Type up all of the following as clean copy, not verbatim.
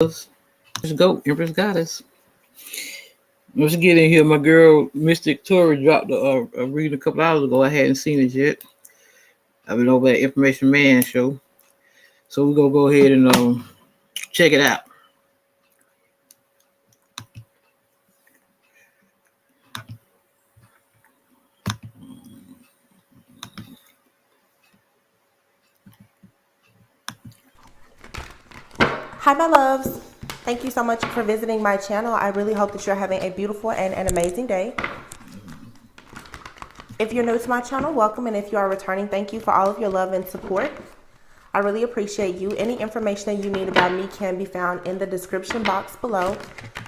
Let's go, Empress Goddess. Let's get in here. My girl, Mystic Tori, dropped a reading a couple hours ago. I hadn't seen it yet. I've been over at Information Man show. So we're going to go ahead and check it out. Hi, my loves. Thank you so much for visiting my channel. I really hope that you're having a beautiful and an amazing day. If you're new to my channel, welcome. And if you are returning, thank you for all of your love and support. I really appreciate you. Any information that you need about me can be found in the description box below.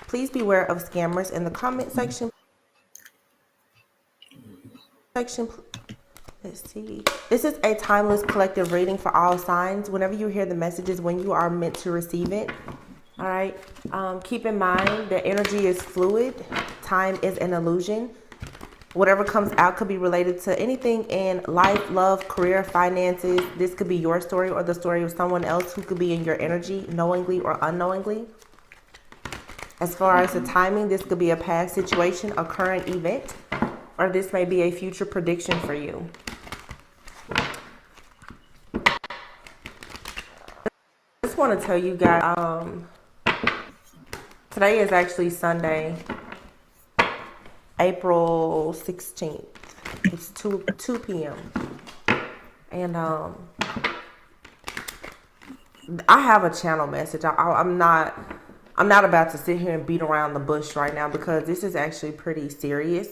Please beware of scammers in the comment section. Let's see. This is a timeless collective reading for all signs. Whenever you hear the messages, when you are meant to receive it. All right. Keep in mind that energy is fluid. Time is an illusion. Whatever comes out could be related to anything in life, love, career, finances. This could be your story or the story of someone else who could be in your energy, knowingly or unknowingly. As far as the timing, this could be a past situation, a current event, or this may be a future prediction for you. I just want to tell you guys, today is actually Sunday, April 16th. It's 2 p.m. And I have a channel message. I'm not about to sit here and beat around the bush right now because this is actually pretty serious.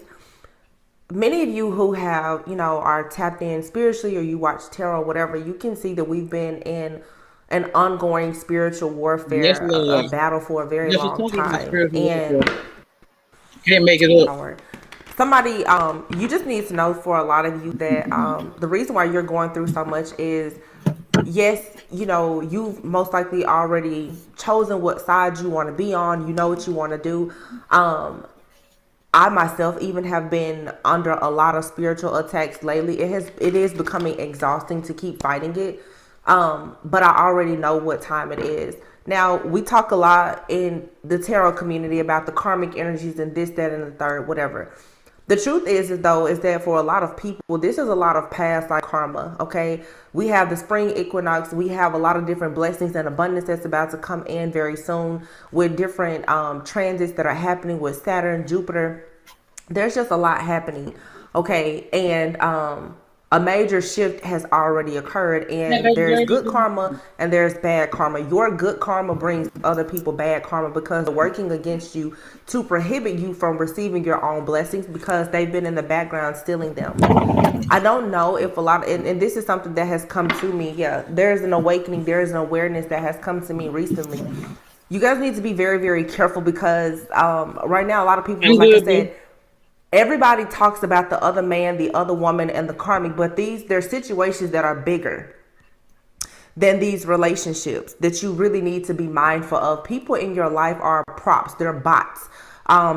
Many of you who have, are tapped in spiritually or you watch tarot, whatever, you can see that we've been in an ongoing spiritual warfare, a battle for a very long time. And can't make it up. Somebody, you just need to know for a lot of you that the reason why you're going through so much is, yes, you've most likely already chosen what side you want to be on. You know what you want to do. I myself even have been under a lot of spiritual attacks lately. It is becoming exhausting to keep fighting it. But I already know what time it is. Now, we talk a lot in the tarot community about the karmic energies and this, that, and the third, whatever. The truth is that for a lot of people, this is a lot of past life karma, okay? We have the spring equinox. We have a lot of different blessings and abundance that's about to come in very soon with different transits that are happening with Saturn, Jupiter. There's just a lot happening, okay? And a major shift has already occurred, and there's good karma and there's bad karma. Your good karma brings other people bad karma because they're working against you to prohibit you from receiving your own blessings because they've been in the background stealing them. I don't know if a lot of, and this is something that has come to me. Yeah, there's an awakening. There's an awareness that has come to me recently. You guys need to be very, very careful because right now, a lot of people, like I said, everybody talks about the other man, the other woman, and the karmic, but there's situations that are bigger than these relationships that you really need to be mindful of. People in your life are props. They're bots.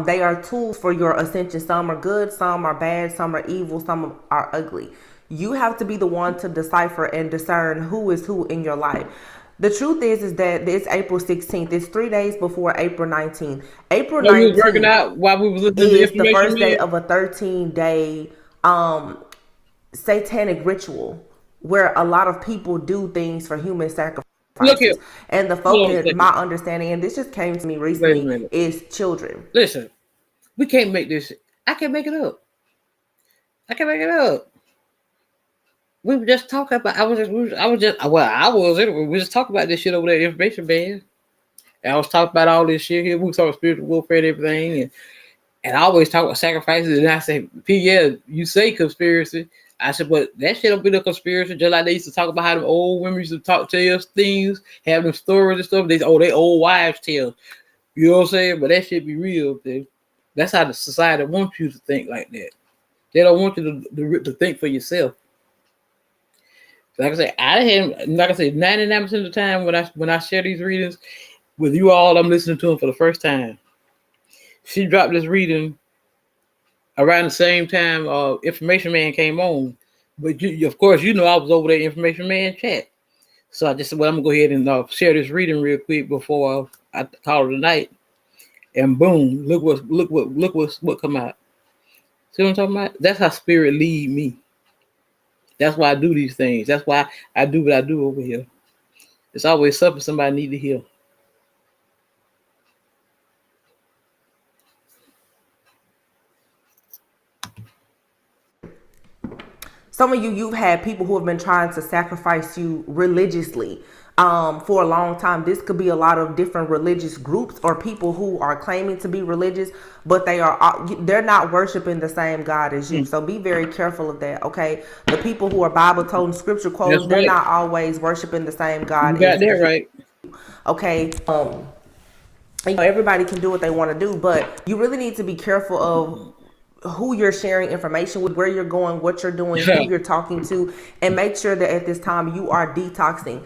They are tools for your ascension. Some are good, some are bad, some are evil, some are ugly. You have to be the one to decipher and discern who is who in your life. The truth is that it's April 16th. It's 3 days before April 19th. April 19th working out while we was listening is the first day of a 13-day satanic ritual where a lot of people do things for human sacrifices. And the focus, my understanding, and this just came to me recently, is children. Listen, we can't make this. I can't make it up. We were just talking about. We just talking about this shit over there, Information Man. And I was talking about all this shit here. We talk about spiritual warfare and everything, and I always talk about sacrifices. And I say, P, yeah, you say conspiracy. I said, but that shit don't be no conspiracy. Just like they used to talk about how them old women used to tell us things, have them stories and stuff. They old wives tell. You know what I'm saying? But that shit be real. Dude. That's how the society wants you to think like that. They don't want you to think for yourself. Like I said, 99% of the time when I share these readings with you all, I'm listening to them for the first time. She dropped this reading around the same time Information Man came on. But of course, I was over there Information Man chat. So I just said, well, I'm going to go ahead and share this reading real quick before I call it a night, and boom, what come out. See what I'm talking about? That's how spirit lead me. That's why I do these things. That's why I do what I do over here. It's always something somebody need to hear. Some of you've had people who have been trying to sacrifice you religiously for a long time. This could be a lot of different religious groups or people who are claiming to be religious, but they're not worshiping the same God as you. So be very careful of that. Okay, the people who are Bible toting, scripture quoting, they're not always worshiping the same God. You got that right. Okay. Everybody can do what they want to do, but you really need to be careful of who you're sharing information with, where you're going, what you're doing, who you're talking to, and make sure that at this time you are detoxing.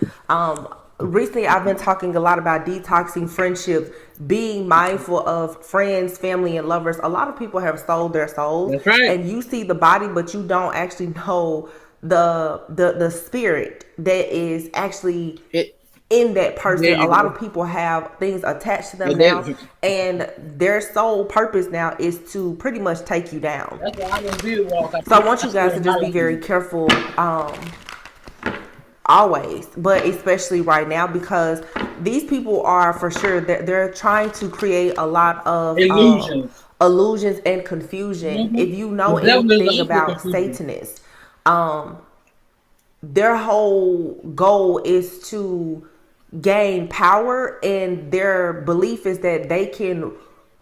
Recently, I've been talking a lot about detoxing friendships, being mindful of friends, family, and lovers. A lot of people have sold their souls. That's right. And you see the body, but you don't actually know the spirit that is actually in that person. A lot of people have things attached to them now, and their sole purpose now is to pretty much take you down. So I want you guys to just be very careful always, but especially right now, because these people are for sure that they're trying to create a lot of illusions and confusion. If you know anything about Satanists, their whole goal is to gain power, and their belief is that they can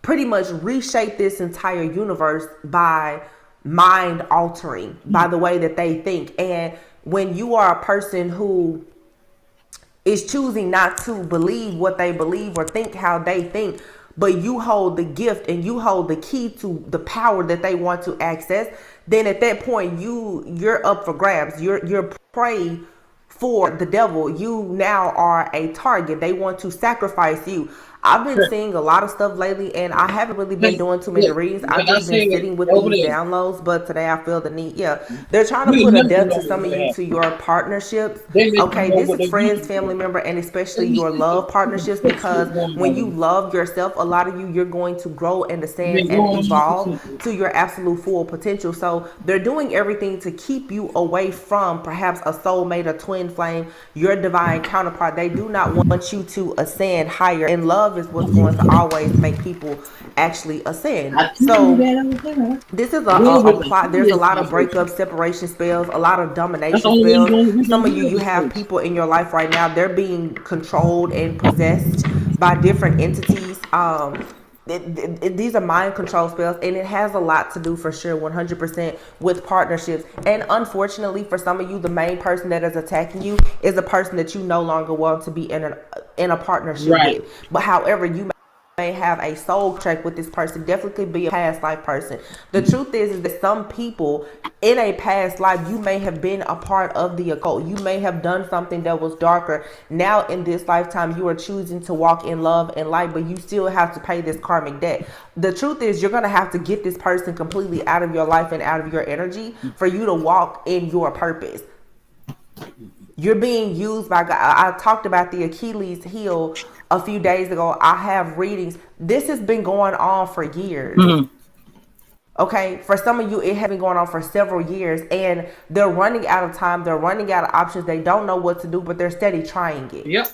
pretty much reshape this entire universe by mind altering, by the way that they think. And when you are a person who is choosing not to believe what they believe or think how they think, but you hold the gift and you hold the key to the power that they want to access, then at that point you're up for grabs. You're prey for the devil. You now are a target. They want to sacrifice you. I've been seeing a lot of stuff lately, and I haven't really been doing too many readings. I've just been sitting with these downloads, but today I feel the need. Yeah, they're trying to put a death to some of you to your partnerships. Okay, this is friends, family member, and especially your love partnerships, because when you love yourself, a lot of you're going to grow and ascend and evolve to your absolute full potential. So they're doing everything to keep you away from perhaps a soulmate, a twin flame, your divine counterpart. They do not want you to ascend higher. And love is what's going to always make people actually ascend. So this is a plot. There's a lot of breakup, separation spells, a lot of domination spells. Some of you have people in your life right now, they're being controlled and possessed by different entities. These are mind control spells, and it has a lot to do for sure 100% with partnerships. And unfortunately for some of you, the main person that is attacking you is a person that you no longer want to be in a partnership with. But however, you may have a soul track with this person. Definitely could be a past life person. The truth is that some people in a past life, you may have been a part of the occult. You may have done something that was darker. Now in this lifetime, you are choosing to walk in love and light, but you still have to pay this karmic debt. The truth is, you're going to have to get this person completely out of your life and out of your energy for you to walk in your purpose. You're being used by God. I talked about the Achilles heel a few days ago. I have readings. This has been going on for years. Okay, for some of you, it has been going on for several years, and they're running out of time. They're running out of options. They don't know what to do, but they're steady trying it. Yep.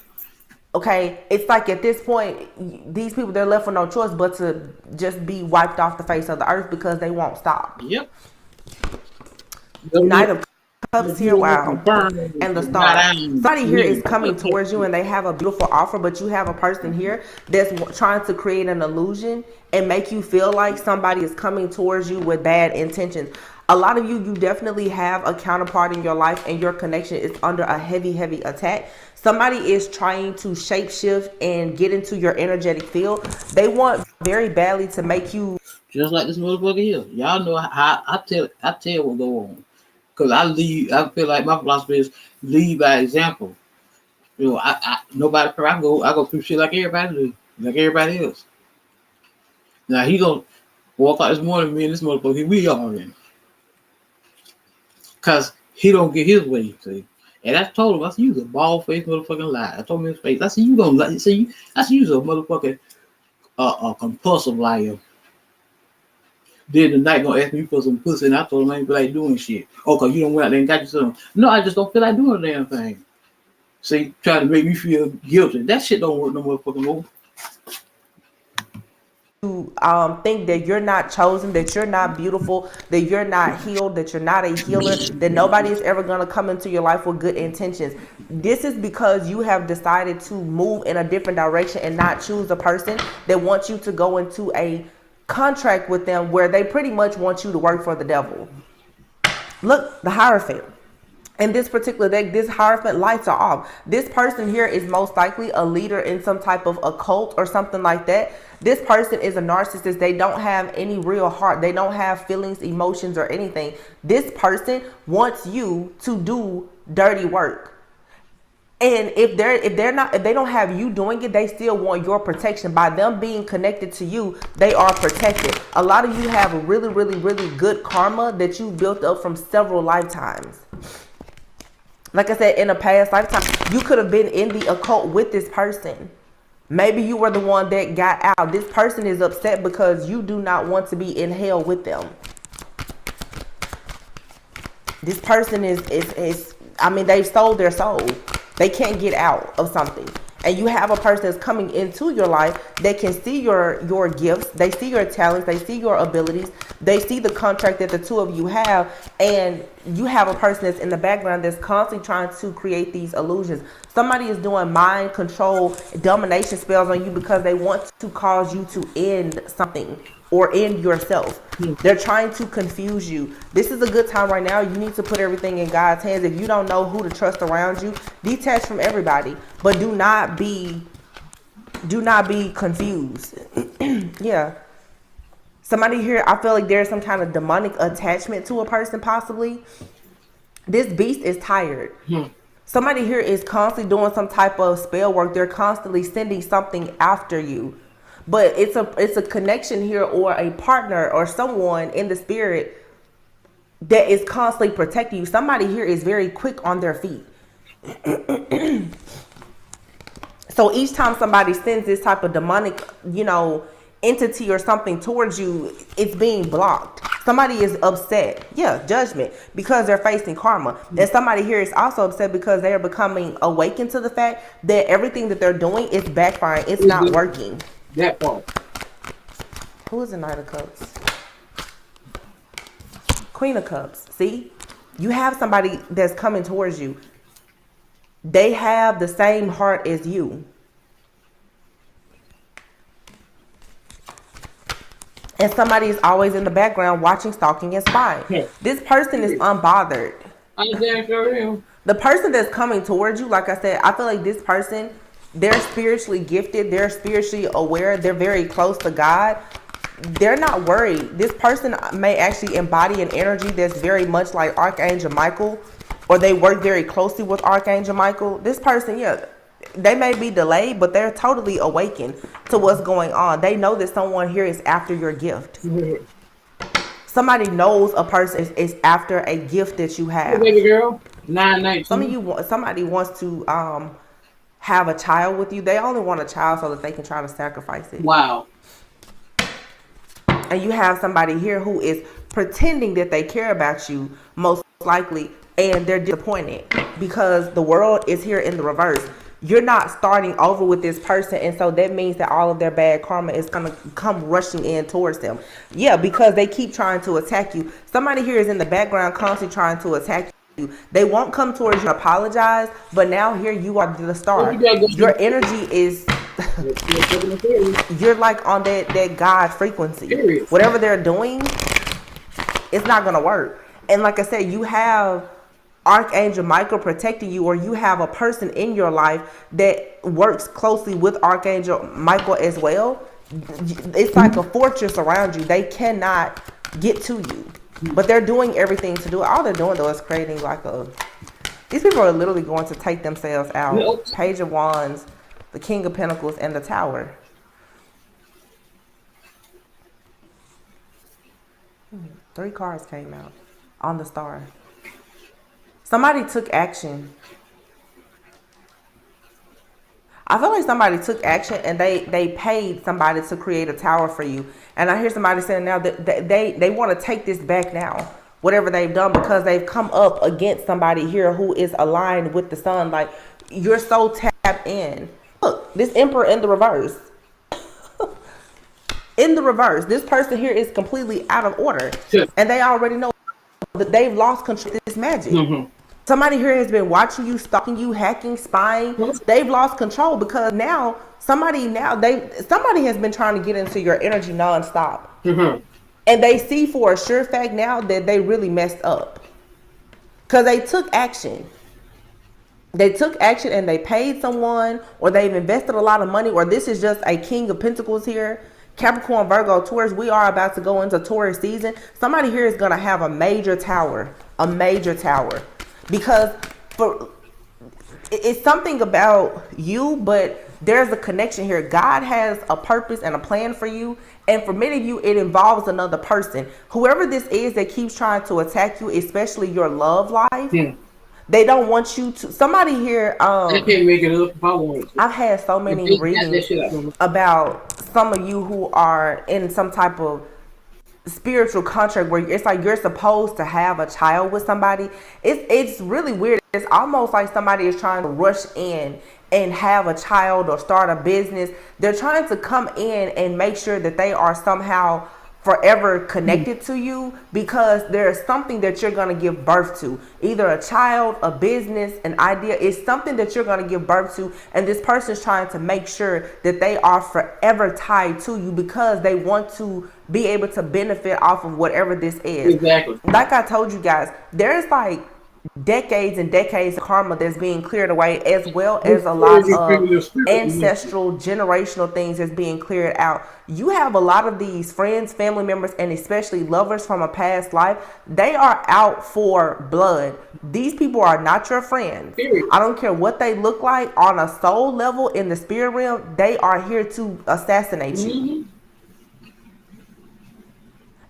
Okay, it's like at this point, these people, they're left with no choice but to just be wiped off the face of the earth because they won't stop. Yep. Knight of Cups here, wow, and the star. Somebody here is coming towards you and they have a beautiful offer, but you have a person here that's trying to create an illusion and make you feel like somebody is coming towards you with bad intentions. A lot of you definitely have a counterpart in your life, and your connection is under a heavy attack. Somebody is trying to shapeshift and get into your energetic field. They want very badly to make you just like this motherfucker here. Y'all know how I tell what go on. Because I feel like my philosophy is lead by example. You know, nobody, I go through shit like everybody do, like everybody else. Now he gonna walk out this morning, me and this motherfucker, we are in. Cause he don't get his way, see. And I told him, I said, "You a bald faced motherfucking lie." I told him in his face. I said, "You gonna lie?" See, I said, "You a motherfucking compulsive liar." Then the night gonna ask me for some pussy, and I told him I ain't feel like doing shit. Oh, cause you don't went out there and got you something. No, I just don't feel like doing a damn thing. See, trying to make me feel guilty. That shit don't work no motherfucking more. You think that you're not chosen, that you're not beautiful, that you're not healed, that you're not a healer, that nobody is ever going to come into your life with good intentions. This is because you have decided to move in a different direction and not choose a person that wants you to go into a contract with them where they pretty much want you to work for the devil. Look, the Hierophant. In this particular deck, this Hierophant lights are off. This person here is most likely a leader in some type of occult or something like that. This person is a narcissist. They don't have any real heart. They don't have feelings, emotions, or anything. This person wants you to do dirty work. And if they don't have you doing it, they still want your protection. By them being connected to you, they are protected. A lot of you have a really, really, really good karma that you built up from several lifetimes. Like I said, in a past lifetime, you could have been in the occult with this person. Maybe you were the one that got out. This person is upset because you do not want to be in hell with them. This person is I mean, they've sold their soul. They can't get out of something. And you have a person that's coming into your life that can see your gifts. They see your talents. They see your abilities. They see the contract that the two of you have. And you have a person that's in the background that's constantly trying to create these illusions. Somebody is doing mind control, domination spells on you because they want to cause you to end something or end yourself. They're trying to confuse you. This is a good time right now. You need to put everything in God's hands. If you don't know who to trust around you, detach from everybody, but do not be confused. Yeah. Somebody here, I feel like there's some kind of demonic attachment to a person possibly. This beast is tired. Somebody here is constantly doing some type of spell work. They're constantly sending something after you. But it's a connection here or a partner or someone in the spirit that is constantly protecting you. Somebody here is very quick on their feet. So each time somebody sends this type of demonic, entity or something towards you, it's being blocked. Somebody is upset. Yeah, judgment, because they're facing karma. And somebody here is also upset because they are becoming awakened to the fact that everything that they're doing is backfiring. It's not working. That part. Who is the Knight of Cups? Queen of Cups. See? You have somebody that's coming towards you. They have the same heart as you. And somebody is always in the background watching, stalking, and spying. This person is unbothered. The person that's coming towards you, like I said, I feel like this person, they're spiritually gifted. They're spiritually aware. They're very close to God. They're not worried. This person may actually embody an energy that's very much like Archangel Michael, or they work very closely with Archangel Michael. This person, yeah, they may be delayed, but they're totally awakened to what's going on. They know that someone here is after your gift. Somebody knows a person is after a gift that you have. Hey, baby girl, 919. Somebody wants to have a child with you. They only want a child so that they can try to sacrifice it. Wow. And you have somebody here who is pretending that they care about you, most likely, and they're disappointed because the world is here in the reverse. You're not starting over with this person, and so that means that all of their bad karma is going to come rushing in towards them. Yeah, because they keep trying to attack you. Somebody here is in the background constantly trying to attack you. They won't come towards you and apologize, but now here you are the star. Your energy is... You're like on that God frequency. Whatever they're doing, it's not going to work. And like I said, you have Archangel Michael protecting you, or you have a person in your life that works closely with Archangel Michael as well. It's like a fortress around you. They cannot get to you, but they're doing everything to do it. All they're doing though is creating like these people are literally going to take themselves out. Page of Wands, the King of Pentacles, and the Tower. Three cards came out on the star. Somebody took action. I feel like somebody took action and they paid somebody to create a tower for you. And I hear somebody saying now that they want to take this back now, whatever they've done, because they've come up against somebody here who is aligned with the sun. Like, you're so tapped in. Look, this Emperor in the reverse. In the reverse, this person here is completely out of order. Sure. And they already know that they've lost control of this magic. Mm-hmm. Somebody here has been watching you, stalking you, hacking, spying. They've lost control because now somebody has been trying to get into your energy nonstop. Mm-hmm. And they see for a sure fact now that they really messed up. Because they took action. They took action and they paid someone, or they've invested a lot of money, or this is just a King of Pentacles here. Capricorn, Virgo, Taurus, we are about to go into Taurus season. Somebody here is going to have a major tower. A major tower. Because it's something about you, but there's a connection here. God has a purpose and a plan for you. And for many of you, it involves another person. Whoever this is that keeps trying to attack you, especially your love life, they don't want you to. Somebody here, I can't make it up if I wanted to. I've had so many readings about some of you who are in some type of spiritual contract where it's like you're supposed to have a child with somebody. It's really weird. It's almost like somebody is trying to rush in and have a child or start a business. They're trying to come in and make sure that they are somehow forever connected to you, because there's something that you're going to give birth to, either a child, a business, an idea. It's something that you're going to give birth to, and this person's trying to make sure that they are forever tied to you because they want to be able to benefit off of whatever this is. Exactly. Like I told you guys, there's like decades and decades of karma that's being cleared away, as well as a lot of ancestral generational things that's being cleared out. You have a lot of these friends, family members, and especially lovers from a past life. They are out for blood. These people are not your friends. I don't care what they look like on a soul level in the spirit realm. They are here to assassinate you.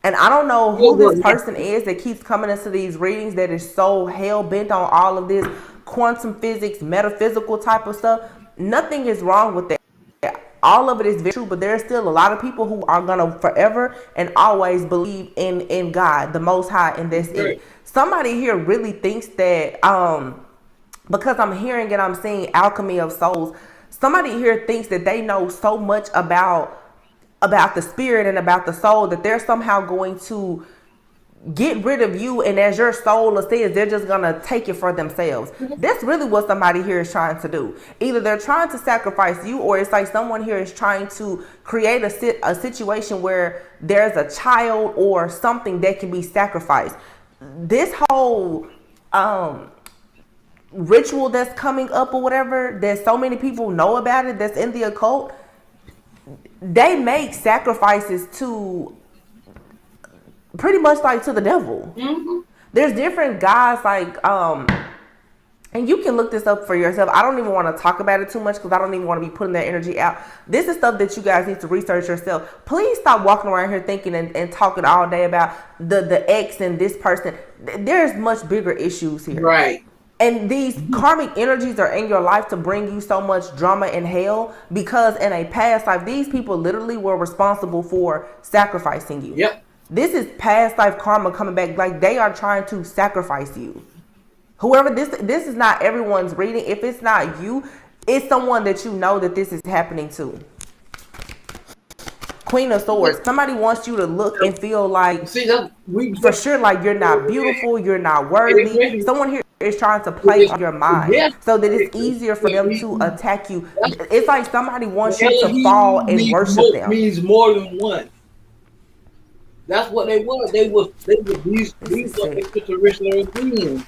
And I don't know who this person is that keeps coming into these readings that is so hell-bent on all of this quantum physics, metaphysical type of stuff. Nothing is wrong with that. All of it is very true, but there's still a lot of people who are going to forever and always believe in God, the Most High, and that's it. Somebody here really thinks that, because I'm hearing and I'm seeing alchemy of souls, somebody here thinks that they know so much about the spirit and about the soul that they're somehow going to get rid of you, and as your soul ascends, they're just gonna take it for themselves. That's really what somebody here is trying to do. Either they're trying to sacrifice you, or it's like someone here is trying to create a situation where there's a child or something that can be sacrificed. This whole ritual that's coming up or whatever, that so many people know about it, that's in the occult, they make sacrifices to pretty much like to the devil. There's different guys like and you can look this up for yourself. I don't even want to talk about it too much because I don't even want to be putting that energy out. This is stuff that you guys need to research yourself. Please stop walking around here thinking and talking all day about the ex and this person. There's much bigger issues here. Right. And these karmic energies are in your life to bring you so much drama and hell because in a past life, these people literally were responsible for sacrificing you. Yep. This is past life karma coming back. Like, they are trying to sacrifice you. Whoever this is not everyone's reading. If it's not you, it's someone that you know that this is happening to. Queen of Swords. Somebody wants you to look and feel like, for sure, like you're not beautiful, you're not worthy. Someone here is trying to play on your mind so that it's easier for them to attack you. It's like somebody wants you to fall and worship them. Means more than one. That's what they were. They were these extraterrestrial beings.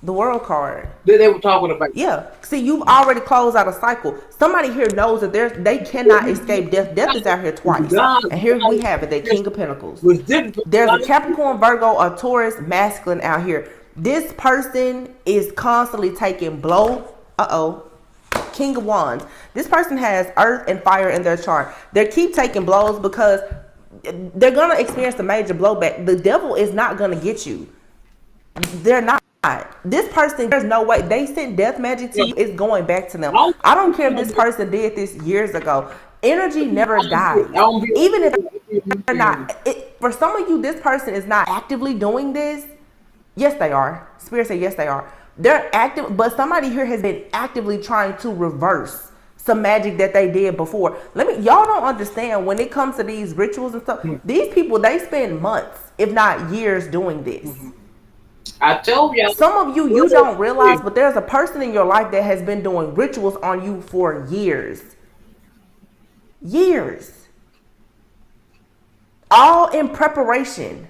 The world card that they were talking about. Yeah. See, you've already closed out a cycle. Somebody here knows that they cannot escape death. Death is out here twice. And here we have it, the King of Pentacles. There's a Capricorn, Virgo, a Taurus masculine out here. This person is constantly taking blow. King of Wands. This person has earth and fire in their chart. They keep taking blows because they're going to experience a major blowback. The devil is not going to get you. They're not. This person, there's no way they sent death magic to you. It's going back to them. I don't care if this person did this years ago. Energy never dies. Even if they're not, for some of you, this person is not actively doing this. Yes, they are. Spirit said yes, they are. They're active, but somebody here has been actively trying to reverse some magic that they did before. Y'all don't understand when it comes to these rituals and stuff. These people, they spend months, if not years, doing this. I told you. Some of you, you don't realize, but there's a person in your life that has been doing rituals on you for years. Years. All in preparation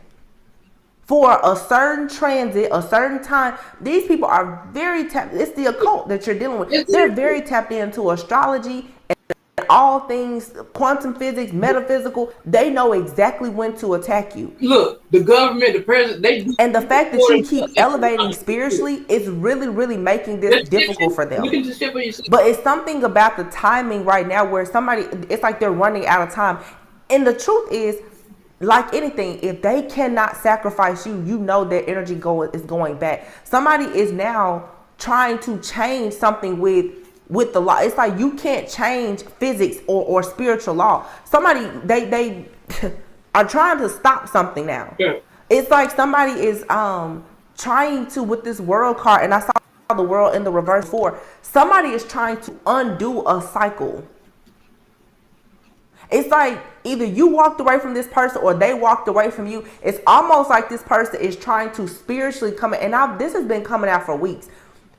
for a certain transit, a certain time. These people are very tapped. It's the occult that you're dealing with. They're very tapped into astrology and all things quantum physics, metaphysical. They know exactly when to attack you. Look, the government, the president, and the fact that you keep elevating spiritually is really, really making this difficult for them. But it's something about the timing right now where it's like they're running out of time. And the truth is, like anything, if they cannot sacrifice you, you know their energy is going back. Somebody is now trying to change something with the law. It's like you can't change physics or spiritual law. Somebody, they are trying to stop something now. Yeah. It's like somebody is trying to, with this world card, and I saw the world in the reverse before. Somebody is trying to undo a cycle. It's like either you walked away from this person or they walked away from you. It's almost like this person is trying to spiritually come in. And this has been coming out for weeks.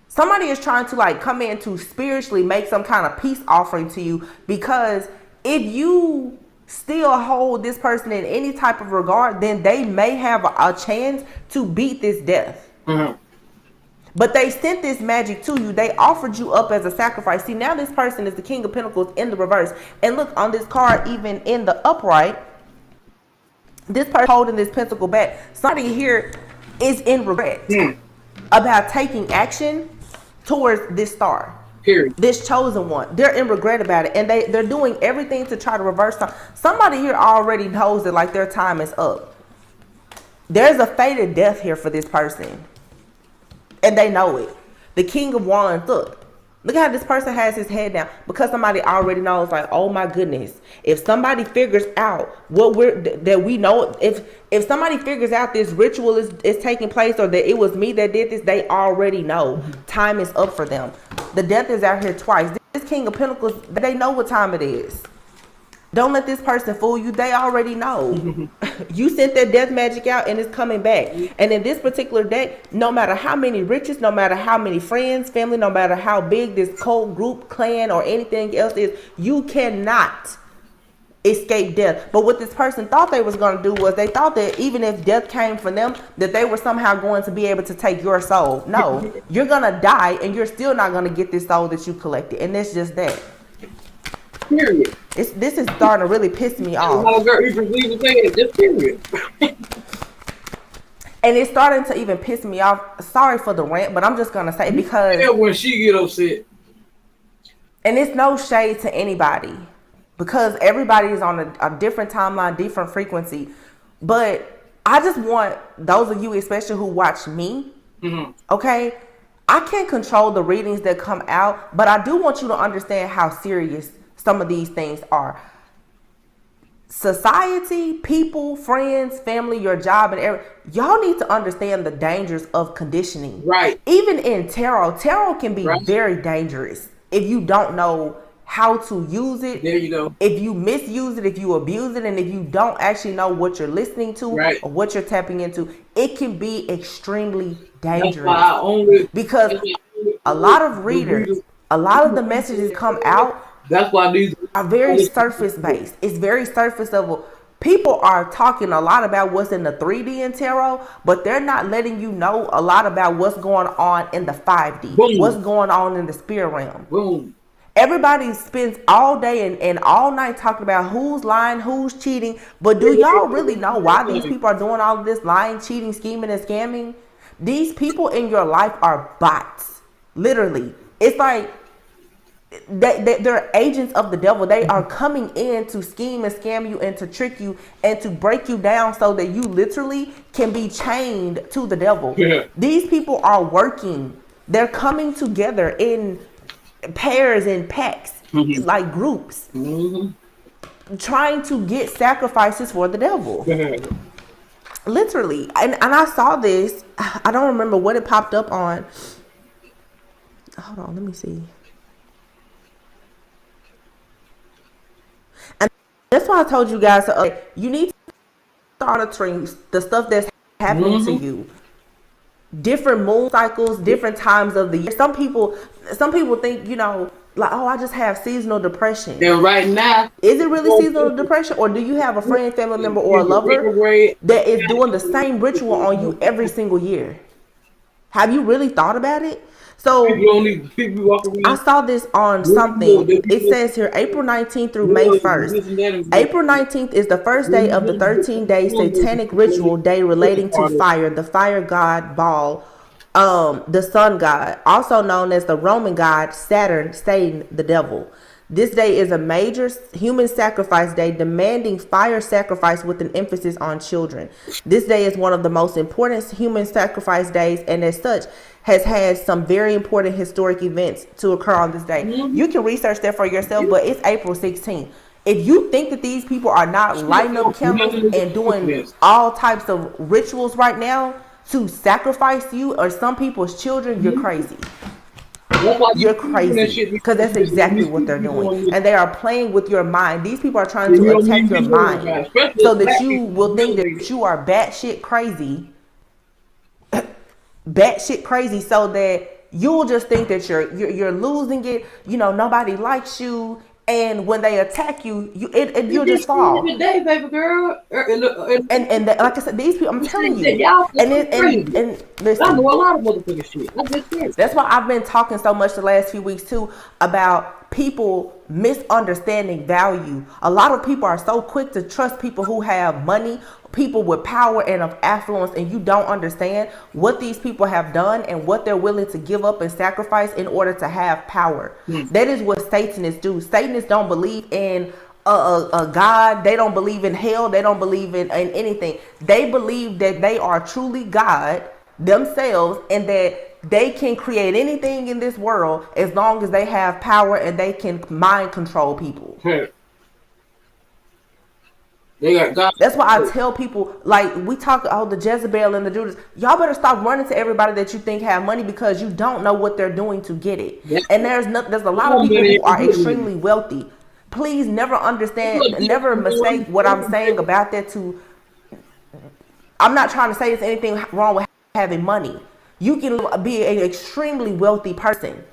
Somebody is trying to like come in to spiritually make some kind of peace offering to you, because if you still hold this person in any type of regard, then they may have a chance to beat this death. Mm-hmm. But they sent this magic to you. They offered you up as a sacrifice. See, now this person is the King of Pentacles in the reverse. And look, on this card, even in the upright, this person holding this pentacle back. Somebody here is in regret about taking action towards this star. Period. This chosen one. They're in regret about it. And they're doing everything to try to reverse time. Somebody here already knows that like their time is up. There's a fated death here for this person. And they know it. The King of Wands, look how this person has his head down, because somebody already knows, like, oh my goodness, if somebody figures out that we know, if somebody figures out this ritual is taking place, or that it was me that did this, they already know time is up for them. The death is out here twice. This King of Pentacles, they know what time it is. Don't let this person fool you. They already know. You sent that death magic out and it's coming back. And in this particular deck, no matter how many riches, no matter how many friends, family, no matter how big this cult group, clan, or anything else is, you cannot escape death. But what this person thought they was going to do was they thought that even if death came for them, that they were somehow going to be able to take your soul. No, you're going to die and you're still not going to get this soul that you collected. And that's just that. Period. This is starting to really piss me off. And it's starting to even piss me off. Sorry for the rant, but I'm just gonna say, because when she get upset. And it's no shade to anybody, because everybody is on a different timeline, different frequency. But I just want those of you, especially who watch me, okay? I can't control the readings that come out, but I do want you to understand how serious some of these things are. Society, people, friends, family, your job, and y'all need to understand the dangers of conditioning. Right. Even in tarot can be very dangerous if you don't know how to use it. There you go. If you misuse it, if you abuse it, and if you don't actually know what you're listening to or what you're tapping into, it can be extremely dangerous. Because a lot of readers, a lot of the messages come out. That's why these are very surface based. It's very surface level. People are talking a lot about what's in the 3D in tarot, but they're not letting you know a lot about what's going on in the 5D. Boom. What's going on in the spirit realm. Boom. Everybody spends all day and all night talking about who's lying, who's cheating. But do y'all really know why these people are doing all of this lying, cheating, scheming, and scamming? These people in your life are bots. Literally. It's like they're agents of the devil. They are coming in to scheme and scam you and to trick you and to break you down so that you literally can be chained to the devil. Yeah. These people are working. They're coming together in pairs and packs, like groups, trying to get sacrifices for the devil. Literally. And I saw this. I don't remember what it popped up on. Hold on, let me see. And that's why I told you guys, you need to start monitoring the stuff that's happening to you. Different moon cycles, different times of the year. Some people think, like, oh, I just have seasonal depression. And right now, is it really seasonal depression, or do you have a friend, family member, or a lover that is doing the same ritual on you every single year? Have you really thought about it? So I saw this on something. It says here April 19th through May 1st. April 19th is the first day of the 13-day satanic ritual day relating to fire, the fire god Baal, the sun god, also known as the Roman god Saturn, Satan, the devil. This day is a major human sacrifice day demanding fire sacrifice with an emphasis on children. This day is one of the most important human sacrifice days, and as such has had some very important historic events to occur on this day. You can research that for yourself, but it's April 16th. If you think that these people are not lighting up candles and doing all types of rituals right now to sacrifice you or some people's children, you're crazy. You're crazy, because that's exactly what they're doing, and they are playing with your mind. These people are trying to attack your mind so that you will think that you are batshit crazy, so that you'll just think that you're losing it. Nobody likes you, and when they attack you, you'll just fall. Day, baby girl. And like I said, these people, I'm telling you, and listen, I know a lot of motherfucking shit. That's why I've been talking so much the last few weeks too about people misunderstanding value. A lot of people are so quick to trust people who have money, people with power and of affluence, and you don't understand what these people have done and what they're willing to give up and sacrifice in order to have power. That is what Satanists do. Satanists don't believe in a God. They don't believe in hell. They don't believe in anything. They believe that they are truly God themselves, and that they can create anything in this world as long as they have power and they can mind control people. They got God. That's why I tell people, like, we talk, the Jezebel and the Judas, y'all better stop running to everybody that you think have money, because you don't know what they're doing to get it. And there's a lot of people who are extremely wealthy. Please never mistake what I'm saying about that I'm not trying to say there's anything wrong with having money. You can be an extremely wealthy person,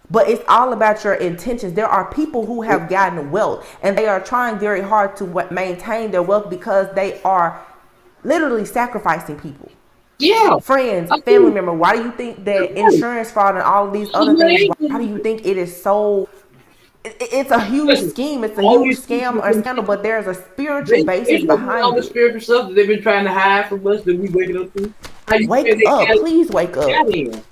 but it's all about your intentions. There are people who have gotten wealth and they are trying very hard to maintain their wealth because they are literally sacrificing people. Yeah. Friends, family member. Why do you think that insurance fraud and all of these other things, why do you think it is so... It's a huge scheme. It's a huge scam or scandal, but there's a spiritual basis behind all the it. spiritual stuff that they've been trying to hide from us that we waking up to. Wake up, please wake up.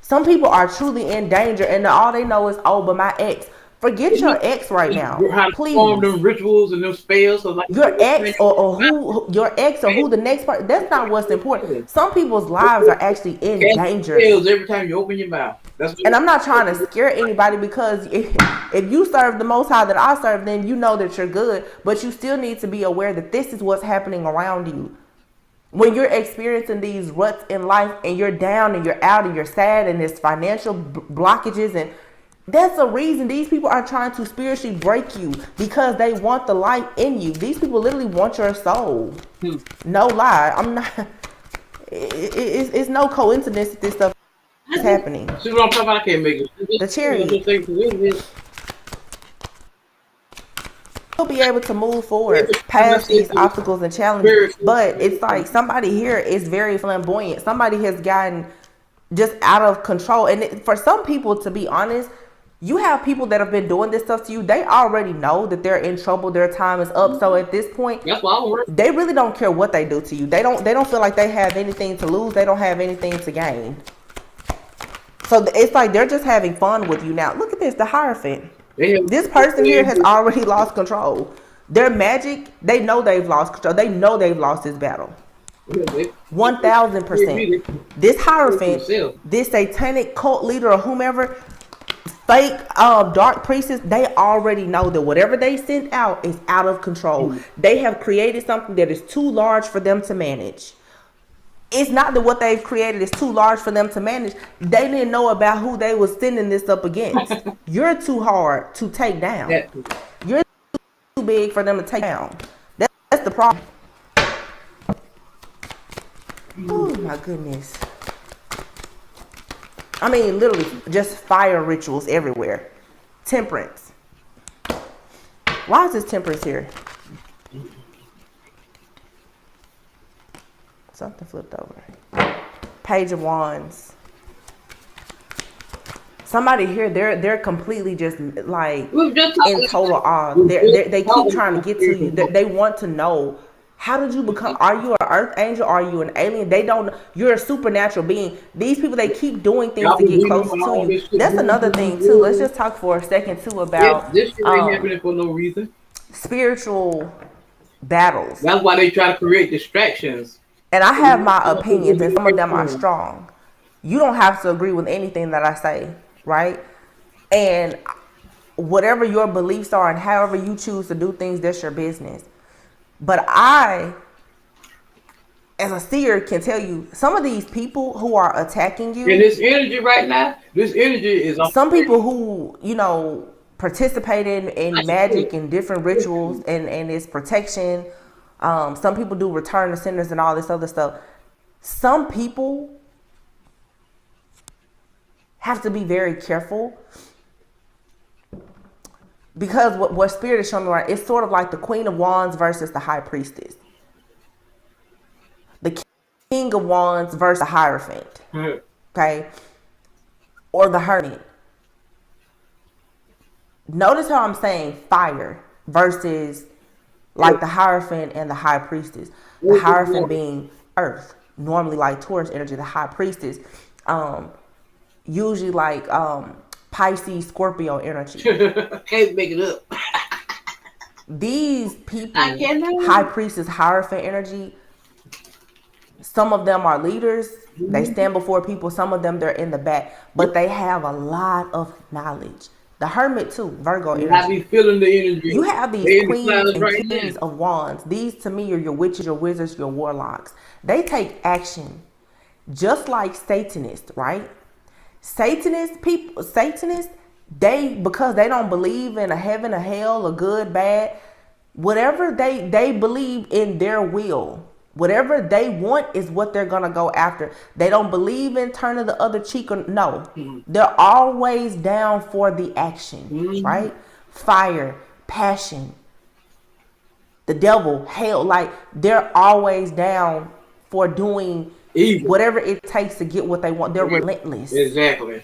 Some people are truly in danger, and all they know is, but my ex. Forget your ex right now, please. Perform them rituals and them spells. So like your ex or who the next part. That's not what's important. Some people's lives are actually in danger. Every time you open your mouth. And I'm not trying to scare anybody, because if you serve the Most High that I serve, then you know that you're good. But you still need to be aware that this is what's happening around you. When you're experiencing these ruts in life and you're down and you're out and you're sad and there's financial blockages, and that's a reason these people are trying to spiritually break you, because they want the light in you. These people literally want your soul. No lie. I'm not. It's no coincidence that this stuff is happening. See what I'm talking about? I can't make it. The cherry. You'll be able to move forward past these obstacles and challenges, but it's like somebody here is very flamboyant. Somebody has gotten just out of control, and for some people, to be honest, you have people that have been doing this stuff to you. They already know that they're in trouble. Their time is up. So at this point, they really don't care what they do to you. They don't feel like they have anything to lose. They don't have anything to gain. So it's like they're just having fun with you now. Look at this, the Hierophant. This person here has already lost control. Their magic, they know they've lost control. They know they've lost this battle. 1000%. This Hierophant, this satanic cult leader or whomever, fake dark priestess, they already know that whatever they sent out is out of control. They have created something that is too large for them to manage. It's not that what they've created is too large for them to manage. They didn't know about who they was sending this up against. You're too hard to take down. You're too big for them to take down. That's the problem. Oh my goodness. I mean, literally, just fire rituals everywhere. Temperance. Why is this temperance here? Something flipped over. Page of Wands. Somebody here, they're completely just like in total awe. They keep trying to get to you. They want to know, how did you become? Are you an earth angel? Are you an alien? They don't. You're a supernatural being. These people, they keep doing things to get closer to you. That's another thing too. Let's just talk for a second too about this shit ain't happening for no reason. Spiritual battles. That's why they try to create distractions. And I have my opinions, and some of them are strong. You don't have to agree with anything that I say, right? And whatever your beliefs are and however you choose to do things, that's your business. But I, as a seer, can tell you, some of these people who are attacking you. And this energy right now, this energy is... Some people who, participated in magic and different rituals and its protection. Some people do return to sinners and all this other stuff. Some people have to be very careful, because what Spirit is showing me right, it's sort of like the Queen of Wands versus the High Priestess. The King of Wands versus the Hierophant. Okay? Or the Hermit. Notice how I'm saying fire versus like the Hierophant and the High Priestess. The Hierophant being earth, normally like Taurus energy. The High Priestess, usually like Pisces, Scorpio energy. Can't make it up. These people, High Priestess, Hierophant energy, some of them are leaders. They stand before people. Some of them, they're in the back, but they have a lot of knowledge. The Hermit too, Virgo energy. I be feeling the energy. You have these queens and kings of wands. These to me are your witches, your wizards, your warlocks. They take action just like Satanists, right? Satanists, because they don't believe in a heaven, a hell, a good, bad, whatever they believe in their will. Whatever they want is what they're going to go after. They don't believe in turning the other cheek. No, they're always down for the action, right? Fire, passion, the devil, hell, like they're always down for doing evil, whatever it takes to get what they want. They're relentless. Exactly.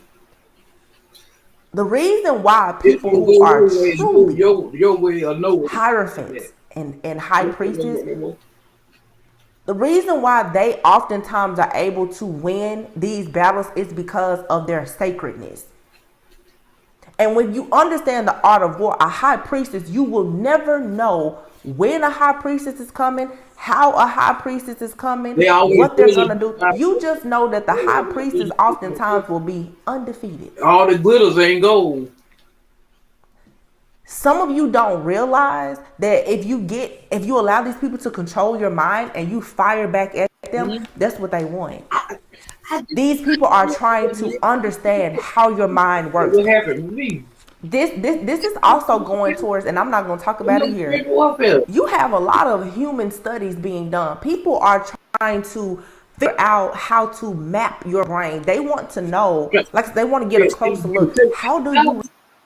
The reason why people who are truly your way or no Hierophants and High Priestess, the reason why they oftentimes are able to win these battles is because of their sacredness. And when you understand the art of war, a High Priestess, you will never know when a High Priestess is coming, how a High Priestess is coming, what they're going to do. You just know that the High Priestess oftentimes will be undefeated. All the glitters ain't gold. Some of you don't realize that if you allow these people to control your mind and you fire back at them, that's what they want. These people are trying to understand how your mind works. What happened to me? This is also going towards, and I'm not going to talk about it here. You have a lot of human studies being done. People are trying to figure out how to map your brain. They want to know, like they want to get a closer look. How do you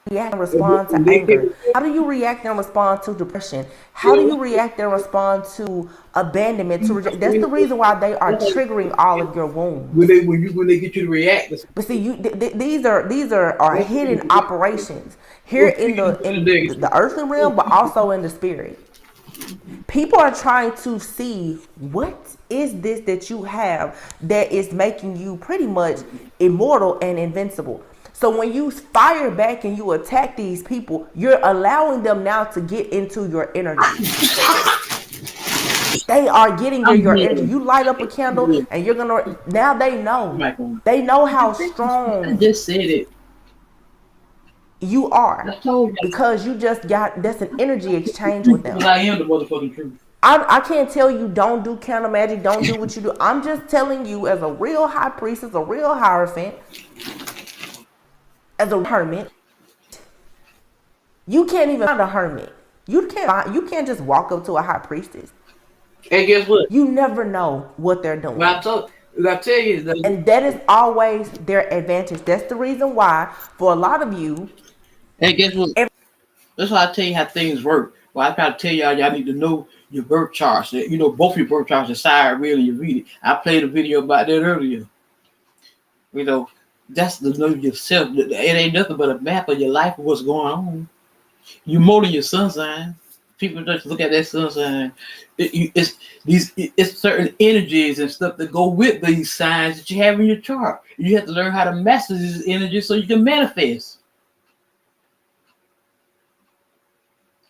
react and respond to anger? How do you react and respond to depression? How do you react and respond to abandonment? That's the reason why they are triggering all of your wounds. When they get you to react. But see, these are hidden operations here in the earthly realm, but also in the spirit. People are trying to see, what is this that you have that is making you pretty much immortal and invincible? So when you fire back and you attack these people, you're allowing them now to get into your energy. They are getting your energy. You light up a candle and you're gonna, now they know. They know how strong I just said it. you are. Because you just got, that's an energy exchange with them. I am the motherfucking truth. I can't tell you don't do candle magic, don't do what you do. I'm just telling you, as a real high priestess, a real hierophant, as a hermit, you can't even find a hermit. You can't just walk up to a high priestess. And guess what? You never know what they're doing. Well, I tell you, and that is always their advantage. That's the reason why, for a lot of you. And guess what? That's why I tell you how things work. Well, I try to tell y'all need to know your birth charts. You know, both your birth charts, the side real and you read it. I played a video about that earlier. You know, that's to know yourself. It ain't nothing but a map of your life of what's going on. You more than your sun sign. People just look at that sun sign. It's certain energies and stuff that go with these signs that you have in your chart. You have to learn how to master these energies so you can manifest.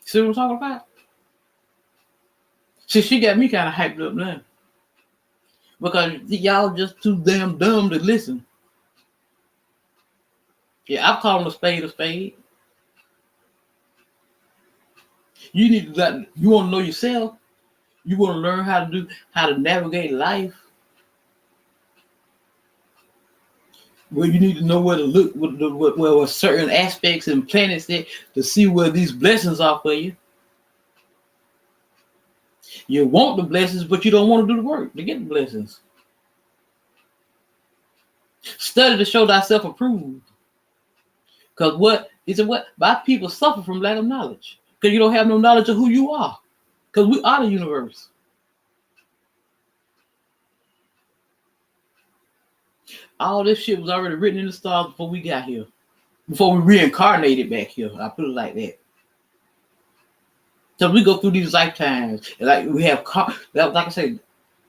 See what I'm talking about? See, she got me kind of hyped up now. Because y'all just too damn dumb to listen. Yeah, I'm calling a spade a spade. You need to, you want to know yourself. You want to learn how to navigate life. Well, you need to know where to look, where certain aspects and planets that to see where these blessings are for you. You want the blessings, but you don't want to do the work to get the blessings. Study to show thyself approved. Because what? He said, what? My people suffer from lack of knowledge. Because you don't have no knowledge of who you are. Because we are the universe. All this shit was already written in the stars before we got here. Before we reincarnated back here. I put it like that. So we go through these lifetimes. Like we have, like I said,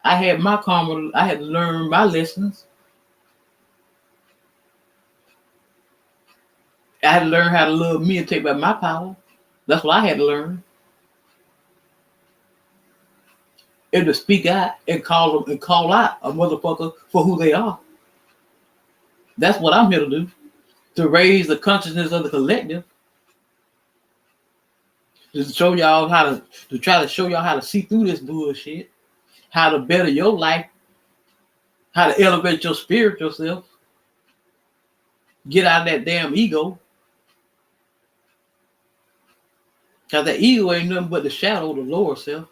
I had my karma. I had to learn my lessons. I had to learn how to love me and take back my power. That's what I had to learn. And to speak out and call out a motherfucker for who they are. That's what I'm here to do. To raise the consciousness of the collective. To show y'all to try to show y'all how to see through this bullshit. How to better your life. How to elevate your spiritual self. Get out of that damn ego. Because that ego ain't nothing but the shadow of the lower self.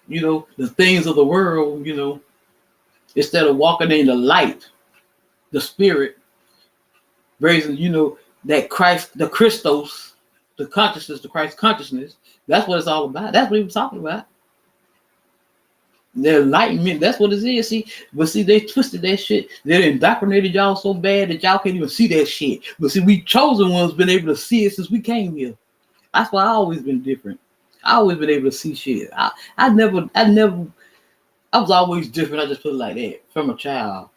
You know, the things of the world, you know, instead of walking in the light, the spirit, raising, you know, that Christ, the Christos, the consciousness, the Christ consciousness, that's what it's all about. That's what he was talking about. The enlightenment, that's what it is. See, but see, they twisted that shit. They indoctrinated y'all so bad that y'all can't even see that shit. But see, we chosen ones been able to see it since we came here. That's why I always been different. I always been able to see shit. I was always different. I just put it like that from a child.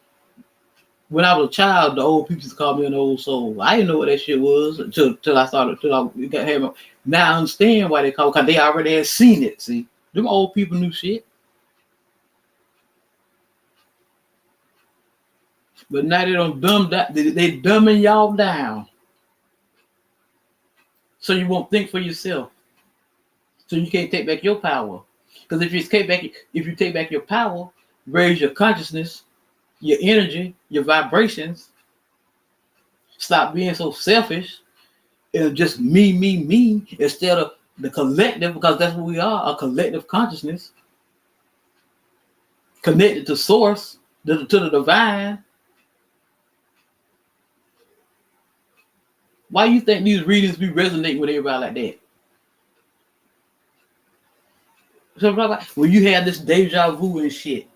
When I was a child, the old people used to call me an old soul. I didn't know what that shit was until I got him. Now I understand why they call it, because they already had seen it. See, them old people knew shit. But now they don't dumb that they dumbing y'all down. So you won't think for yourself. So you can't take back your power. Because if you take back your power, raise your consciousness, your energy, your vibrations, stop being so selfish and just me, instead of the collective, because that's what we are, a collective consciousness. Connected to source, to the divine. Why you think these readings be resonating with everybody like that? So when you have this deja vu and shit,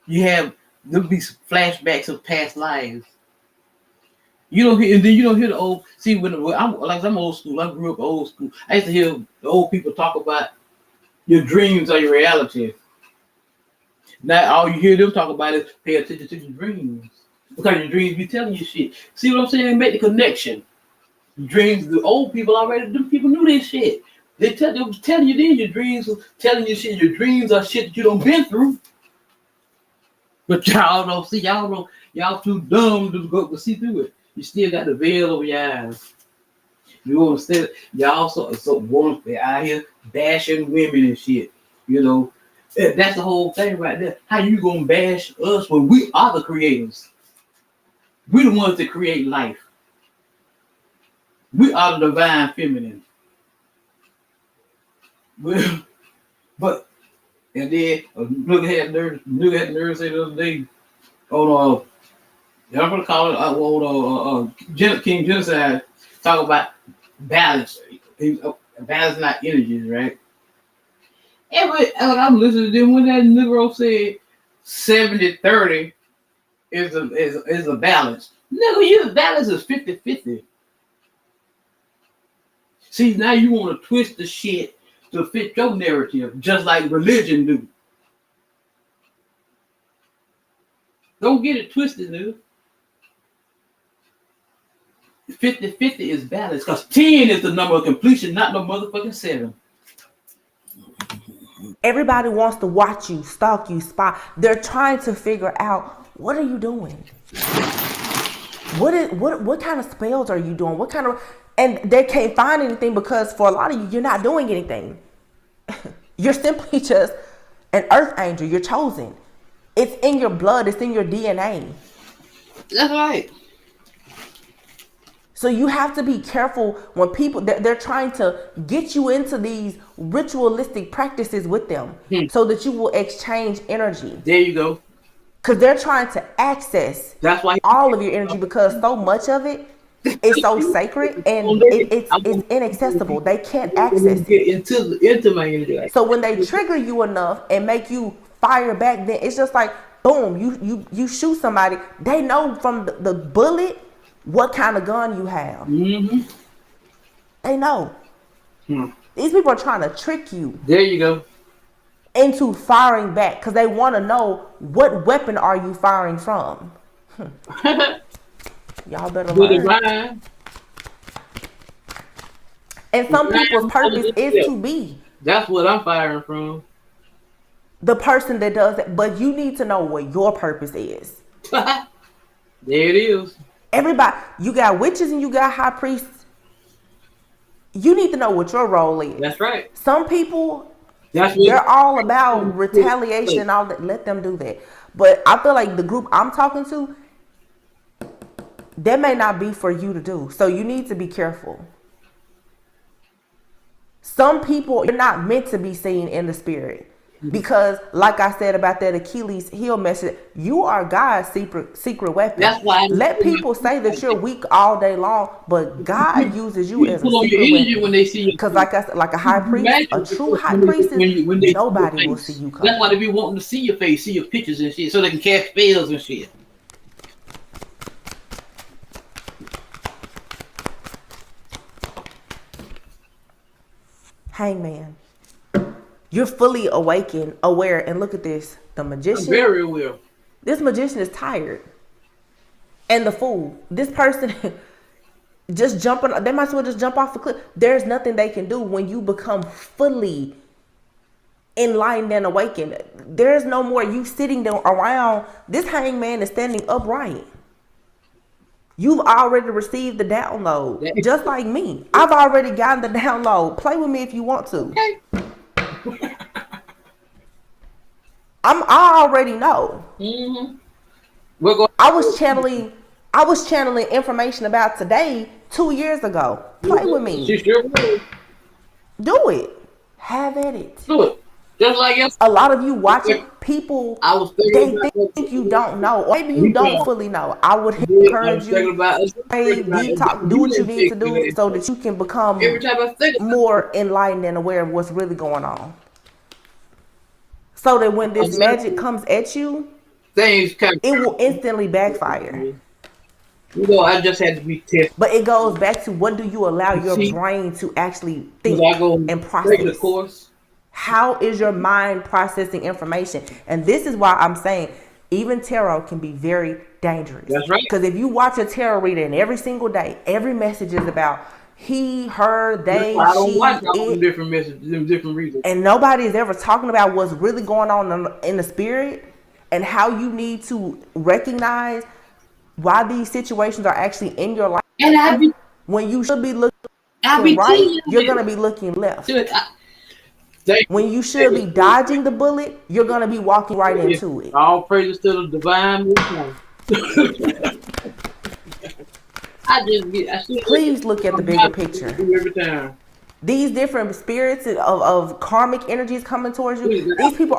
there'll be flashbacks of past lives. You don't hear the old. See, I'm old school. I grew up old school. I used to hear the old people talk about your dreams are your reality. Now all you hear them talk about is pay attention to your dreams. Because your dreams be telling you shit. See what I'm saying? Make the connection. Dreams, the old people already, them people knew this shit. They was telling you then your dreams was telling you shit. Your dreams are shit that you don't been through. But y'all don't see, y'all too dumb to go to see through it. You still got the veil over your eyes. You understand? Y'all so want to out here bashing women and shit. You know, that's the whole thing right there. How you gonna bash us when we are the creators? We the ones that create life. We are the divine feminine. But and then look at nurse say the other day on y'all gonna call it King Genocide talk about balance, balancing our energies, right? And I'm listening to them when that Negro said 70-30 is a balance. Nigga, your balance is 50-50. See, now you want to twist the shit to fit your narrative, just like religion do. Don't get it twisted, dude. 50-50 is balance, because 10 is the number of completion, not no motherfucking 7. Everybody wants to watch you, stalk you, spy. They're trying to figure out, what are you doing? What kind of spells are you doing? And they can't find anything because for a lot of you, you're not doing anything. You're simply just an earth angel. You're chosen. It's in your blood. It's in your DNA. That's right. So you have to be careful when people, they're trying to get you into these ritualistic practices with them so that you will exchange energy. There you go. Because they're trying to access all of your energy because so much of it is so sacred and it's inaccessible. They can't access it. Into my energy. So when they trigger you enough and make you fire back, then it's just like, boom, you shoot somebody. They know from the bullet what kind of gun you have. Mm-hmm. They know. These people are trying to trick you. There you go. Into firing back because they want to know what weapon are you firing from. Y'all better learn. And some people's purpose is to be. That's what I'm firing from. The person that does it, but you need to know what your purpose is. There it is. Everybody, you got witches and you got high priests. You need to know what your role is. That's right. Some people, they're all about retaliation and all that. Let them do that. But I feel like the group I'm talking to, that may not be for you to do. So you need to be careful. Some people, you're not meant to be seen in the spirit. Because, like I said about that Achilles heel message, you are God's secret weapon. That's why let people say that you're weak all day long, but God uses you as a secret weapon. When they see you. Because, like I said, like a high priest, a true high priest, nobody will see you coming. That's why they be wanting to see your face, see your pictures and shit, so they can cast spells and shit. Hangman. You're fully awakened, aware, and look at this. The magician. I'm very aware. This magician is tired. And the fool. This person just jumping, they might as well just jump off a cliff. There's nothing they can do when you become fully enlightened and awakened. There's no more you sitting there around. This hangman is standing upright. You've already received the download, just like me. I've already gotten the download. Play with me if you want to. Okay. I already know. Mm-hmm. I was channeling information about today 2 years ago. Play with me. She sure will. Do it. Have at it. Do it. Just like yesterday. A lot of you watching people, they think you don't know, or maybe you don't fully know. I would encourage you pray, detox, do what you need to do so that you can become more enlightened and aware of what's really going on. So that when this magic comes at you, it will instantly backfire. You know, I just had to be tested. But it goes back to, what do you allow your brain to actually think and process? How is your mind processing information? And this is why I'm saying even tarot can be very dangerous. That's right. Because if you watch a tarot reader and every single day, every message is about he, her, they, I don't she, watch all them it. different messages, them different reasons. And nobody is ever talking about what's really going on in the spirit and how you need to recognize why these situations are actually in your life. And when you should be looking right, you're going to be looking left. When you should be dodging the bullet, you're going to be walking right into it. All praises to the divine. Please look at the bigger picture. Every time. These different spirits of karmic energies coming towards you, these people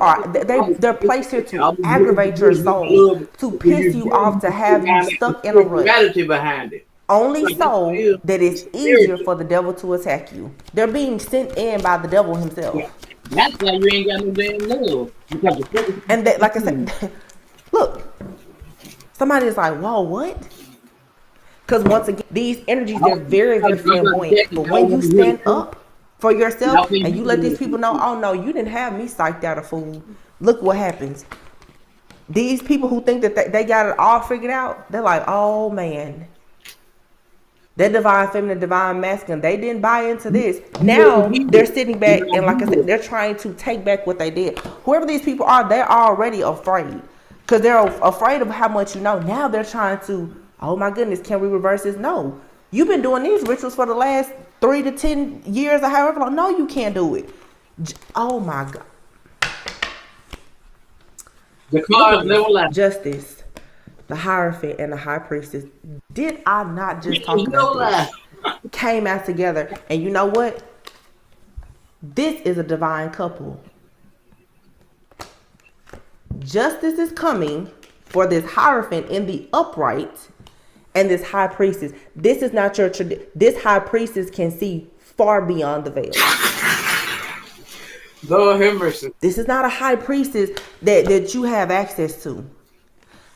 they're placed here to aggravate your soul, to piss you off, to have you stuck in a rut. Reality behind it. Only so that it's easier for the devil to attack you. They're being sent in by the devil himself. That's why you ain't got no damn love. And that, like I said, look, somebody is like, whoa, what? Because once again, these energies, they're very, very flamboyant. But when you stand up for yourself and you let these people know, oh no, you didn't have me psyched out a fool. Look what happens. These people who think that they got it all figured out, they're like, oh man. That divine feminine, divine masculine, they didn't buy into this. Now they're sitting back and like I said, they're trying to take back what they did. Whoever these people are, they're already afraid. Because they're afraid of how much you know. Now they're trying to, oh my goodness, can we reverse this? No. You've been doing these rituals for the last 3 to 10 years or however long. No, you can't do it. Oh my God. The cards never lie. Justice. The Hierophant and the High Priestess. Did I not just talk about this? Came out together. And you know what? This is a divine couple. Justice is coming for this Hierophant in the upright and this High Priestess. This is not your tradition. This High Priestess can see far beyond the veil. Lord have mercy. This is not a High Priestess that you have access to.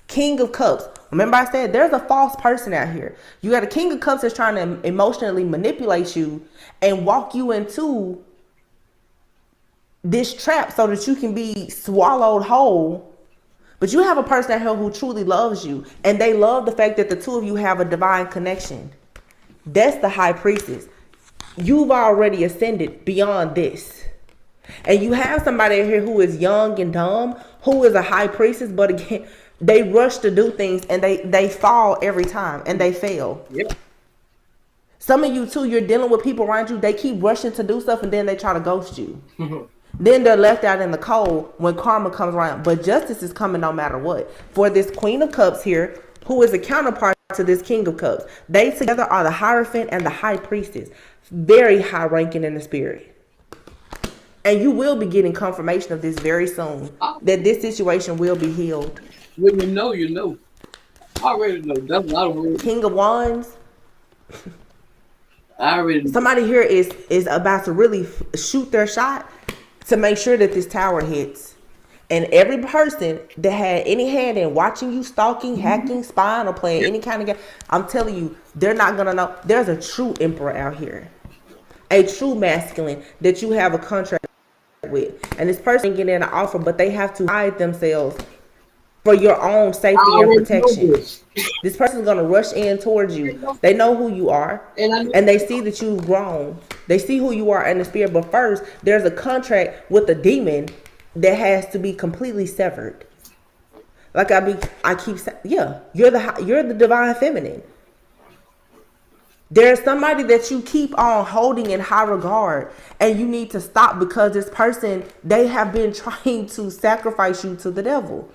King of Cups. Remember I said there's a false person out here. You got a King of Cups that's trying to emotionally manipulate you and walk you into this trap so that you can be swallowed whole. But you have a person out here who truly loves you and they love the fact that the two of you have a divine connection. That's the High Priestess. You've already ascended beyond this. And you have somebody out here who is young and dumb, who is a High Priestess, but again, they rush to do things and they fall every time and they fail. Yep. Some of you too, you're dealing with people around you. They keep rushing to do stuff and then they try to ghost you. Then they're left out in the cold when karma comes around. But justice is coming no matter what. For this Queen of Cups here, who is a counterpart to this King of Cups. They together are the Hierophant and the High Priestess. Very high ranking in the spirit. And you will be getting confirmation of this very soon. That this situation will be healed. When you know, you know. I already know. That's a lot of words. King of Wands. I already know. Somebody here is about to really shoot their shot to make sure that this tower hits. And every person that had any hand in watching you stalking, hacking, spying, or playing any kind of game, I'm telling you, they're not going to know. There's a true emperor out here. A true masculine that you have a contract with. And this person getting an offer, but they have to hide themselves for your own safety and protection. This person is going to rush in towards you. They know who you are. And they see that you've grown. They see who you are in the spirit. But first, there's a contract with the demon that has to be completely severed. Like I keep saying, yeah, you're the divine feminine. There's somebody that you keep on holding in high regard and you need to stop because this person, they have been trying to sacrifice you to the devil.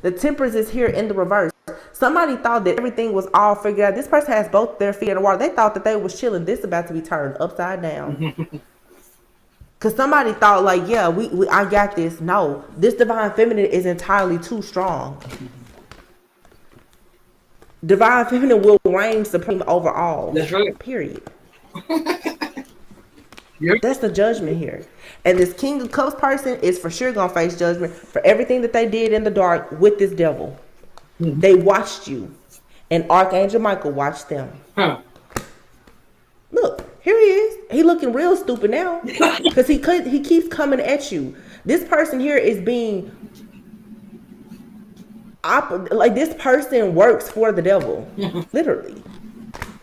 The Temperance is here in the reverse. Somebody thought that everything was all figured out. This person has both their feet in the water. They thought that they was chilling. This is about to be turned upside down. Because somebody thought like, yeah, I got this. No, this divine feminine is entirely too strong. Divine feminine will reign supreme over all. That's right. Period. That's the judgment here. And this King of Cups person is for sure going to face judgment for everything that they did in the dark with this devil. Mm-hmm. They watched you. And Archangel Michael watched them. Huh. Look, here he is. He looking real stupid now because he keeps coming at you. This person here is being like this person works for the devil, literally.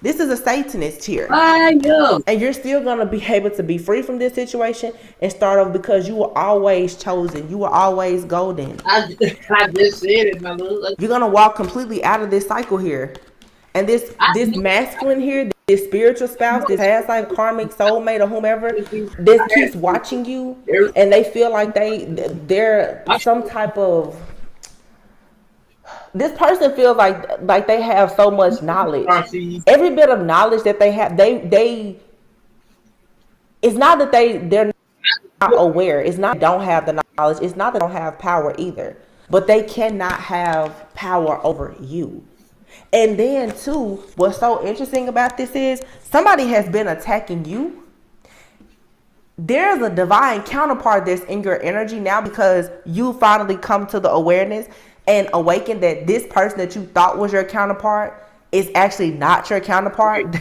This is a Satanist here. I know. And you're still going to be able to be free from this situation and start over because you were always chosen. You were always golden. I just said it, my love. You're going to walk completely out of this cycle here. And this masculine here, this spiritual spouse, this past life karmic soulmate or whomever, this keeps watching you and they feel like they're some type of... This person feels like they have so much knowledge. Every bit of knowledge that they have, they it's not that they're not aware. It's not they don't have the knowledge. It's not that they don't have power either. But they cannot have power over you. And then too, what's so interesting about this is somebody has been attacking you. There's a divine counterpart that's in your energy now because you finally come to the awareness and awaken that this person that you thought was your counterpart is actually not your counterpart.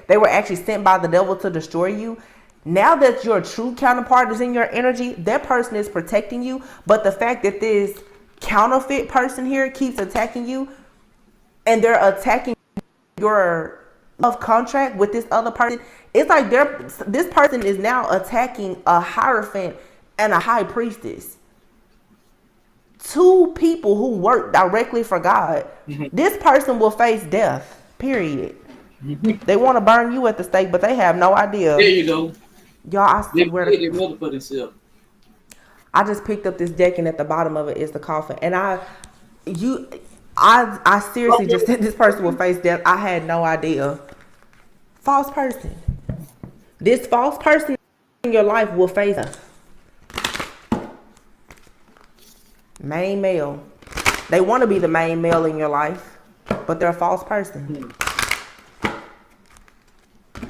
They were actually sent by the devil to destroy you. Now that your true counterpart is in your energy, that person is protecting you. But the fact that this counterfeit person here keeps attacking you and they're attacking your love contract with this other person, it's like this person is now attacking a Hierophant and a High Priestess. Two people who work directly for God. This person will face death, period. They want to burn you at the stake, but they have no idea. There you go. Y'all, I swear to I just picked up this deck and at the bottom of it is the coffin. And I seriously just said this person will face death. I had no idea. False person. This false person in your life will face death. Main male. They want to be the main male in your life, but they're a false person.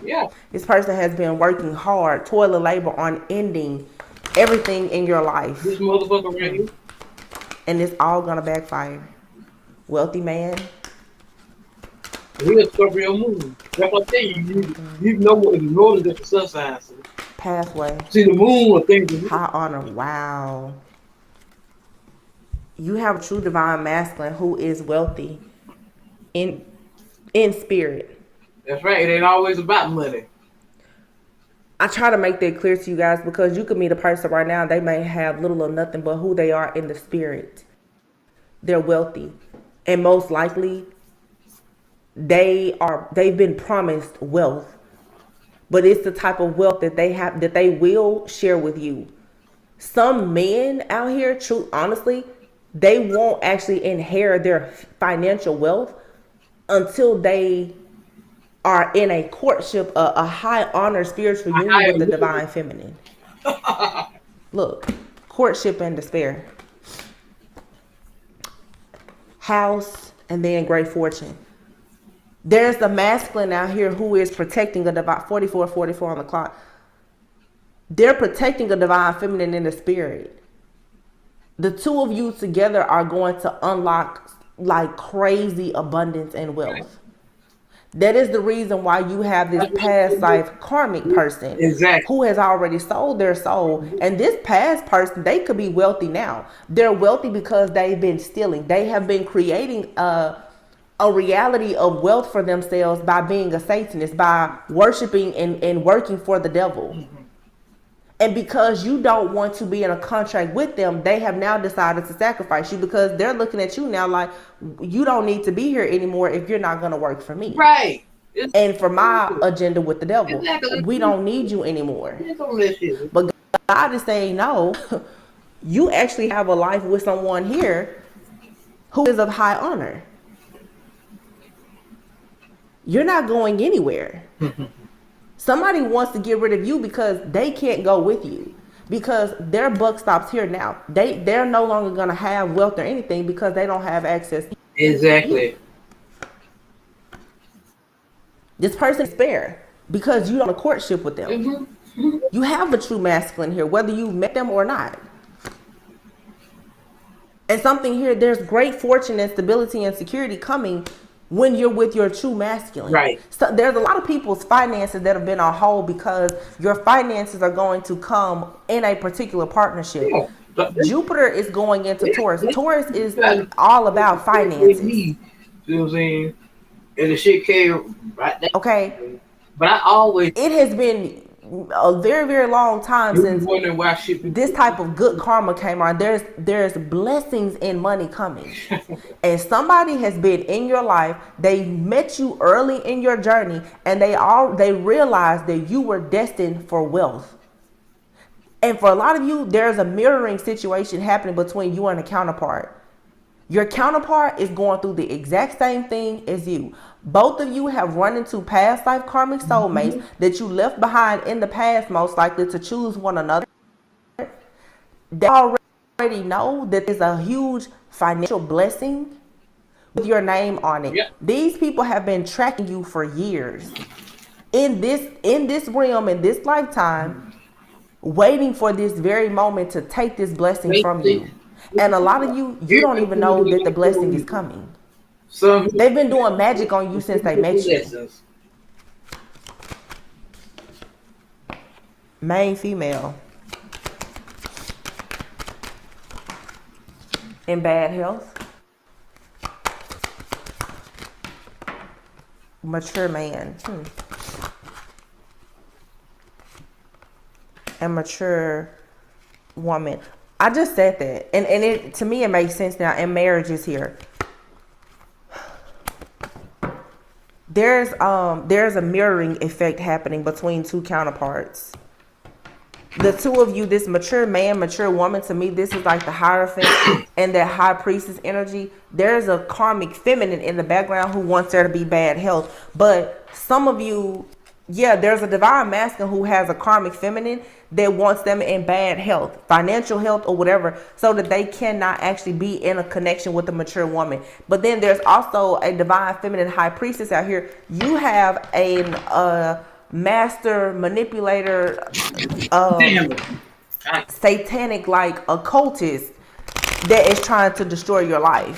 Yeah. This person has been working hard, toil and labor on ending everything in your life. This motherfucker right here. And it's all gonna backfire. Wealthy man. He'll cover your moon. That's what I tell you. You know what is more than the sun signs. Pathway. See the moon or things. High honor. Wow. You have a true divine masculine who is wealthy in spirit. That's right. It ain't always about money. I try to make that clear to you guys because you could meet a person right now, they may have little or nothing but who they are in the spirit. They're wealthy. And most likely they've been promised wealth. But it's the type of wealth that they have that they will share with you. Some men out here, honestly, they won't actually inherit their financial wealth until they are in a courtship, a high honor spiritual union with the divine feminine. Look, courtship and despair. House and then great fortune. There's the masculine out here who is protecting a divine 44 on the clock. They're protecting a divine feminine in the spirit. The two of you together are going to unlock like crazy abundance and wealth. That is the reason why you have this past life karmic person who has already sold their soul. And this past person, they could be wealthy now. They're wealthy because they've been stealing. They have been creating a reality of wealth for themselves by being a Satanist, by worshiping and working for the devil. And because you don't want to be in a contract with them, they have now decided to sacrifice you because they're looking at you now like, you don't need to be here anymore if you're not going to work for me. Right. And for my agenda with the devil, we don't need you anymore. But God is saying, no, you actually have a life with someone here who is of high honor. You're not going anywhere. Somebody wants to get rid of you because they can't go with you. Because their buck stops here now. They're no longer going to have wealth or anything because they don't have access. Exactly. This person is spare because you don't have a courtship with them. You have a true masculine here, whether you met them or not. And something here, there's great fortune and stability and security coming when you're with your true masculine. Right. So there's a lot of people's finances that have been on hold because your finances are going to come in a particular partnership. Yeah. Jupiter is going into Taurus. Taurus is That's all about finances. me. You know what I'm saying? And the shit came right there. Okay. But I always It has been a very, very long time since wondering why shit this type of good karma came on. There's blessings in money coming. And somebody has been in your life, they met you early in your journey, and they realized that you were destined for wealth. And for a lot of you, there's a mirroring situation happening between you and a counterpart. Your counterpart is going through the exact same thing as you. Both of you have run into past life karmic soulmates that you left behind in the past, most likely to choose one another. They already know that there's a huge financial blessing with your name on it. Yep. These people have been tracking you for years. In this realm, in this lifetime, waiting for this very moment to take this blessing from you. And a lot of you don't even know that the blessing is coming. They've been doing magic on you since they met you. Main female. In bad health. Mature man. And mature woman. I just said that, and it, to me, it makes sense now. And marriage is here. There's a mirroring effect happening between two counterparts. The two of you, this mature man, mature woman, to me, this is like the Hierophant and that high priestess energy. There's a karmic feminine in the background who wants there to be bad health. But some of you, yeah, there's a divine masculine who has a karmic feminine that wants them in bad health, financial health or whatever, so that they cannot actually be in a connection with a mature woman. But then there's also a divine feminine high priestess out here. You have a master manipulator, satanic like occultist that is trying to destroy your life.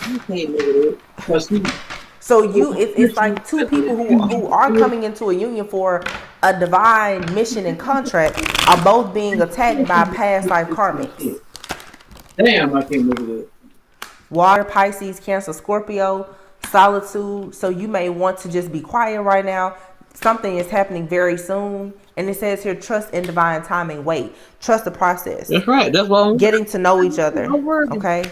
So it's like two people who are coming into a union for a divine mission and contract are both being attacked by past life karmics. Damn, I can't make it up. Water, Pisces, Cancer, Scorpio, solitude. So you may want to just be quiet right now. Something is happening very soon. And it says here, trust in divine timing. Wait, trust the process. That's right. That's what I'm getting to know each other. Okay.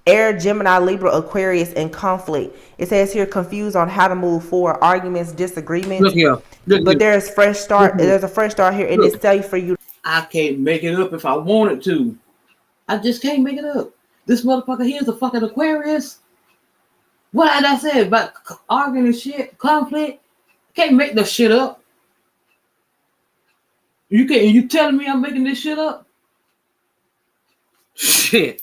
Air, Gemini, Libra, Aquarius, and conflict. It says here, confused on how to move forward, arguments, disagreements. Look here. But there's fresh start. There's a fresh start here, and it's safe for you. I can't make it up if I wanted to. I just can't make it up. This motherfucker here's a fucking Aquarius. What did I say about arguing and shit, conflict? Can't make this shit up. You telling me I'm making this shit up? Shit.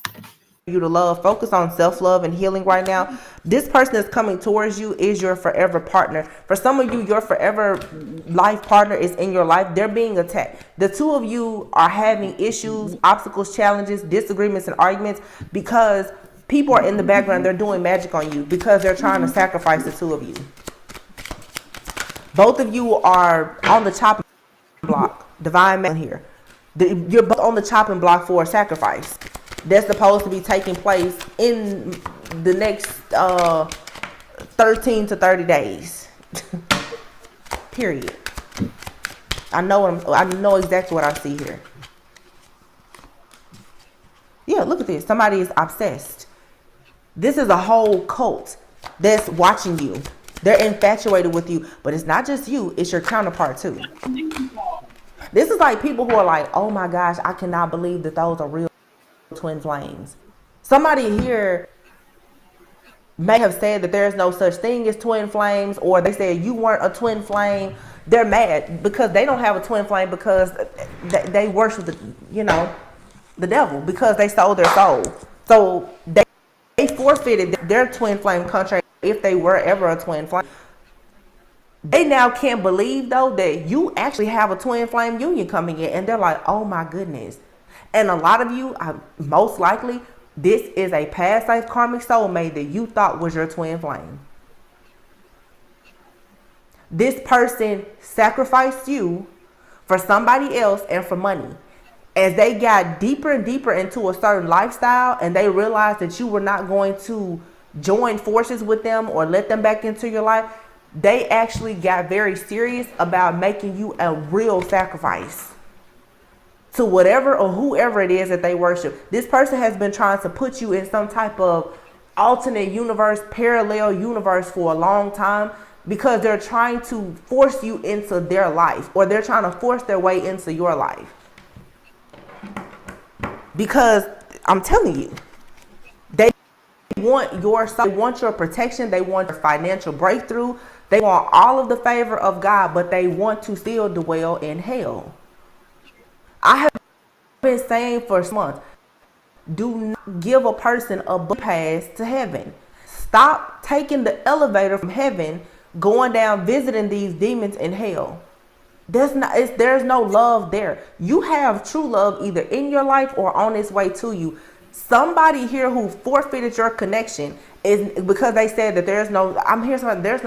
You to love, focus on self-love and healing right now. This person that's coming towards you is your forever partner. For some of you, your forever life partner is in your life. They're being attacked. The two of you are having issues, obstacles, challenges, disagreements, and arguments because people are in the background. They're doing magic on you because they're trying to sacrifice the two of you. Both of you are on the chopping block. Divine man here. You're both on the chopping block for a sacrifice that's supposed to be taking place in the next 13 to 30 days. Period. I know exactly what I see here. Yeah, look at this. Somebody is obsessed. This is a whole cult that's watching you. They're infatuated with you, but it's not just you, it's your counterpart too. This is like people who are like, oh my gosh, I cannot believe that those are real twin flames. Somebody here may have said that there's no such thing as twin flames, or they said you weren't a twin flame. They're mad because they don't have a twin flame because they worship the devil because they sold their soul. So they forfeited their twin flame contract if they were ever a twin flame. They now can't believe though that you actually have a twin flame union coming in, and they're like, oh my goodness. And a lot of you, most likely, This is a past life karmic soulmate that you thought was your twin flame. This person sacrificed you for somebody else and for money. As they got deeper and deeper into a certain lifestyle and they realized that you were not going to join forces with them or let them back into your life, they actually got very serious about making you a real sacrifice to whatever or whoever it is that they worship. This person has been trying to put you in some type of alternate universe, parallel universe for a long time, because they're trying to force you into their life, or they're trying to force their way into your life. Because I'm telling you, they want your soul, they want your protection, they want your financial breakthrough, they want all of the favor of God, but they want to still dwell in hell. I have been saying for months, do not give a person a pass to heaven. Stop taking the elevator from heaven, going down, visiting these demons in hell. There's no love there. You have true love either in your life or on its way to you. Somebody here who forfeited your connection is because they said that there's no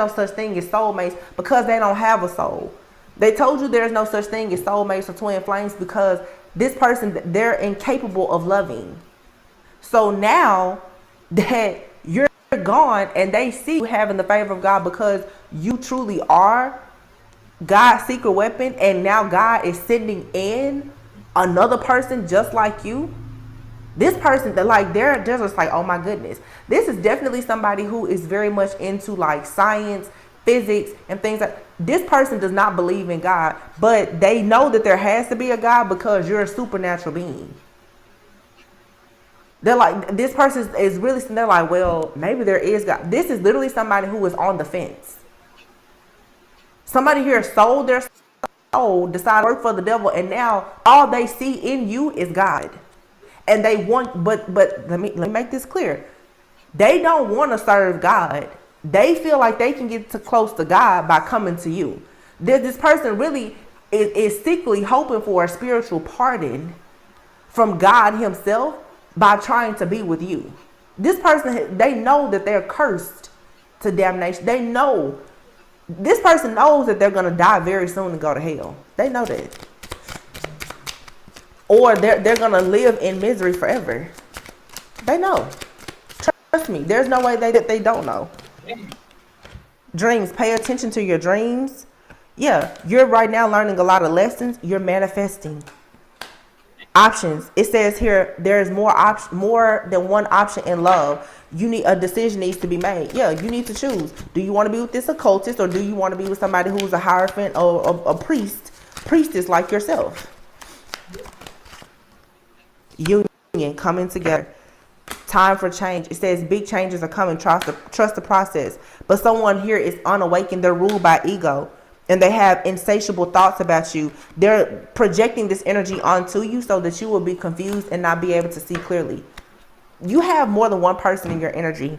such thing as soulmates, because they don't have a soul. They told you there's no such thing as soulmates or twin flames because this person, they're incapable of loving. So now that you're gone and they see you having the favor of God because you truly are God's secret weapon, and now God is sending in another person just like you. This person that they're just like, oh my goodness, this is definitely somebody who is very much into like science, physics, and things like. This person does not believe in God, but they know that there has to be a God because you're a supernatural being. They're like, this person is really, they're like, well, maybe there is God. This is literally somebody who is on the fence. Somebody here sold their soul, decided to work for the devil, and now all they see in you is God. And they want, but let me make this clear. They don't want to serve God. They feel like they can get close to God by coming to you. This person really is secretly hoping for a spiritual pardon from God himself by trying to be with you. This person, they know that they're cursed to damnation. They know. This person knows that they're going to die very soon and go to hell. They know that. Or they're going to live in misery forever. They know. Trust me. There's no way that they don't know. Dreams. Pay attention to your dreams. Yeah, you're right now learning a lot of lessons. You're manifesting. Options. It says here there's more than one option in love. A decision needs to be made. Yeah, you need to choose. Do you want to be with this occultist, or do you want to be with somebody who's a hierophant or a priestess like yourself? Union, coming together. Time for change. It says big changes are coming. Trust the process. But someone here is unawakened. They're ruled by ego, and they have insatiable thoughts about you. They're projecting this energy onto you so that you will be confused and not be able to see clearly. You have more than one person in your energy,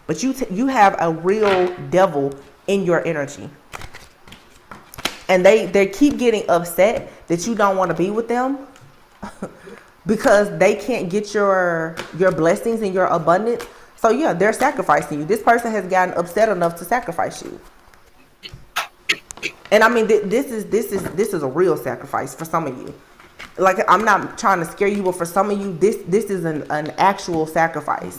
but you have a real devil in your energy. And they keep getting upset that you don't want to be with them because they can't get your blessings and your abundance. So yeah, they're sacrificing you. This person has gotten upset enough to sacrifice you. And I mean, this is a real sacrifice for some of you. Like, I'm not trying to scare you, but for some of you, this is an actual sacrifice.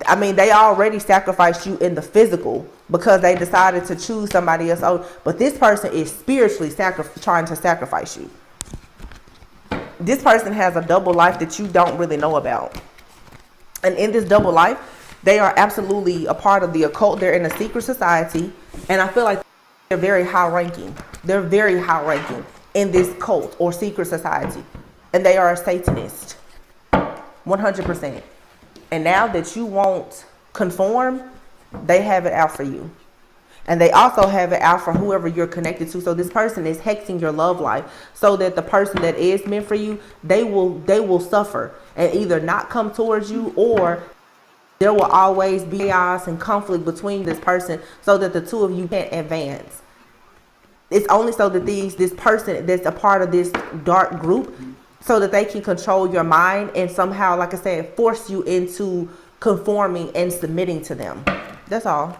I mean, they already sacrificed you in the physical because they decided to choose somebody else. Oh, but this person is spiritually trying to sacrifice you. This person has a double life that you don't really know about. And in this double life, they are absolutely a part of the occult. They're in a secret society. And I feel like they're very high ranking. They're very high ranking in this cult or secret society. And they are a Satanist. 100%. And now that you won't conform, they have it out for you. And they also have it out for whoever you're connected to. So this person is hexing your love life so that the person that is meant for you, they will suffer and either not come towards you, or there will always be chaos and conflict between this person so that the two of you can't advance. It's only so that this person that's a part of this dark group so that they can control your mind and somehow, like I said, force you into conforming and submitting to them. That's all.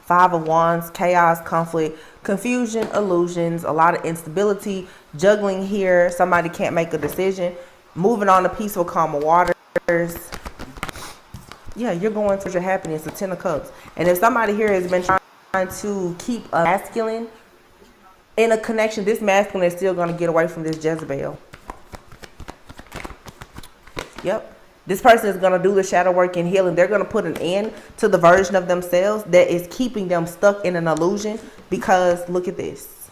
Five of Wands, chaos, conflict, confusion, illusions, a lot of instability, juggling here. Somebody can't make a decision. Moving on to peaceful, calmer waters. Yeah, you're going towards your happiness, the Ten of Cups. And if somebody here has been trying to keep a masculine in a connection, this masculine is still going to get away from this Jezebel. Yep. This person is going to do the shadow work and healing. They're going to put an end to the version of themselves that is keeping them stuck in an illusion. Because look at this.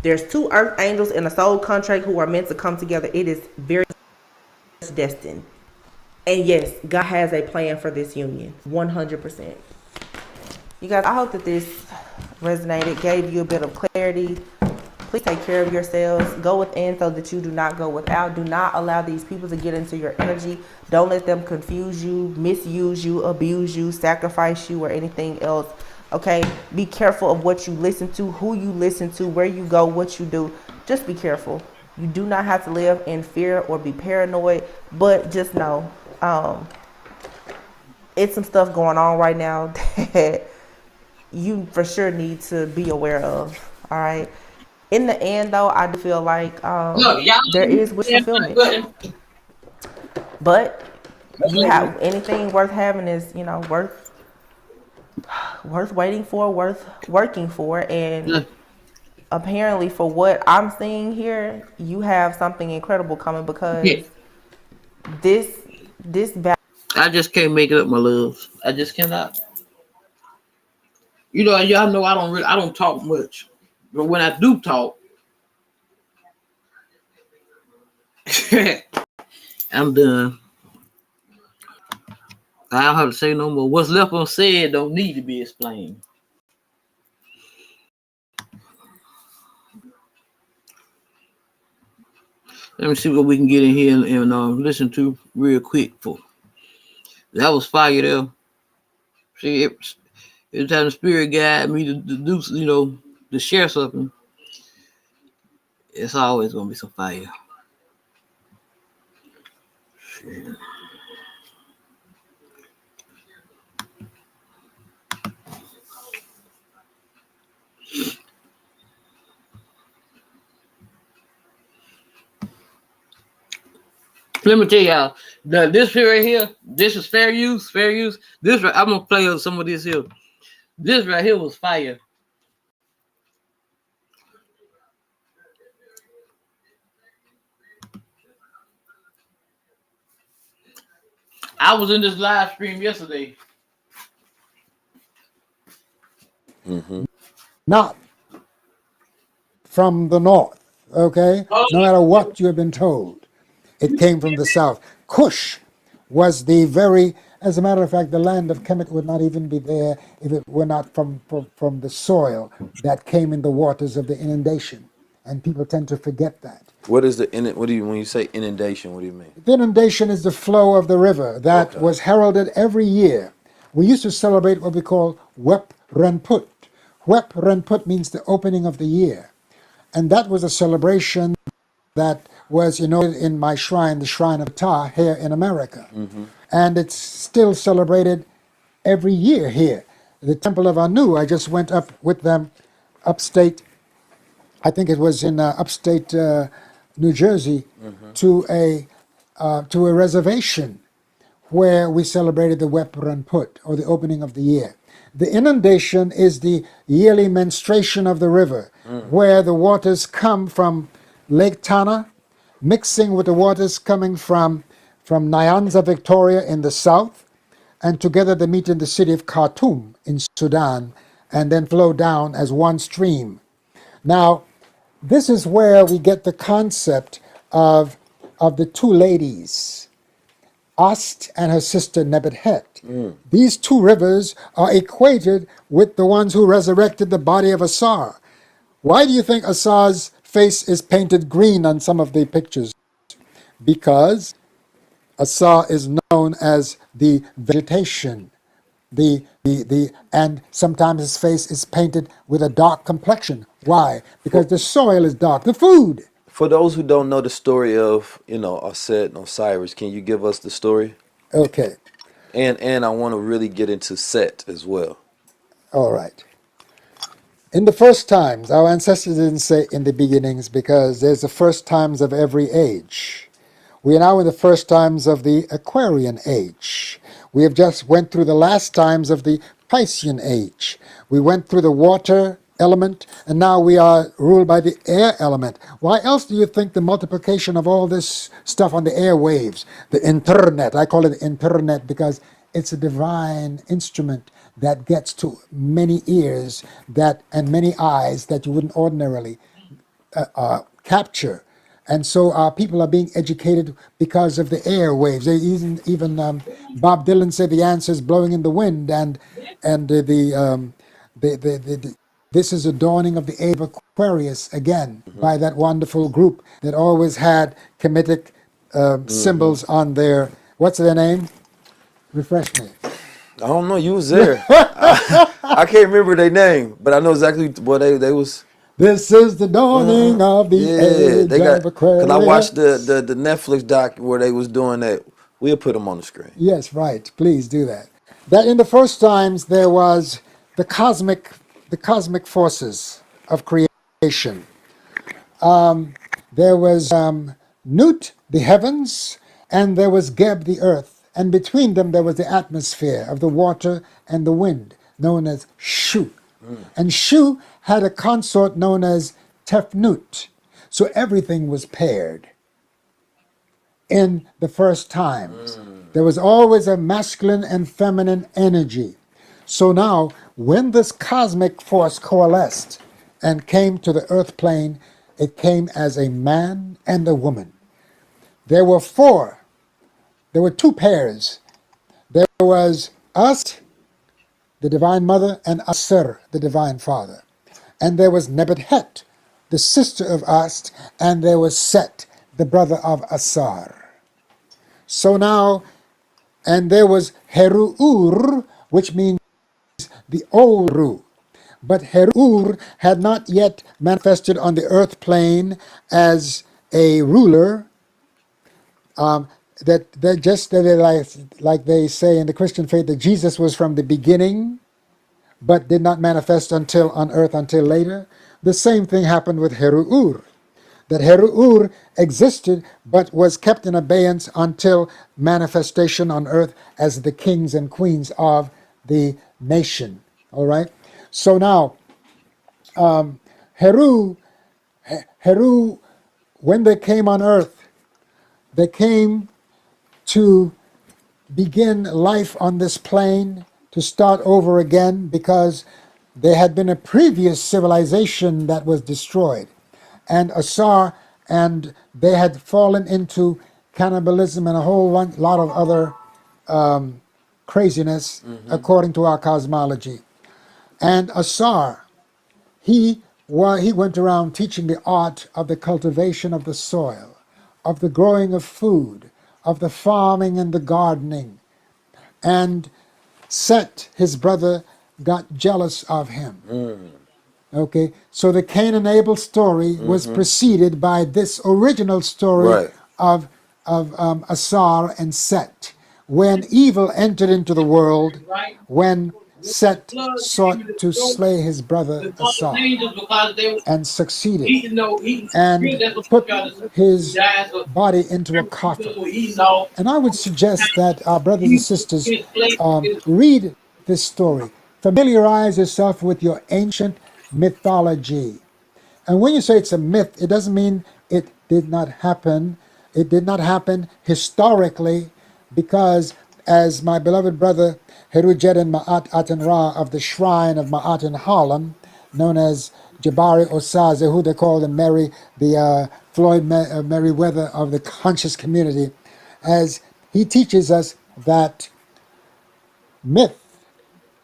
There's two earth angels in a soul contract who are meant to come together. It is very destined. And yes, God has a plan for this union. 100%. You guys, I hope that this resonated, gave you a bit of clarity. Please take care of yourselves. Go within so that you do not go without. Do not allow these people to get into your energy. Don't let them confuse you, misuse you, abuse you, sacrifice you, or anything else. Okay? Be careful of what you listen to, who you listen to, where you go, what you do. Just be careful. You do not have to live in fear or be paranoid, but just know it's some stuff going on right now that you for sure need to be aware of. All right? In the end, though, I do feel like there is wish fulfillment. But you have anything worth having is, worth waiting for, worth working for. And apparently, for what I'm seeing here, you have something incredible coming because this I just can't make it up, my loves. I just cannot. Y'all know I don't talk much, but when I do talk, I'm done. I don't have to say no more. What's left unsaid don't need to be explained. Let me see what we can get in here and listen to real quick. That was fire there. See, every time the spirit guide me to do, to share something, it's always gonna be some fire. Shit. Let me tell y'all, this here right here, this is fair use. This I'm gonna play some of this here. This right here was fire. I was in this live stream yesterday. Not from the north, okay? No matter what you have been told. It came from the south. Cush was the very, as a matter of fact, the land of Kemet would not even be there if it were not from the soil that came in the waters of the inundation. And people tend to forget that. What is when you say inundation, what do you mean? The inundation is the flow of the river that was heralded every year. We used to celebrate what we call Wep Renput. Wep Renput means the opening of the year. And that was a celebration that was, in my shrine, the Shrine of Ptah here in America. And it's still celebrated every year here. The Temple of Anu, I just went up with them upstate, I think it was in upstate New Jersey, to a reservation where we celebrated the Wep Renput, or the opening of the year. The inundation is the yearly menstruation of the river, where the waters come from Lake Tana, mixing with the waters coming from Nyanza, Victoria in the south, and together they meet in the city of Khartoum in Sudan, and then flow down as one stream. Now, this is where we get the concept of the two ladies, Ast and her sister Nebethet. These two rivers are equated with the ones who resurrected the body of Asar. Why do you think Asar's face is painted green on some of the pictures? Because Asar is known as the vegetation And sometimes his face is painted with a dark complexion. Why? Because the soil is dark. The food. For those who don't know the story of, Aset and Osiris, can you give us the story? Okay. And I want to really get into Set as well. All right. In the first times, our ancestors didn't say in the beginnings because there's the first times of every age. We are now in the first times of the Aquarian age. We have just went through the last times of the Piscean age. We went through the water element, and now we are ruled by the air element. Why else do you think the multiplication of all this stuff on the airwaves, the internet, I call it internet because it's a divine instrument that gets to many ears and many eyes that you wouldn't ordinarily capture. And so our people are being educated because of the airwaves. They even Bob Dylan said the answer is blowing in the wind, and this is a dawning of the age of Aquarius again by that wonderful group that always had Kemetic symbols on their, what's their name? Refresh me. I don't know. You was there. I can't remember their name, but I know exactly what they was. This is the dawning of the age They got of Aquarius. because I watched the Netflix doc where they was doing that. We'll put them on the screen. Yes, right. Please do that. That in the first times there was the cosmic forces of creation. There was Nut, the heavens, and there was Geb, the earth. And between them there was the atmosphere of the water and the wind, known as Shu. And Shu had a consort known as Tefnut. So everything was paired in the first times. There was always a masculine and feminine energy. So now, when this cosmic force coalesced and came to the earth plane, it came as a man and a woman. There were two pairs. There was Ast, the Divine Mother, and Aser, the Divine Father. And there was Nebuchadnezzar, the sister of Ast, and there was Set, the brother of Asar. So now, and there was Heru, which means the old Ru. But Heru had not yet manifested on the earth plane as a ruler. Like they say in the Christian faith that Jesus was from the beginning, but did not manifest on earth until later. The same thing happened with Heru. That Heru existed but was kept in abeyance until manifestation on earth as the kings and queens of the nation. All right? So now, Heru, when they came on earth, they came to begin life on this plane, to start over again, because there had been a previous civilization that was destroyed. And Asar, and they had fallen into cannibalism and a whole lot of other craziness, according to our cosmology. And Asar, he went around teaching the art of the cultivation of the soil, of the growing of food, of the farming and the gardening. And Set, his brother, got jealous of him. Okay, so the Cain and Abel story was preceded by this original story of Asar and Set. When evil entered into the world, when Set sought to slay his brother Asar and succeeded and put his body into a coffin. And I would suggest that our brothers and sisters read this story. Familiarize yourself with your ancient mythology. And when you say it's a myth, it doesn't mean it did not happen. It did not happen historically, because as my beloved brother Heru Ma'at Aten Ra of the shrine of Ma'at in Harlem, known as Jabari Osaze, who they call the Floyd Merriweather of the conscious community, as he teaches us that myth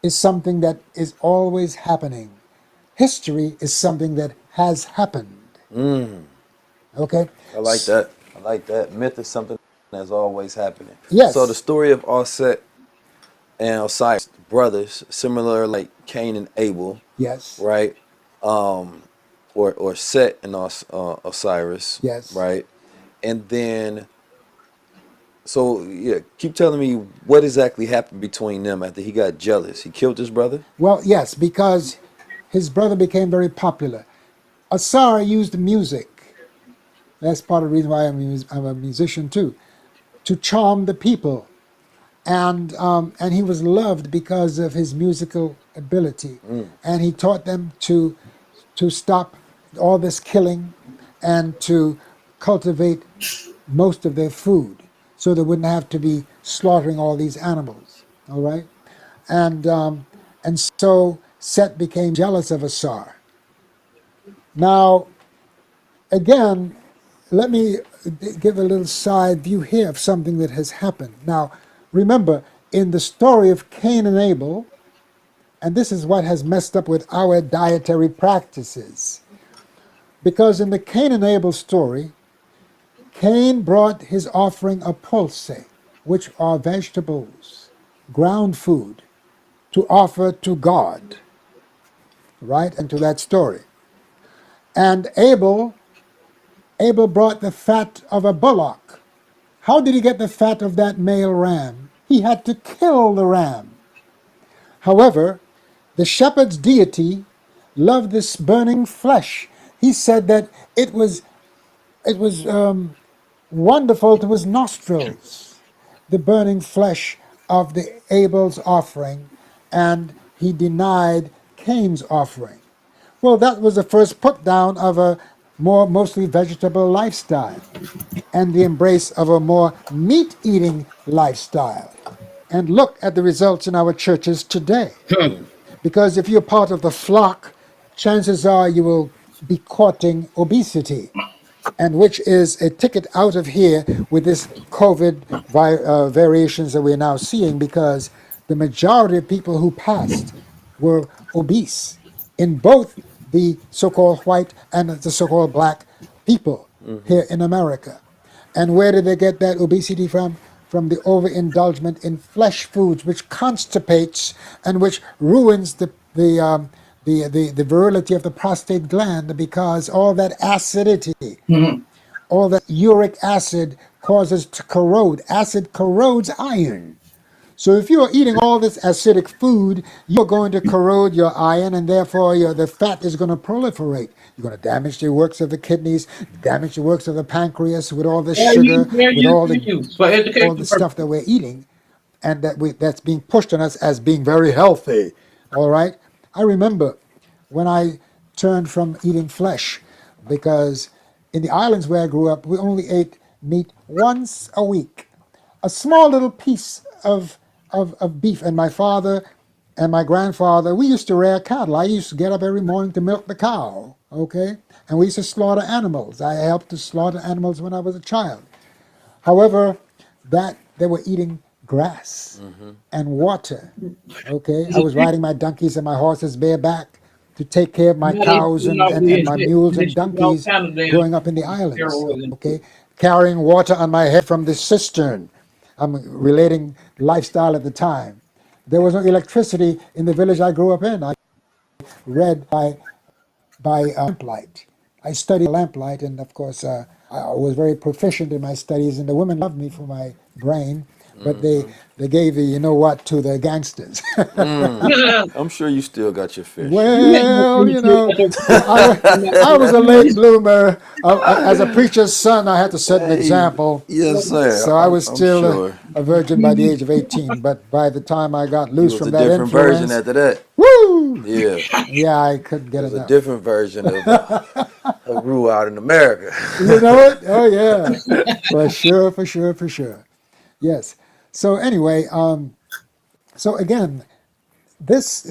is something that is always happening. History is something that has happened. Okay? I like that. Myth is something that's always happening. Yes. So the story of Aset and Osiris, brothers, similar like Cain and Abel, Yes. right? Or Set and Osiris, Yes. right? And then, so yeah, keep telling me what exactly happened between them after he got jealous. He killed his brother. Well, yes, because his brother became very popular. Asar used music. That's part of the reason why I'm a musician too, to charm the people, and he was loved because of his musical ability, and he taught them to stop all this killing and to cultivate most of their food, so they wouldn't have to be slaughtering all these animals. All right, and so Set became jealous of Asar. Now, again, let me give a little side view here of something that has happened. Now, remember, in the story of Cain and Abel, and this is what has messed up with our dietary practices, because in the Cain and Abel story, Cain brought his offering of pulse, which are vegetables, ground food, to offer to God, right? And to that story. And Abel brought the fat of a bullock. How did he get the fat of that male ram? He had to kill the ram. However, the shepherd's deity loved this burning flesh. He said that it was wonderful to his nostrils, the burning flesh of the Abel's offering, and he denied Cain's offering. Well, that was the first put down of a more mostly vegetable lifestyle and the embrace of a more meat eating lifestyle. And look at the results in our churches today. Because if you're part of the flock, chances are you will be courting obesity, and which is a ticket out of here with this COVID variations that we're now seeing, because the majority of people who passed were obese in both the so-called white and the so-called black people here in America. And where did they get that obesity from? From the overindulgence in flesh foods, which constipates and which ruins the virility of the prostate gland, because all that acidity, all that uric acid causes to corrode. Acid corrodes iron. So if you are eating all this acidic food, you're going to corrode your iron, and therefore the fat is going to proliferate. You're going to damage the works of the kidneys, damage the works of the pancreas with all this sugar, with For all the educational stuff purposes. that we're eating, and that's being pushed on us as being very healthy. All right. I remember when I turned from eating flesh, because in the islands where I grew up, we only ate meat once a week, a small little piece of beef. And my father and my grandfather, we used to rear cattle. I used to get up every morning to milk the cow, okay? And we used to slaughter animals. I helped to slaughter animals when I was a child. However, that they were eating grass and water, okay? I was riding my donkeys and my horses bareback to take care of my Now they cows putting out and weird my shit. mules They and shooting all donkeys kind of damn growing up in the islands, steroids and okay? Carrying water on my head from the cistern. I'm relating lifestyle at the time. There was no electricity in the village I grew up in. I read by lamplight. I studied lamplight, and of course, I was very proficient in my studies, and the women loved me for my brain, but they gave the you know what to the gangsters. shit. I'm sure you still got your fair share. You ain't no Well, funny you shit know, at your I was a late bloomer. As a preacher's son, I had to set an Hey, example. yes, sir. So I was I'm still sure a virgin by the age of 18. But by the time I got you loose was a from that different version influence, after that. woo! Yeah, Yeah, I couldn't it get was a enough. different version of Rue out in America. You know it? Oh yeah, for sure, for sure, for sure. Yes. So anyway, so again, this.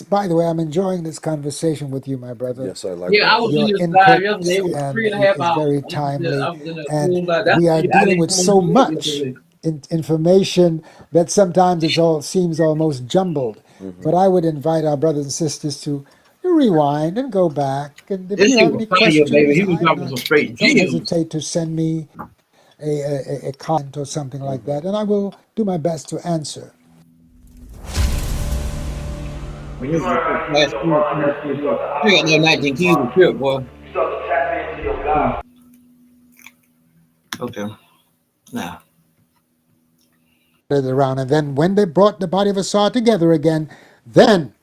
By the way, I'm enjoying this conversation with you, my brother. Yes, sir. Yeah, I Likewise. was in Your this live yesterday. inputs It was and three and a half is hours. very timely, I was in a and full live. That's we are I dealing didn't with come on so the board much yesterday. information that sometimes it's all seems almost jumbled. But I would invite our brothers and sisters to rewind and go back. And if This you shit have was any fire, baby. questions, He was dropping some straight don't gems. hesitate to send me a comment or something like that, and I will do my best to answer. This is a class food. You got no 19 keys of trip, boy. Okay. Now. Around, and then when they brought the body of Asar together again, then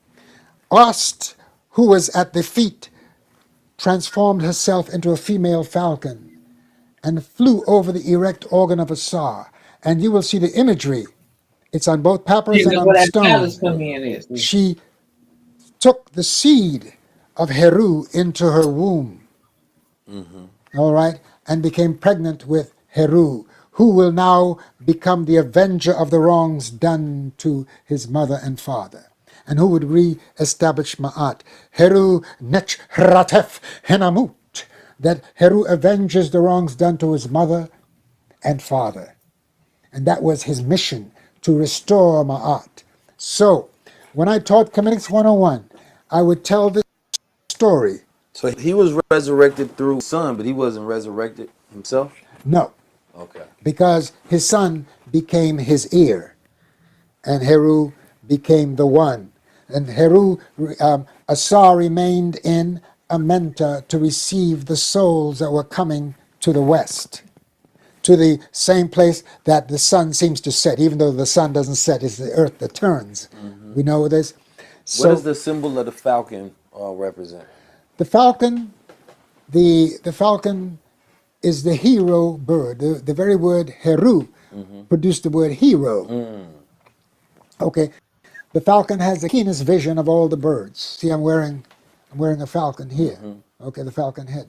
Ost, who was at the feet, transformed herself into a female falcon and flew over the erect organ of Asar. And you will see the imagery. It's on both papyrus See, and that's where on that stone. palace come in at. See? She took the seed of Heru into her womb, all right, and became pregnant with Heru, who will now become the avenger of the wrongs done to his mother and father, and who would re-establish Ma'at. Heru nech ratef henamut, that Heru avenges the wrongs done to his mother and father. And that was his mission, to restore Ma'at. So, when I taught Comedics 101, I would tell this story. So he was resurrected through his son, but he wasn't resurrected himself? No, Okay. because his son became his ear, and Heru became the one. And Heru, Asar remained in Amenta to receive the souls that were coming to the west, to the same place that the sun seems to set, even though the sun doesn't set, it's the earth that turns. We know this. What does So the symbol of the falcon represent? the falcon, the falcon is the hero bird. The very word Heru produced the word hero. Okay, the falcon has the keenest vision of all the birds. See, I'm wearing a falcon here. Okay, the falcon head,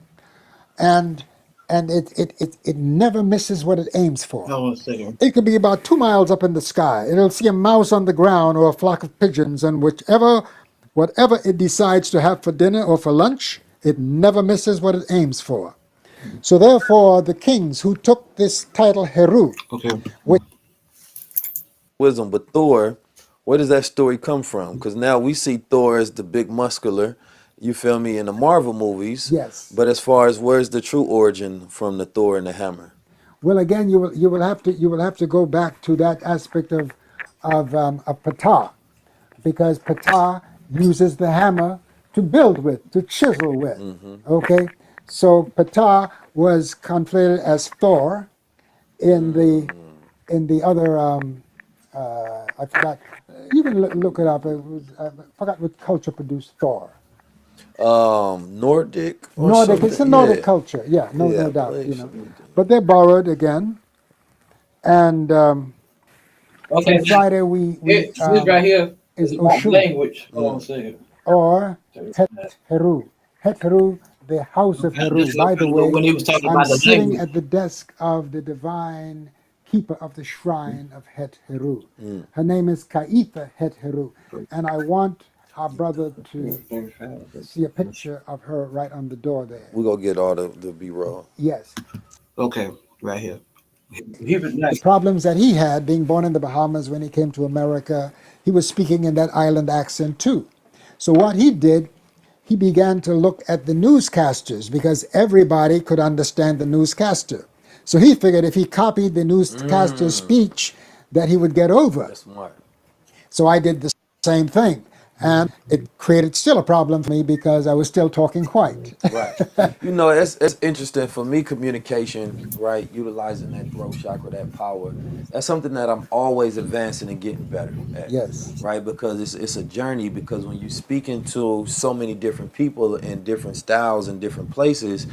and it never misses what it aims for. Hold on a second. It could be about 2 miles up in the sky. It'll see a mouse on the ground or a flock of pigeons, and whatever it decides to have for dinner or for lunch, it never misses what it aims for. So therefore, the kings who took this title Heru, Okay. which Wisdom, but Thor, where does that story come from? Because now we see Thor as the big muscular, you feel me, in the Marvel movies. yes, But as far as where's the true origin from the Thor and the hammer? well, again, you will have to go back to that aspect of Ptah, because Ptah uses the hammer to build with, to chisel with. Okay, so Ptah was conflated as Thor in the other. I forgot. You can look it up. It was, I forgot what culture produced Thor. Nordic or Nordic. something? It's a Nordic Yeah. culture. Yeah, no, Yeah, I no doubt. believe You know, something. but they're borrowed again. And Okay. on Friday This right here is is about Oshun language. Hold on a second. or Het Heru. Het Heru, the house of Heru. Just By the way, when he was talking I'm about the sitting language. at the desk of the divine keeper of the shrine of Het Heru. Her name is Kaitha Het Heru, and I want our brother to see a picture of her right on the door there. We're going to get all the B-roll. Yes. Okay, right here. He was The nice. problems that he had being born in the Bahamas when he came to America, he was speaking in that island accent too. So what he did, he began to look at the newscasters because everybody could understand the newscaster. So he figured if he copied the newscaster's speech that he would get over. That's smart. So I did the same thing. And it created still a problem for me because I was still talking white. Right. You know, it's interesting for me, communication, right? Utilizing that throat chakra, that power. That's something that I'm always advancing and getting better at. Yes. Right? Because it's a journey, because when you speak into so many different people in different styles and different places,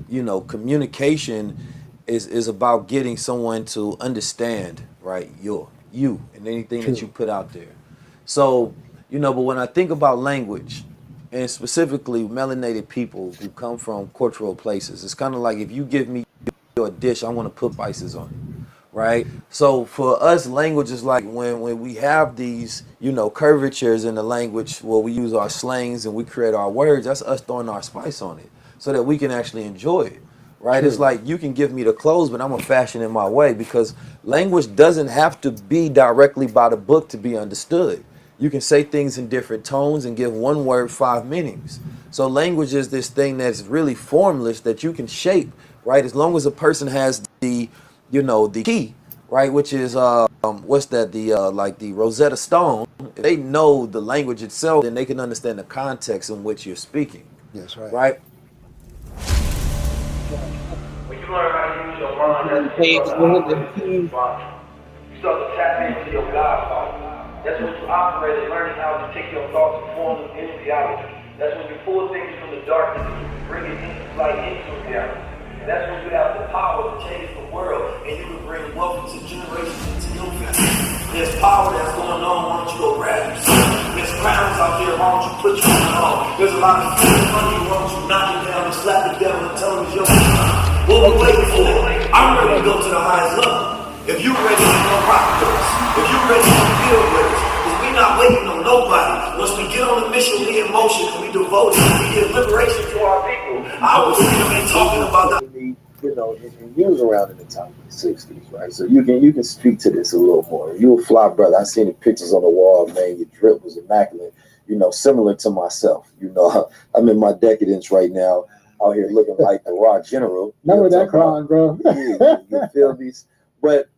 you know, communication is about getting someone to understand, right, you and anything that you put out there. So, you know, but when I think about language, and specifically melanated people who come from cultural places, it's kind of like if you give me a dish, I want to put spices on it, right? So for us, language is like when we have these, you know, curvatures in the language where we use our slangs and we create our words, that's us throwing our spice on it so that we can actually enjoy it. Right? It's like you can give me the clothes, but I'm gonna fashion it my way, because language doesn't have to be directly by the book to be understood. You can say things in different tones and give one word 5 meanings. So language is this thing that's really formless that you can shape, right? As long as a person has the, you know, the key, right? Which is what's that? The like the Rosetta Stone, if they know the language itself, then they can understand the context in which you're speaking. Yes, right. Right? When you learn how to use your mind, that's when you Page start to one, operate into the divine. You start to tap into your God power. That's when you operate and learning how to take your thoughts and form them into reality. That's when you pull things from the darkness and you bring it into light into reality. And that's when you have the power to change the world and you can bring wealth into generations into your family. There's power that's going on, why don't you go grab it? There's crowns out there, why don't you put your on? There's a lot of fear money, why don't you knock it down and slap the devil and tell him it's your time? What we waiting for? I'm ready to go to the highest level. If you ready to go rock with us, if you ready to build with us, because we not waiting on nobody. Once we get on the mission, we in motion, and we devote it, we get liberation to our people. I was really talking about that. You know, and you was around in the time of the 60s, right? So you can speak to this a little more. You a fly brother. I seen the pictures on the wall, man. Your drip was immaculate. You know, similar to myself. You know, I'm in my decadence right now, out here looking like the Raw General. Remember that crying, bro? You feel these? But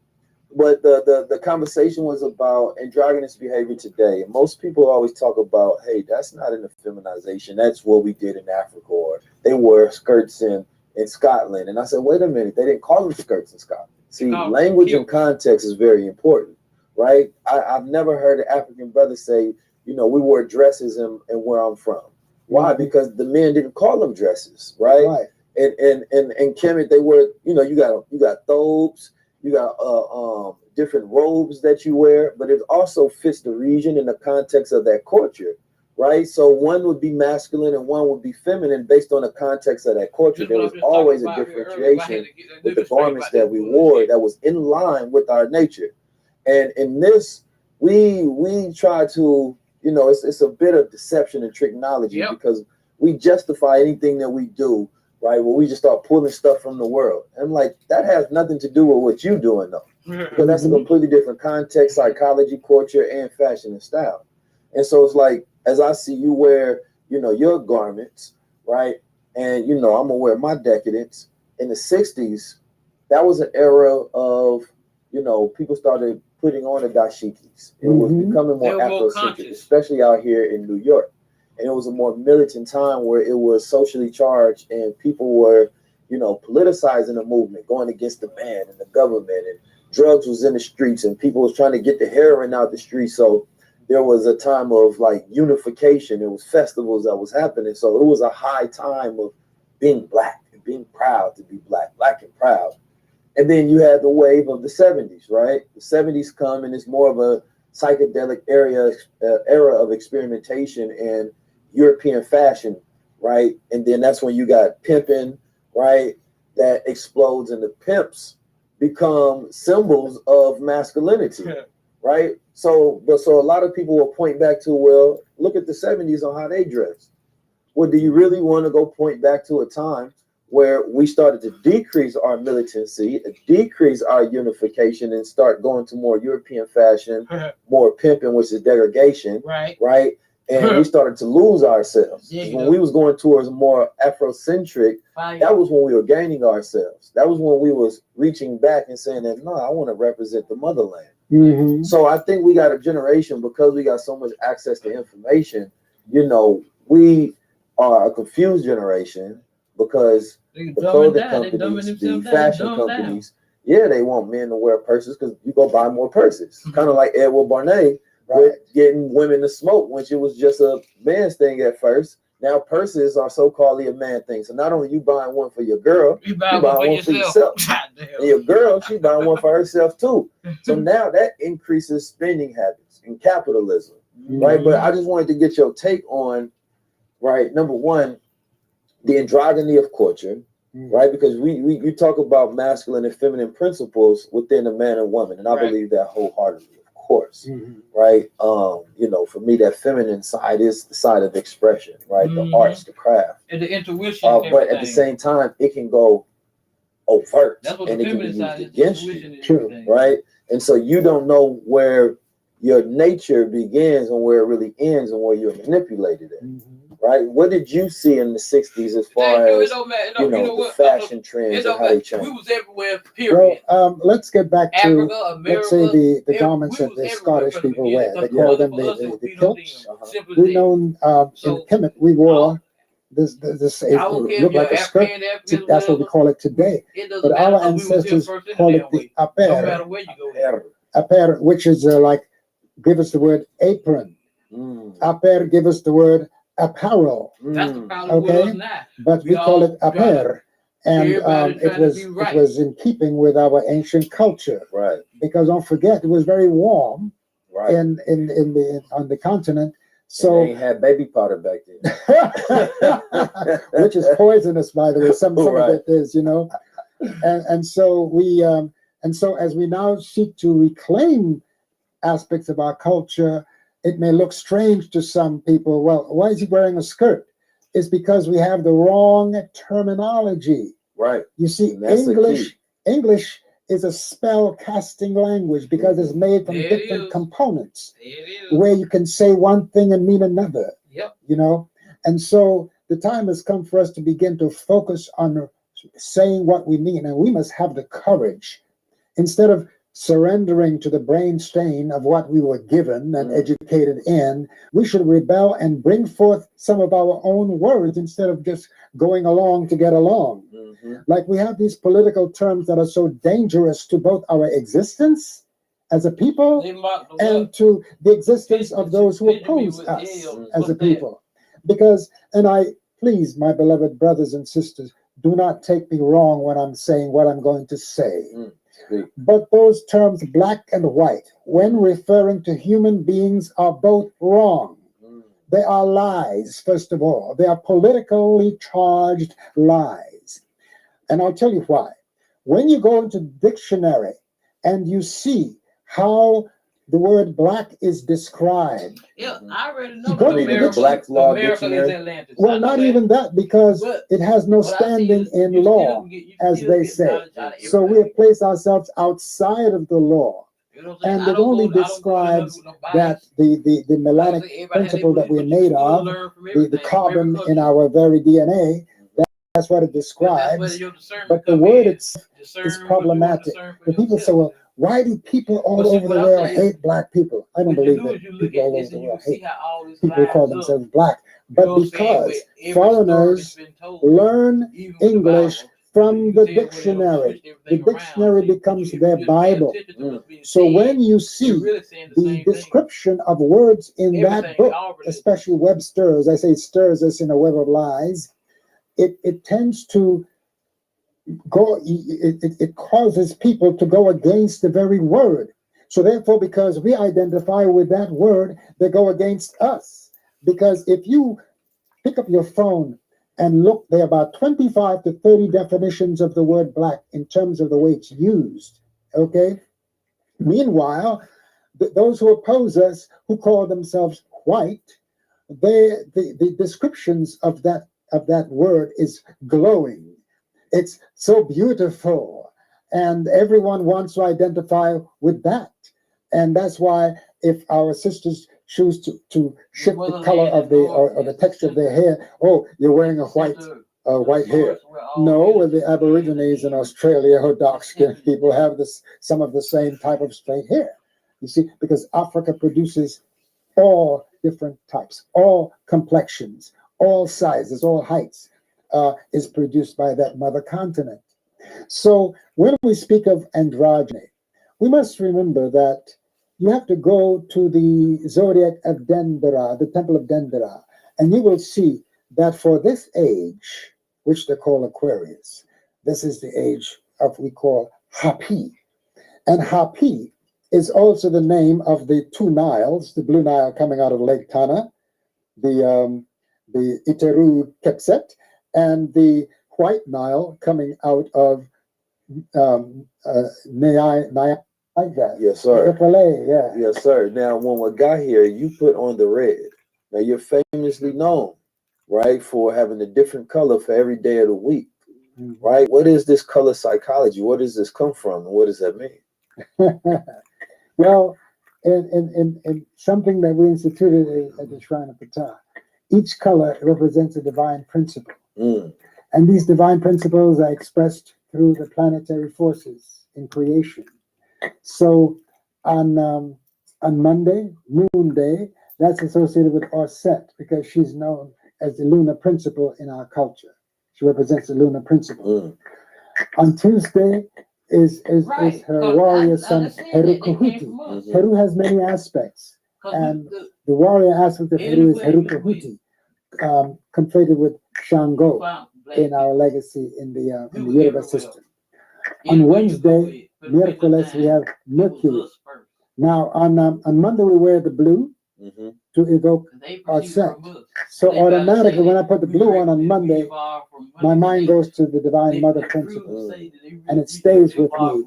the conversation was about androgynous behavior today. And most people always talk about, hey, that's not an effeminization. That's what we did in Africa, or they wore skirts in Scotland. And I said, wait a minute, they didn't call them skirts in Scotland. See, language and context is very important, right? I've never heard an African brother say, you know, we wore dresses and where I'm from. Why? Because the men didn't call them dresses, right? And Kemet, they were, you know, you got thobes, you got different robes that you wear, but it also fits the region and the context of that culture, right? So one would be masculine and one would be feminine based on the context of that culture. There was always a differentiation with the garments that we wore that was in line with our nature. And in this, we try to, you know, it's a bit of deception and tricknology because we justify anything that we do, right? Well, we just start pulling stuff from the world. And I'm like, that has nothing to do with what you're doing, though. Because that's a completely different context, psychology, culture, and fashion and style. And so it's like, as I see you wear, you know, your garments, right? And, you know, I'm gonna wear my decadence. In the 60s, that was an era of, you know, people started putting on the dashikis. It was becoming more Afrocentric, especially out here in New York. And it was a more militant time where it was socially charged and people were, you know, politicizing the movement, going against the man and the government, and drugs was in the streets and people was trying to get the heroin out the streets. So there was a time of like unification. There was festivals that was happening. So it was a high time of being black and being proud to be black and proud. And then you had the wave of the 70s, right? The 70s come and it's more of a psychedelic era of experimentation and European fashion, right? And then that's when you got pimping, right? That explodes and the pimps become symbols of masculinity, right? So a lot of people will point back to, well, look at the 70s on how they dressed. Well, do you really want to go point back to a time where we started to decrease our militancy, decrease our unification, and start going to more European fashion, more pimping, which is degradation, right? And we started to lose ourselves. When we was going towards more Afrocentric, that was when we were gaining ourselves. That was when we was reaching back and saying that, no, I want to represent the motherland. So I think we got a generation, because we got so much access to information, you know, we are a confused generation because the clothing companies, the fashion companies, they want men to wear purses because you go buy more purses. Kind of like Edward Barnett with getting women to smoke, which it was just a man's thing at first. Now purses are so-called a man thing. So not only you buying one for your girl, you buying one for yourself. And your girl, she buying one for herself too. So now that increases spending habits and capitalism, right? But I just wanted to get your take on, right, number one, the androgyny of culture, right? Because we talk about masculine and feminine principles within a man and woman, and I believe that wholeheartedly, of course, right? You know, for me, that feminine side is the side of expression, right? The arts, the craft, and the intuition. But at the same time, it can go overt, and it can be used against you, right? And so you don't know where your nature begins and where it really ends and where you're manipulated at. Right? What did you see in the 60s as far as the fashion trends and how they changed? We was everywhere, period. Well, let's get back to Africa, America, let's say the garments that the Scottish people wear. They call them the kilts. We know in Kemet we wore this it looked like a skirt. That's what we call it today. But our ancestors call it the aper, which is like, give us the word apron. Aper, give us the word apparel. That's the problem with us now. But we call it aper. And it was in keeping with our ancient culture, right? Because don't forget, it was very warm, right, on the continent. So they had baby powder back then, which is poisonous, by the way. Some of it is, and so as we now seek to reclaim aspects of our culture, it may look strange to some people. Well, why is he wearing a skirt? It's because we have the wrong terminology. Right. You see, English is a spell casting language because it's made from different components where you can say one thing and mean another. Yep. And so the time has come for us to begin to focus on saying what we mean, and we must have the courage, instead of surrendering to the brain strain of what we were given and educated in, we should rebel and bring forth some of our own words instead of just going along to get along. Like we have these political terms that are so dangerous to both our existence as a people and to the existence of those who oppose us as a people. Because, please, my beloved brothers and sisters, do not take me wrong when I'm saying what I'm going to say. But those terms, black and white, when referring to human beings, are both wrong. They are lies, first of all. They are politically charged lies. And I'll tell you why. When you go into the dictionary and you see how the word black is described. Yeah, I already know the Black Law Dictionary. Well, not even that, because it has no standing in law, as they say. So we have placed ourselves outside of the law. And it only describes that the melanic principle that we're made of, the carbon in our very DNA, that's what it describes. But the word itself is problematic. The people say, well, why do people all over the world hate black people? I don't believe that people all over the world hate people who call themselves black. But because foreigners learn English from the dictionary. The dictionary becomes their Bible. So when you see the description of words in that book, especially Webster's, I say it stirs us in a web of lies, it tends to go, it causes people to go against the very word. So therefore, because we identify with that word, they go against us. Because if you pick up your phone and look, there are about 25 to 30 definitions of the word black in terms of the way it's used, okay? Meanwhile, those who oppose us, who call themselves white, the descriptions of that word is glowing. It's so beautiful, and everyone wants to identify with that. And that's why if our sisters choose to shift the color of the texture of their hair, oh, you're wearing a white hair. No, the Aborigines in Australia or dark-skinned people have some of the same type of straight hair. You see, because Africa produces all different types, all complexions, all sizes, all heights, is produced by that mother continent. So when we speak of androgyny, we must remember that you have to go to the zodiac of Dendera, the temple of Dendera, and you will see that for this age, which they call Aquarius, this is the age of we call Hapi. And Hapi is also the name of the two Niles, the Blue Nile coming out of Lake Tana, the Iteru Kepset, and the White Nile coming out of Yes, sir. Yeah. Yes, sir. Now, when we got here, you put on the red. Now, you're famously known, right, for having a different color for every day of the week, right? What is this color psychology? Where does this come from, and what does that mean? Well, in something that we instituted at the Shrine of Ptah, each color represents a divine principle. And these divine principles are expressed through the planetary forces in creation. So on Monday, Moon Day, that's associated with Orset because she's known as the lunar principle in our culture. She represents the lunar principle. On Tuesday is her warrior son, Heru. Heru has many aspects, and the warrior aspect of Heru is Heru, conflated with Shango in our legacy in the Yoruba system. On Wednesday, Miércoles, we have Mercury. Now on Monday we wear the blue to evoke our set. So automatically, when I put the blue on Monday, my mind goes to the Divine Mother principle, and it stays with me,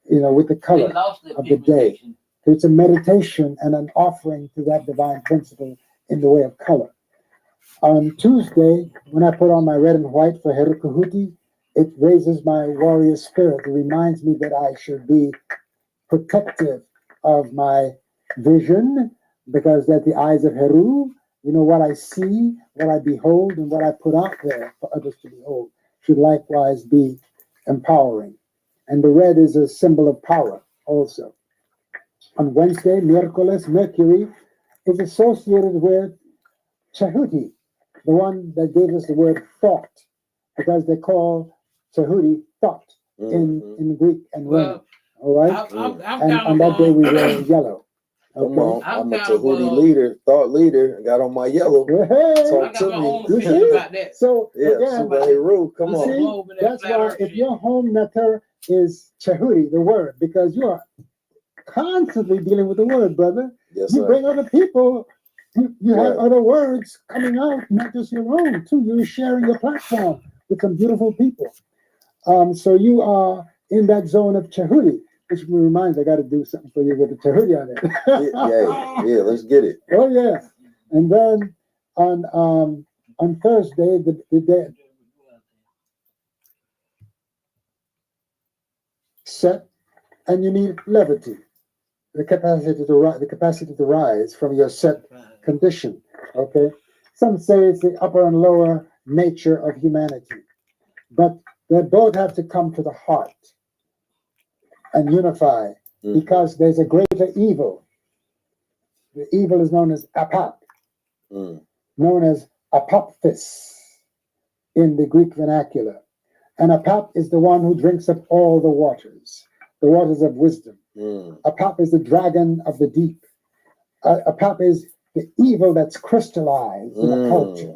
with the color of the day. It's a meditation and an offering to that divine principle in the way of color. On Tuesday, when I put on my red and white for Heru, it raises my warrior spirit. It reminds me that I should be protective of my vision, because they're the eyes of Heru. What I see, what I behold, and what I put out there for others to behold should likewise be empowering. And the red is a symbol of power also. On Wednesday, Miércoles, Mercury is associated with Chahuti, the one that gave us the word thought, because they call Chahuti thought in Greek and Roman. All right? And on that day we wear yellow. Okay. I'm a Tahuti leader, thought leader. I got on my yellow. Talk to me. You see? So Super Heru, come on. See? That's why if your home natar is Chahuti, the word, because you are constantly dealing with the word, brother. Yes, you sir. bring other people. You have other words coming out, not just your own, too. You're sharing your platform with some beautiful people. So you are in that zone of Chahuti. Which me reminds, I got to do something for you with the Tahuti on it. yeah, let's get it. Oh yeah, and then on Thursday, the day set, and you need levity, the capacity to rise from your set condition. Okay, some say it's the upper and lower nature of humanity, but they both have to come to the heart and unify. Because there's a greater evil. The evil is known as apap, known as apophis in the Greek vernacular. And apap is the one who drinks up all the waters of wisdom. Apap is the dragon of the deep. Apap is the evil that's crystallized in a culture.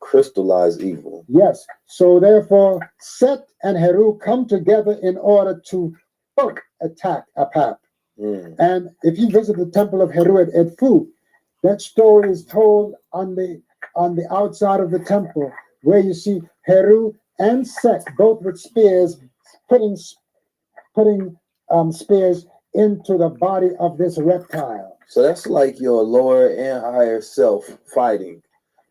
Crystallized evil. Yes. So therefore, Set and Heru come together in order to attack Apap. And if you visit the temple of Heru at Edfu, that story is told on the outside of the temple, where you see Heru and Set both with spears, putting spears into the body of this reptile. So that's like your lower and higher self fighting,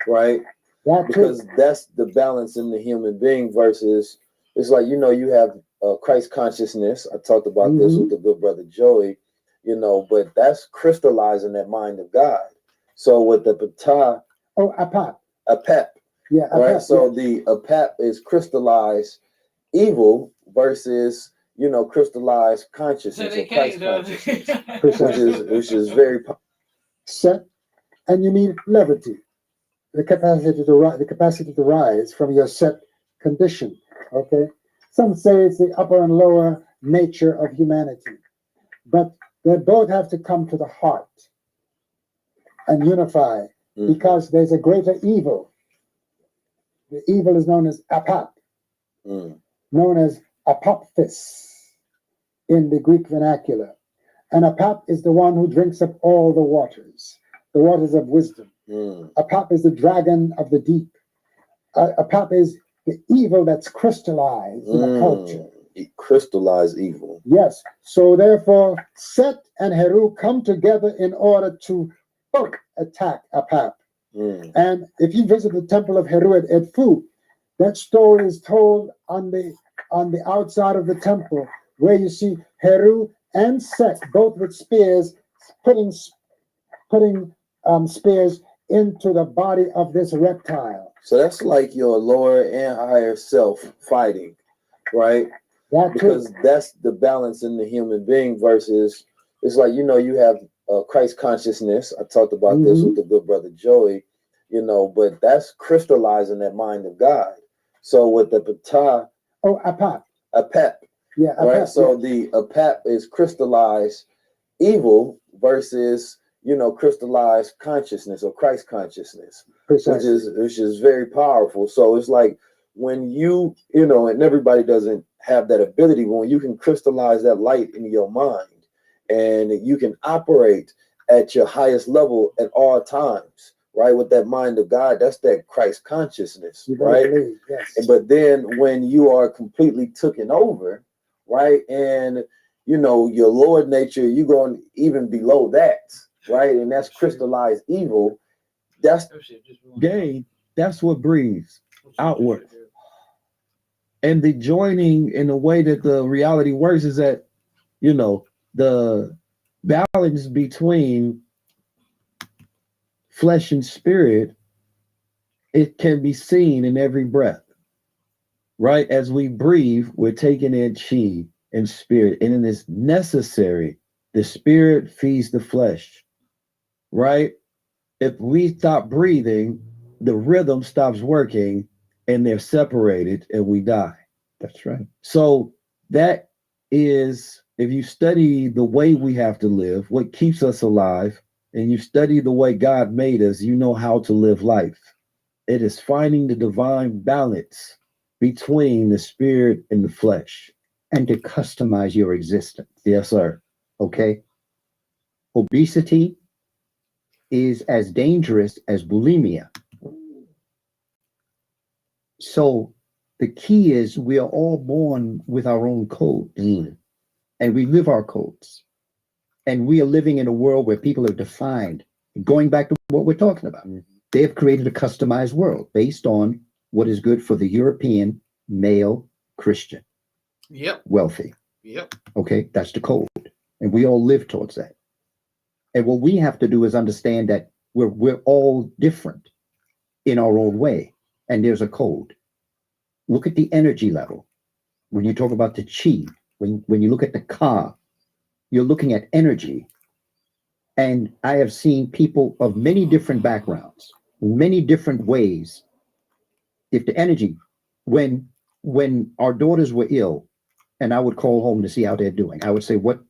right? Because that's the balance in the human being versus, it's like, you have Christ consciousness. I talked about this with the good brother Joey, but that's crystallizing that mind of God. So with the Ptah, Apap. Yeah, Apap, right. So the Apap is crystallized evil versus crystallized consciousness or Christ consciousness, which is very set, and you need levity, the capacity to rise from your set condition. Okay. Some say it's the upper and lower nature of humanity, but they both have to come to the heart and unify, because there's a greater evil. The evil is known as apap, known as apophis in the Greek vernacular. And apap is the one who drinks up all the waters of wisdom. Apap is the dragon of the deep. Apap is the evil that's crystallized in a culture. Crystallized evil. Yes. So therefore, Set and Heru come together in order to attack Apap. And if you visit the temple of Heru at Edfu, that story is told on the outside of the temple, where you see Heru and Set both with spears, putting spears into the body of this reptile. So that's like your lower and higher self fighting, right? Because that's the balance in the human being versus, it's like, you know, you have Christ consciousness. I talked about this with the good brother Joey, you know, but that's crystallizing that mind of God. So with the Ptah, Apep. Yeah, right. So the Apep is crystallized evil versus, you know, crystallized consciousness or Christ consciousness, which is very powerful. So it's like when you know, and everybody doesn't have that ability, but when you can crystallize that light in your mind and you can operate at your highest level at all times, right? With that mind of God, that's that Christ consciousness, right? Yes. But then when you are completely taken over, right? And, you know, your Lord nature, you're going even below that, right? And that's crystallized evil. That's gain. That's what breathes outward. And the joining in the way that the reality works is that, you know, the balance between flesh and spirit, it can be seen in every breath, right? As we breathe, we're taking in chi and spirit, and it is necessary. The spirit feeds the flesh, right? If we stop breathing, the rhythm stops working and they're separated and we die. That's right. So that is, if you study the way we have to live, what keeps us alive, and you study the way God made us, you know how to live life. It is finding the divine balance between the spirit and the flesh. And to customize your existence. Yes, sir. Okay. Obesity is as dangerous as bulimia. So the key is we are all born with our own codes, and we live our codes. And we are living in a world where people are defined. Going back to what we're talking about, they have created a customized world based on what is good for the European male Christian. Yep. Wealthy. Yep. Okay, that's the code. And we all live towards that. And what we have to do is understand that we're all different in our own way. And there's a code. Look at the energy level. When you talk about the chi, when you look at the ka, you're looking at energy. And I have seen people of many different backgrounds, many different ways. If the energy, when our daughters were ill, and I would call home to see how they're doing, I would say, what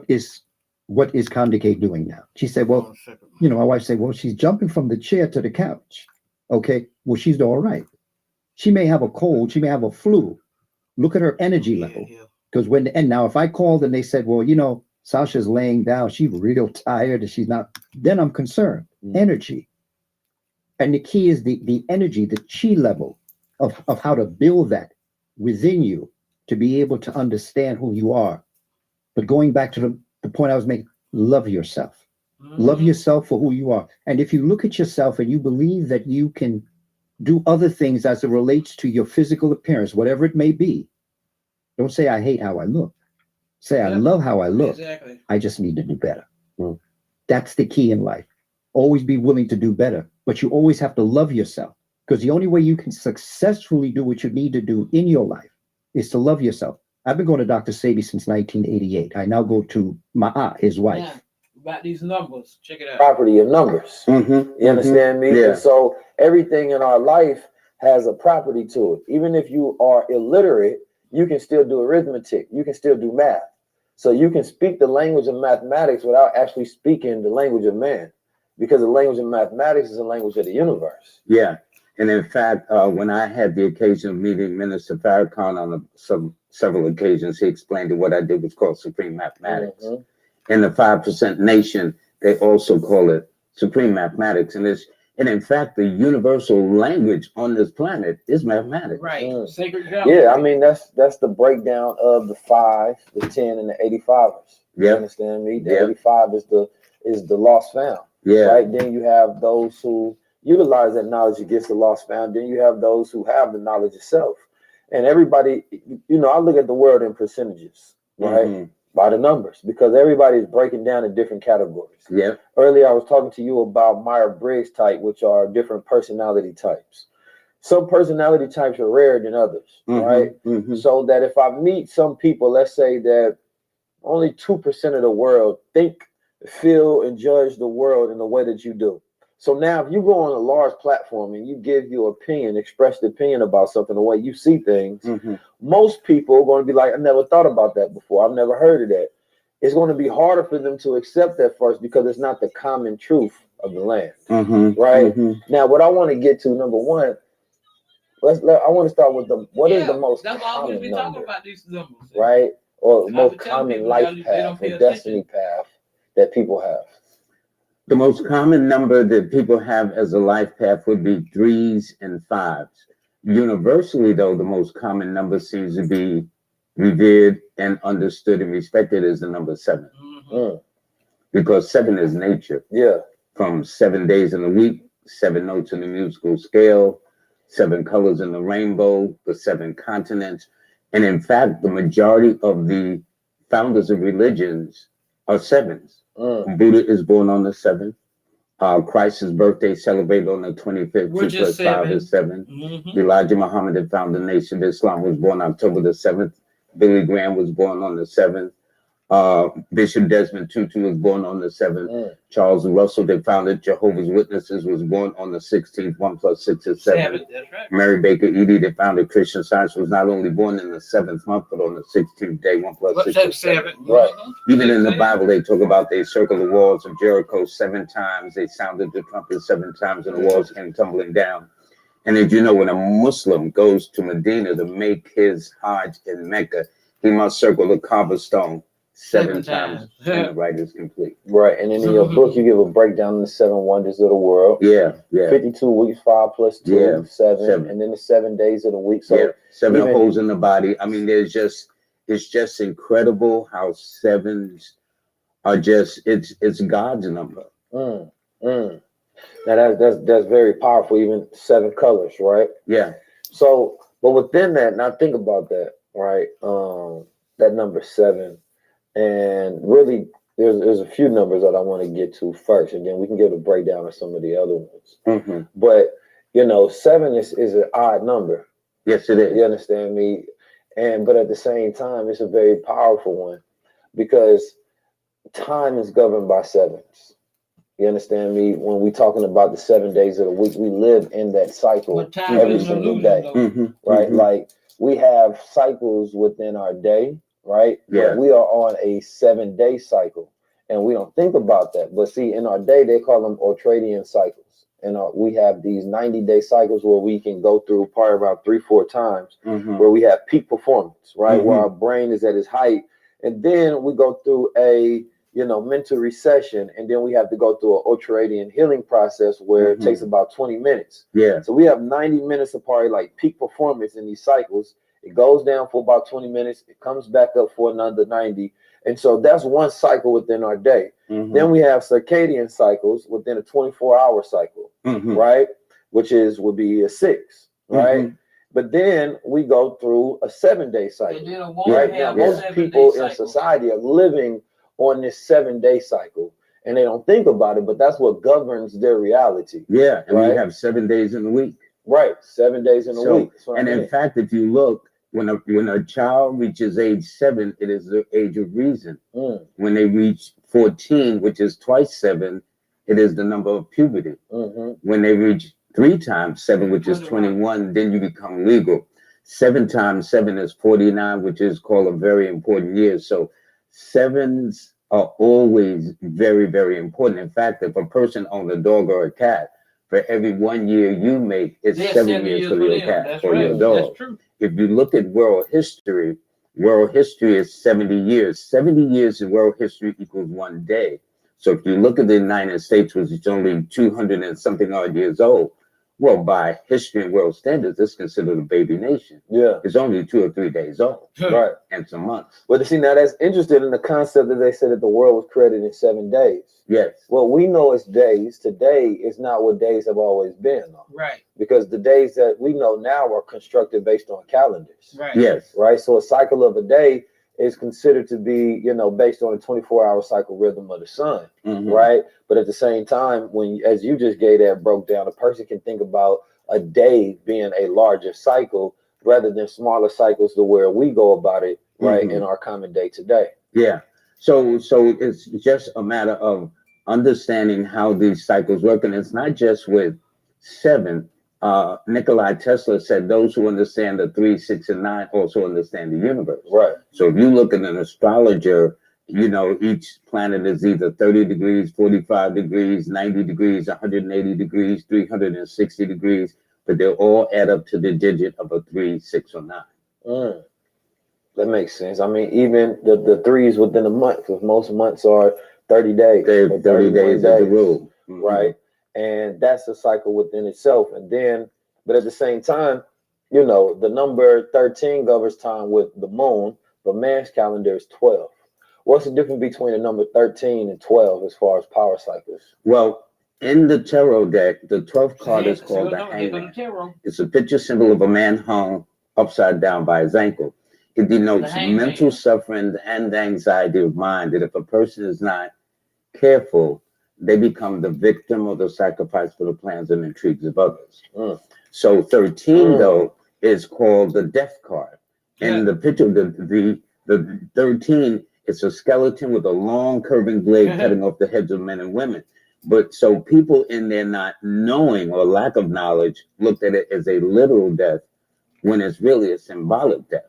is Kandike doing now? She said, well, you know, my wife said, well, she's jumping from the chair to the couch. Okay, well, she's all right. She may have a cold, she may have a flu. Look at her energy level. Because now if I called and they said, well, you know, Sasha's laying down, she's real tired and she's not, then I'm concerned. Energy. And the key is the energy, the chi level of how to build that within you to be able to understand who you are. But going back to the point I was making, love yourself. Love yourself for who you are. And if you look at yourself and you believe that you can do other things as it relates to your physical appearance, whatever it may be, don't say, I hate how I look. Say, I love how I look. Exactly. I just need to do better. That's the key in life. Always be willing to do better. But you always have to love yourself. Because the only way you can successfully do what you need to do in your life is to love yourself. I've been going to Dr. Sebi since 1988. I now go to Ma'a, his wife. Yeah. About these numbers, check it out. Property of numbers. You understand me? Yeah. So everything in our life has a property to it. Even if you are illiterate, you can still do arithmetic. You can still do math. So you can speak the language of mathematics without actually speaking the language of man, because the language of mathematics is the language of the universe. Yeah. And in fact, when I had the occasion of meeting Minister Farrakhan on several occasions, he explained that what I did was called supreme mathematics. In the 5% nation, they also call it supreme mathematics. And in fact, the universal language on this planet is mathematics. Right. Sacred geometry. Yeah, I mean, that's the breakdown of the 5, the 10, and the 85ers. You understand me? The 85 is the lost found. Right. Then you have those who utilize that knowledge against the lost found. Then you have those who have the knowledge itself. And everybody, you know, I look at the world in percentages, right? By the numbers, because everybody's breaking down in different categories. Yeah. Earlier, I was talking to you about Myers-Briggs type, which are different personality types. Some personality types are rarer than others, right? So that if I meet some people, let's say that only 2% of the world think, feel, and judge the world in the way that you do. So now if you go on a large platform and you give your opinion, express the opinion about something, the way you see things, most people are going to be like, I never thought about that before. I've never heard of that. It's going to be harder for them to accept that first because it's not the common truth of the land, right? Now, what I want to get to, number one, I want to start with what is the most common number, right? Or the most common life path or destiny path that people have. The most common number that people have as a life path would be 3s and 5s. Universally, though, the most common number seems to be revered and understood and respected as the number 7. Because 7 is nature. Yeah. From 7 days in a week, 7 notes in the musical scale, 7 colors in the rainbow, the 7 continents. And in fact, the majority of the founders of religions are 7s. Buddha is born on the 7th. Christ's birthday celebrated on the 25th. 2 plus 5 is 7. Elijah Muhammad, the founder of the Nation of Islam, was born October the 7th. Billy Graham was born on the 7th. Bishop Desmond Tutu was born on the 7th. Charles Russell, they founded Jehovah's Witnesses, was born on the 16th. 1 plus 6 is 7. Right. Mary Baker Edie, they founded Christian Science, was not only born in the 7th month, but on the 16th day. 1 plus 6 is 7. Right. Even in the Bible, they talk about they circled the walls of Jericho 7 times. They sounded the trumpet 7 times, and the walls came tumbling down. And as you know, when a Muslim goes to Medina to make his Hajj in Mecca, he must circle the Kaaba stone 7 times, and the rite is complete. Right, and then in your book, you give a breakdown of the 7 wonders of the world. Yeah. 52 weeks, 5 plus 2, 7, and then the 7 days of the week. So 7 holes in the body. I mean, it's just incredible how 7s are just, it's God's number. Now that's very powerful. Even 7 colors, right? Yeah. So, but within that, now think about that, right? That number 7. And really, there's a few numbers that I want to get to first, and then we can give a breakdown of some of the other ones. But 7 is an odd number. Yes, it is. You understand me? But at the same time, it's a very powerful one because time is governed by 7s. You understand me? When we're talking about the 7 days of the week, we live in that cycle every single day, right? Like we have cycles within our day. Right? Yeah. But we are on a 7-day cycle, and we don't think about that. But see, in our day, they call them ultradian cycles, and we have these 90-day cycles where we can go through probably about 3-4 times, where we have peak performance, right? Where our brain is at its height, and then we go through a mental recession, and then we have to go through an ultradian healing process where it takes about 20 minutes. Yeah. So we have 90 minutes of probably like peak performance in these cycles. It goes down for about 20 minutes. It comes back up for another 90. And so that's one cycle within our day. Then we have circadian cycles within a 24-hour cycle, right? Which would be a 6, right? But then we go through a 7-day cycle. Right now, most people in society are living on this 7-day cycle. And they don't think about it, but that's what governs their reality. Yeah, and we have 7 days in a week. Right, 7 days in a week. And in fact, if you look, when a child reaches age 7, it is the age of reason. When they reach 14, which is twice 7, it is the number of puberty. When they reach 3 times 7, which is 21, then you become legal. 7 times 7 is 49, which is called a very important year. So 7s are always very, very important. In fact, if a person owns a dog or a cat, for every 1 year you make, it's 7 years for your cat or your dog. That's true. If you look at world history is 70 years. 70 years in world history equals 1 day. So if you look at the United States, which is only 200 and something odd years old, well, by history and world standards, it's considered a baby nation. Yeah. It's only 2 or 3 days old. Right. And some months. Well, see, now that's interesting in the concept that they said that the world was created in 7 days. Yes. Well, we know it's days. Today is not what days have always been. Though. Right. Because the days that we know now are constructed based on calendars. Right. Yes. Right. So a cycle of a day is considered to be, based on a 24-hour cycle rhythm of the sun, Mhm. right? But at the same time, when, as you just gave that broke down, a person can think about a day being a larger cycle rather than smaller cycles to where we go about it, right, Mhm. in our common day today. Yeah. So it's just a matter of understanding how these cycles work, and it's not just with 7. Nikolai Tesla said those who understand the 3, 6, and 9 also understand the universe. Right. So if you look at an astrologer, each planet is either 30 degrees, 45 degrees, 90 degrees, 180 degrees, 360 degrees, but they all add up to the digit of a 3, 6, or 9. That makes sense. I mean, even the threes within a month, because most months are 30 days. 30 days is the rule. Mm-hmm. Right? And that's a cycle within itself. And then, but at the same time, the number 13 governs time with the moon, but man's calendar is 12. What's the difference between the number 13 and 12 as far as power cycles? Well, in the tarot deck, the 12th card is called the Hangman. It's a picture symbol of a man hung upside down by his ankle. It denotes mental suffering and anxiety of mind, that if a person is not careful, they become the victim or the sacrifice for the plans and intrigues of others. So 13, though, is called the death card. In the picture, the 13, it's a skeleton with a long curving blade cutting off the heads of men and women. But so people in their not knowing or lack of knowledge looked at it as a literal death when it's really a symbolic death.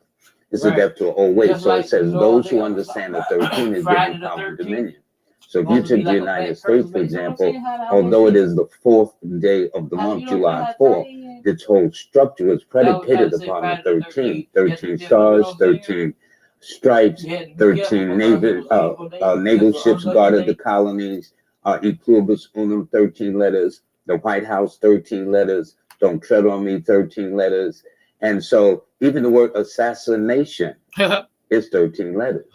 It's a death to an old way. So it says those who understand the 13 is given power and dominion. So if you take the United States, for example, although it is the 4th day of the month, July 4th, its whole structure is predicated upon the 13. 13 stars, 13 stripes, 13 naval ships guarded the colonies, E pluribus unum, 13 letters, the White House, 13 letters, don't tread on me, 13 letters. And so even the word assassination is 13 letters,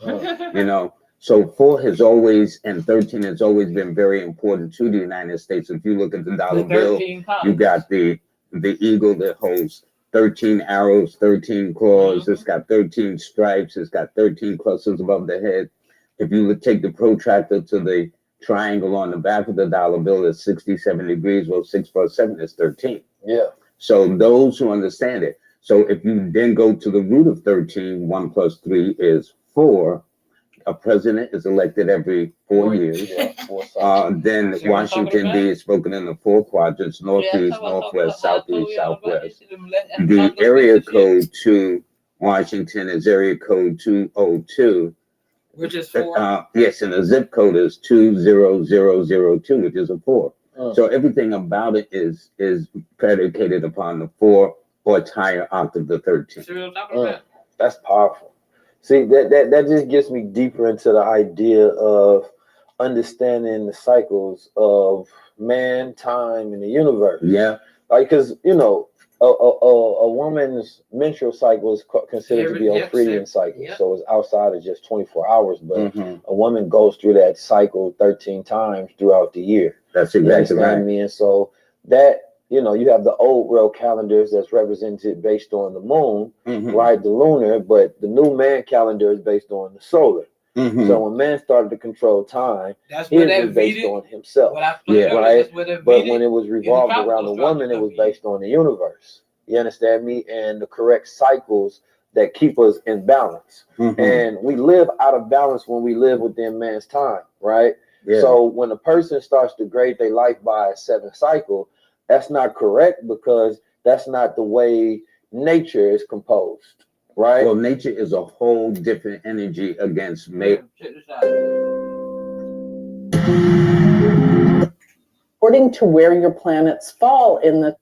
So 4 has always, and 13 has always been very important to the United States. If you look at the dollar bill, you got the eagle that holds 13 arrows, 13 claws. It's got 13 stripes. It's got 13 clusters above the head. If you would take the protractor to the triangle on the back of the dollar bill, it's 67 degrees. Well, 6 plus 7 is 13. Yeah. So those who understand it. So if you then go to the root of 13, 1 plus 3 is 4. A president is elected every 4 years. Then Washington D is spoken in the 4 quadrants: northeast, northwest, southeast, southwest. The area code to Washington is area code 202. Which is 4. Yes, and the zip code is 20002, which is a 4. So everything about it is predicated upon the 4 or higher octave of 13. That's powerful. See, that just gets me deeper into the idea of understanding the cycles of man, time, and the universe. Yeah. Like, because, a woman's menstrual cycle is considered to be a Freudian cycle. Yep. So it's outside of just 24 hours. But a woman goes through that cycle 13 times throughout the year. That's exactly right. I mean, so that, you have the old world calendars that's represented based on the moon, right? The lunar, but the new man calendar is based on the solar. So when man started to control time, it was based on himself. Right? But when it was revolved around the woman, it was based on the universe. You understand me? And the correct cycles that keep us in balance. And we live out of balance when we live within man's time, right? Yeah. So when a person starts to grade their life by a 7 cycle, that's not correct, because that's not the way nature is composed, right? Well, nature is a whole different energy against me. According to where your planets fall in the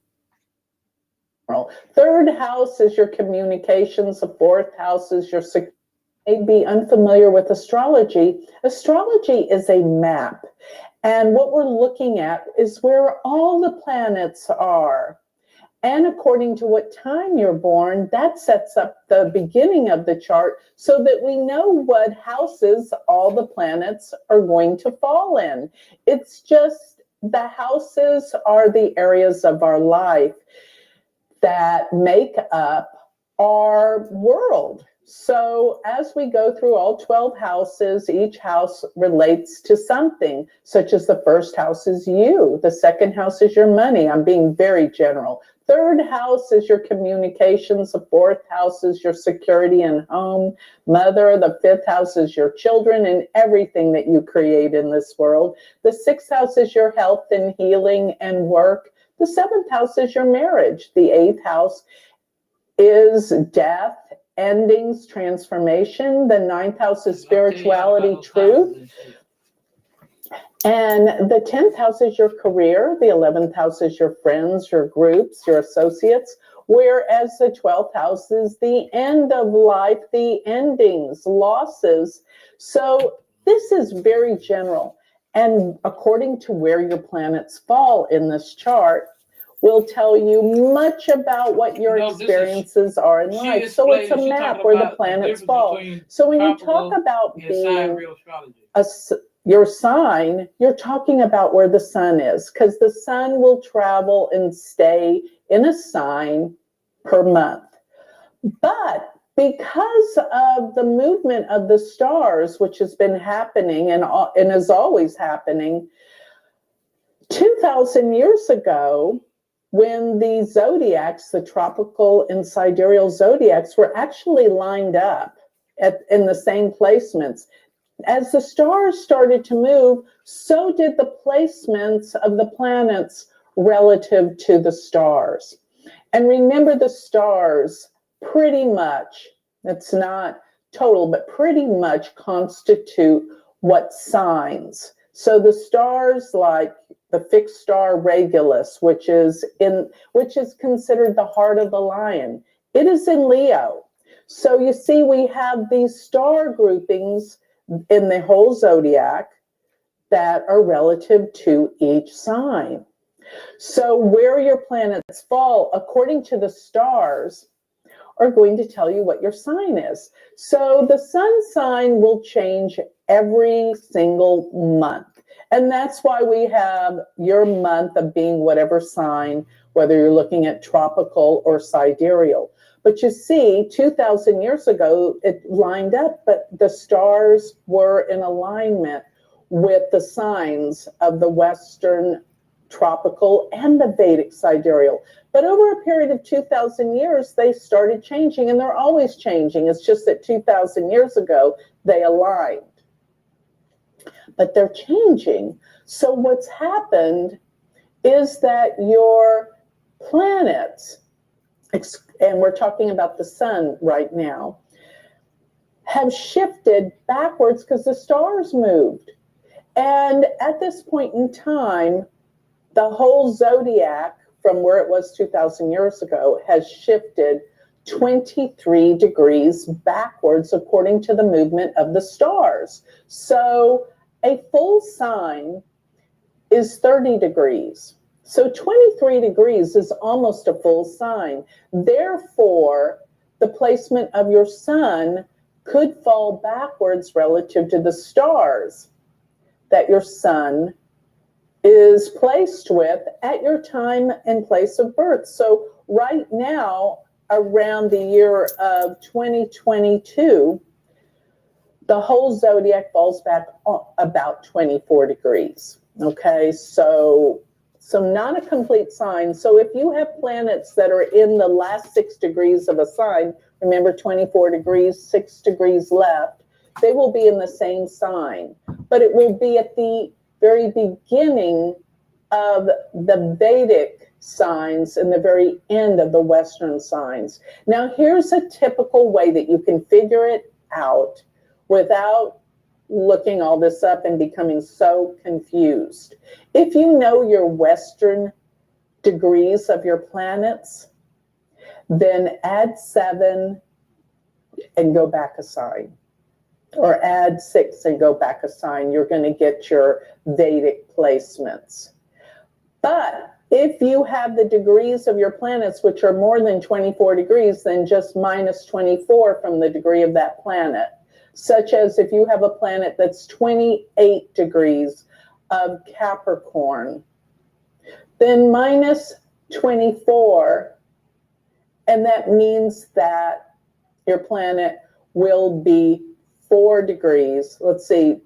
3rd house is your communications, the 4th house is your security. May be unfamiliar with astrology. Astrology is a map. And what we're looking at is where all the planets are. And according to what time you're born, that sets up the beginning of the chart so that we know what houses all the planets are going to fall in. It's just the houses are the areas of our life that make up our world. So as we go through all 12 houses, each house relates to something, such as the first house is you. The second house is your money. I'm being very general. Third house is your communications. The fourth house is your security and home. Mother, the fifth house is your children and everything that you create in this world. The sixth house is your health and healing and work. The seventh house is your marriage. The eighth house is death, endings, transformation. The ninth house is spirituality, truth. And the 10th house is your career. The 11th house is your friends, your groups, your associates. Whereas the 12th house is the end of life, the endings, losses. So this is very general. And according to where your planets fall in this chart, will tell you much about what your experiences are in life. So it's a map where the planets fall. So when you talk about being your sign, you're talking about where the sun is, because the sun will travel and stay in a sign per month. But because of the movement of the stars, which has been happening and is always happening, 2,000 years ago, when the zodiacs, the tropical and sidereal zodiacs, were actually lined up in the same placements. As the stars started to move, so did the placements of the planets relative to the stars. And remember, the stars pretty much, it's not total, but pretty much constitute what signs. So the stars, like the fixed star Regulus, which is considered the heart of the lion, it is in Leo. So you see, we have these star groupings in the whole zodiac that are relative to each sign. So where your planets fall, according to the stars, are going to tell you what your sign is. So the sun sign will change every single month. And that's why we have your month of being whatever sign, whether you're looking at tropical or sidereal. But you see, 2,000 years ago, it lined up, but the stars were in alignment with the signs of the Western tropical and the Vedic sidereal. But over a period of 2,000 years, they started changing, and they're always changing. It's just that 2,000 years ago, they aligned. But they're changing. So what's happened is that your planets, and we're talking about the sun right now, have shifted backwards because the stars moved. And at this point in time, the whole zodiac from where it was 2,000 years ago has shifted 23 degrees backwards according to the movement of the stars. So a full sign is 30 degrees. So 23 degrees is almost a full sign. Therefore, the placement of your sun could fall backwards relative to the stars that your sun is placed with at your time and place of birth. So right now, around the year of 2022, the whole zodiac falls back about 24 degrees. Okay, so not a complete sign. So if you have planets that are in the last 6 degrees of a sign, remember 24 degrees, 6 degrees left, they will be in the same sign, but it will be at the very beginning of the Vedic signs and the very end of the Western signs. Now, here's a typical way that you can figure it out without looking all this up and becoming so confused. If you know your Western degrees of your planets, then add 7 and go back a sign. Or add 6 and go back a sign. You're going to get your Vedic placements. But if you have the degrees of your planets, which are more than 24 degrees, then just minus 24 from the degree of that planet. Such as if you have a planet that's 28 degrees of Capricorn, then minus 24, and that means that your planet will be 4 degrees. Let's see,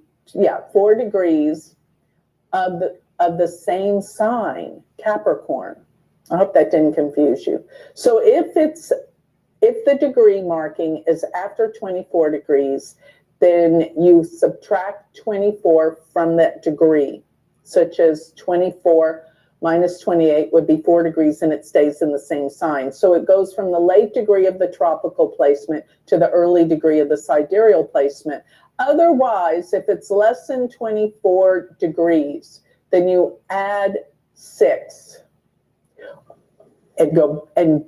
4 degrees of the same sign, Capricorn. I hope that didn't confuse you. So if the degree marking is after 24 degrees, then you subtract 24 from that degree, such as 24 minus 28 would be 4 degrees, and it stays in the same sign. So it goes from the late degree of the tropical placement to the early degree of the sidereal placement. Otherwise, if it's less than 24 degrees, then you add 6 and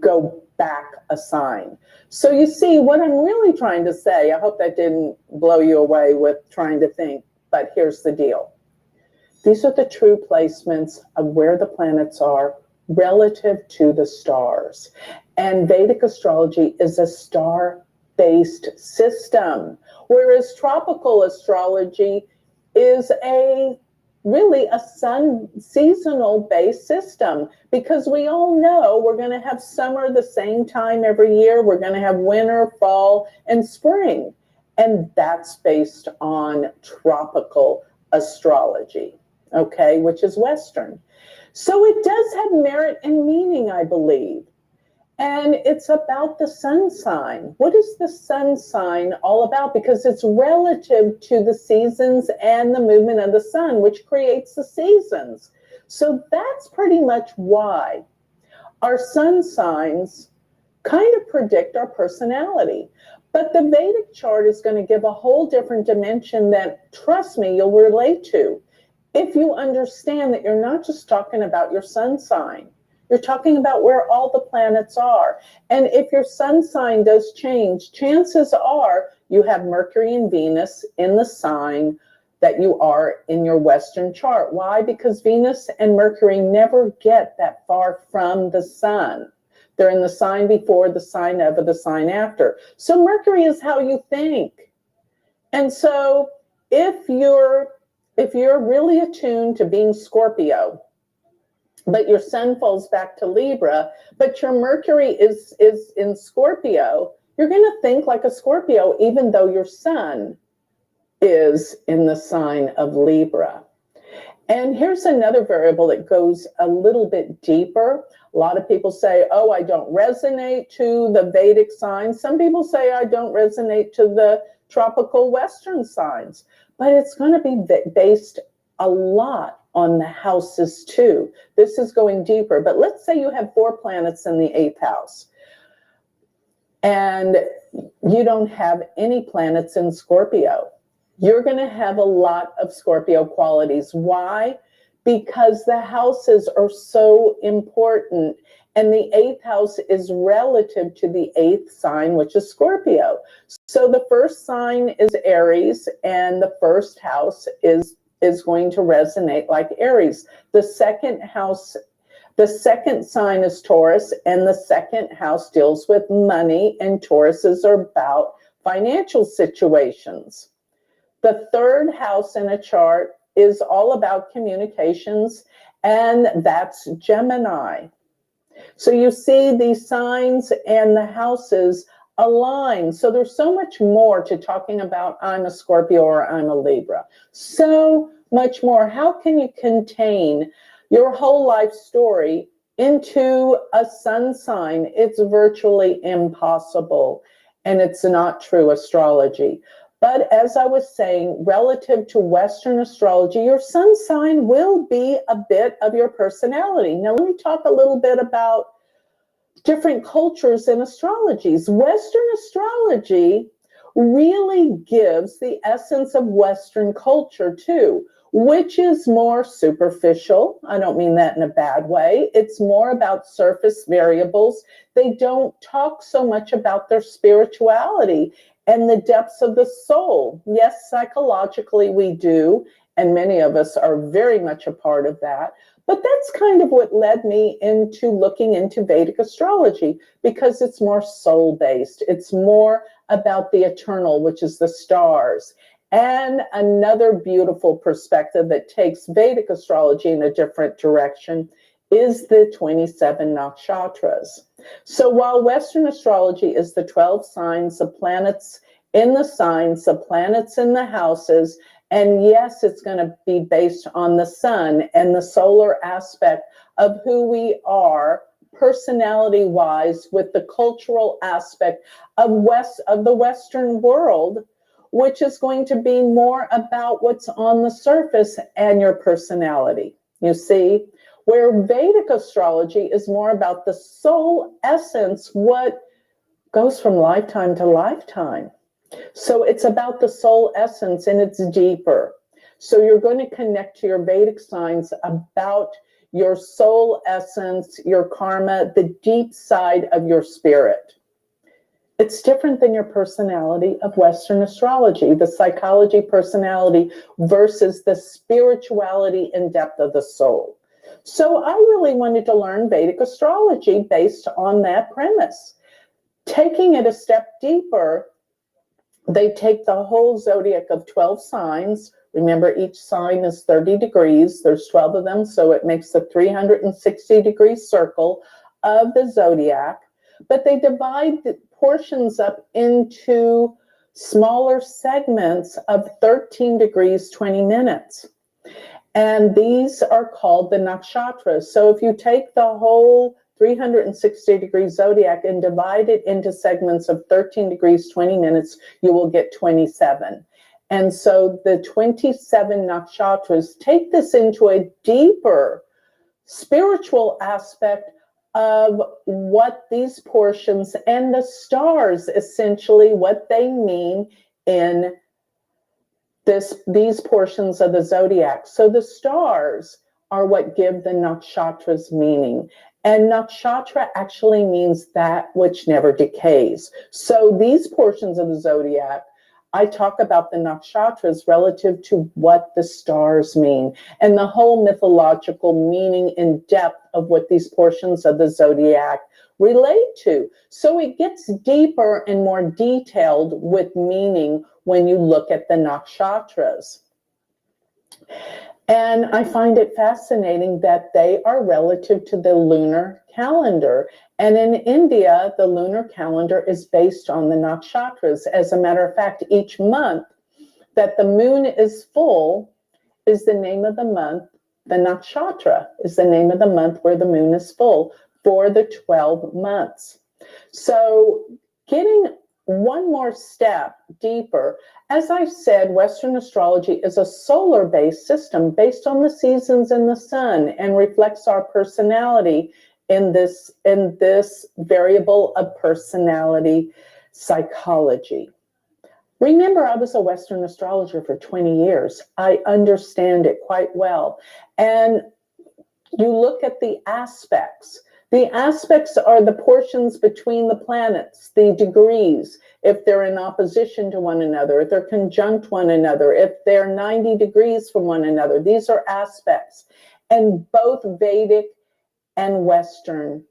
go back a sign. So you see what I'm really trying to say. I hope that didn't blow you away with trying to think, but here's the deal. These are the true placements of where the planets are relative to the stars. And Vedic astrology is a star-based system, whereas tropical astrology is really a sun seasonal based system, because we all know we're going to have summer the same time every year. We're going to have winter, fall, and spring. And that's based on tropical astrology, okay, which is Western. So it does have merit and meaning, I believe. And it's about the sun sign. What is the sun sign all about? Because it's relative to the seasons and the movement of the sun, which creates the seasons. So that's pretty much why our sun signs kind of predict our personality. But the Vedic chart is going to give a whole different dimension that, trust me, you'll relate to. If you understand that you're not just talking about your sun sign, you're talking about where all the planets are. And if your sun sign does change, chances are you have Mercury and Venus in the sign that you are in your Western chart. Why? Because Venus and Mercury never get that far from the sun. They're in the sign before, the sign of, or the sign after. So Mercury is how you think. And so if you're really attuned to being Scorpio, but your sun falls back to Libra, but your Mercury is in Scorpio, you're going to think like a Scorpio, even though your sun is in the sign of Libra. And here's another variable that goes a little bit deeper. A lot of people say, oh, I don't resonate to the Vedic signs. Some people say I don't resonate to the tropical Western signs. But it's going to be based a lot on the houses too. This is going deeper. But let's say you have 4 planets in the 8th house, and you don't have any planets in Scorpio. You're going to have a lot of Scorpio qualities. Why? Because the houses are so important. And the 8th house is relative to the 8th sign, which is Scorpio. So the first sign is Aries, and the first house is going to resonate like Aries. The second house, the second sign is Taurus, and the second house deals with money, and Tauruses are about financial situations. The third house in a chart is all about communications, and that's Gemini. So you see these signs and the houses align. So there's so much more to talking about I'm a Scorpio or I'm a Libra. So much more. How can you contain your whole life story into a sun sign? It's virtually impossible, and it's not true astrology. But as I was saying, relative to Western astrology, your sun sign will be a bit of your personality. Now, let me talk a little bit about different cultures and astrologies. Western astrology really gives the essence of Western culture too, which is more superficial. I don't mean that in a bad way. It's more about surface variables. They don't talk so much about their spirituality and the depths of the soul. Yes, psychologically we do, and many of us are very much a part of that. But that's kind of what led me into looking into Vedic astrology, because it's more soul-based. It's more about the eternal, which is the stars. And another beautiful perspective that takes Vedic astrology in a different direction is the 27 nakshatras. So while Western astrology is the 12 signs of planets in the signs, the planets in the houses. And yes, it's going to be based on the sun and the solar aspect of who we are personality wise, with the cultural aspect of the Western world, which is going to be more about what's on the surface and your personality. You see, where Vedic astrology is more about the soul essence, what goes from lifetime to lifetime. So it's about the soul essence, and it's deeper. So you're going to connect to your Vedic signs about your soul essence, your karma, the deep side of your spirit. It's different than your personality of Western astrology, the psychology personality versus the spirituality and depth of the soul. So I really wanted to learn Vedic astrology based on that premise. Taking it a step deeper, they take the whole zodiac of 12 signs. Remember, each sign is 30 degrees. There's 12 of them, so it makes a 360-degree circle of the zodiac. But they divide the portions up into smaller segments of 13 degrees, 20 minutes. And these are called the nakshatras. So if you take the whole 360-degree zodiac and divide it into segments of 13 degrees, 20 minutes, you will get 27. And so the 27 nakshatras take this into a deeper spiritual aspect of what these portions and the stars, essentially what they mean in these portions of the zodiac. So the stars are what give the nakshatras meaning. And nakshatra actually means that which never decays. So these portions of the zodiac, I talk about the nakshatras relative to what the stars mean and the whole mythological meaning and depth of what these portions of the zodiac relate to. So it gets deeper and more detailed with meaning when you look at the nakshatras. And I find it fascinating that they are relative to the lunar calendar. And in India, the lunar calendar is based on the nakshatras. As a matter of fact, each month that the moon is full is the name of the month. The nakshatra is the name of the month where the moon is full for the 12 months. So getting one more step deeper, as I said, Western astrology is a solar-based system based on the seasons and the sun, and reflects our personality in this variable of personality psychology. Remember, I was a Western astrologer for 20 years. I understand it quite well. And you look at the aspects. The aspects are the portions between the planets, the degrees, if they're in opposition to one another, if they're conjunct one another, if they're 90 degrees from one another. These are aspects. And both Vedic and Western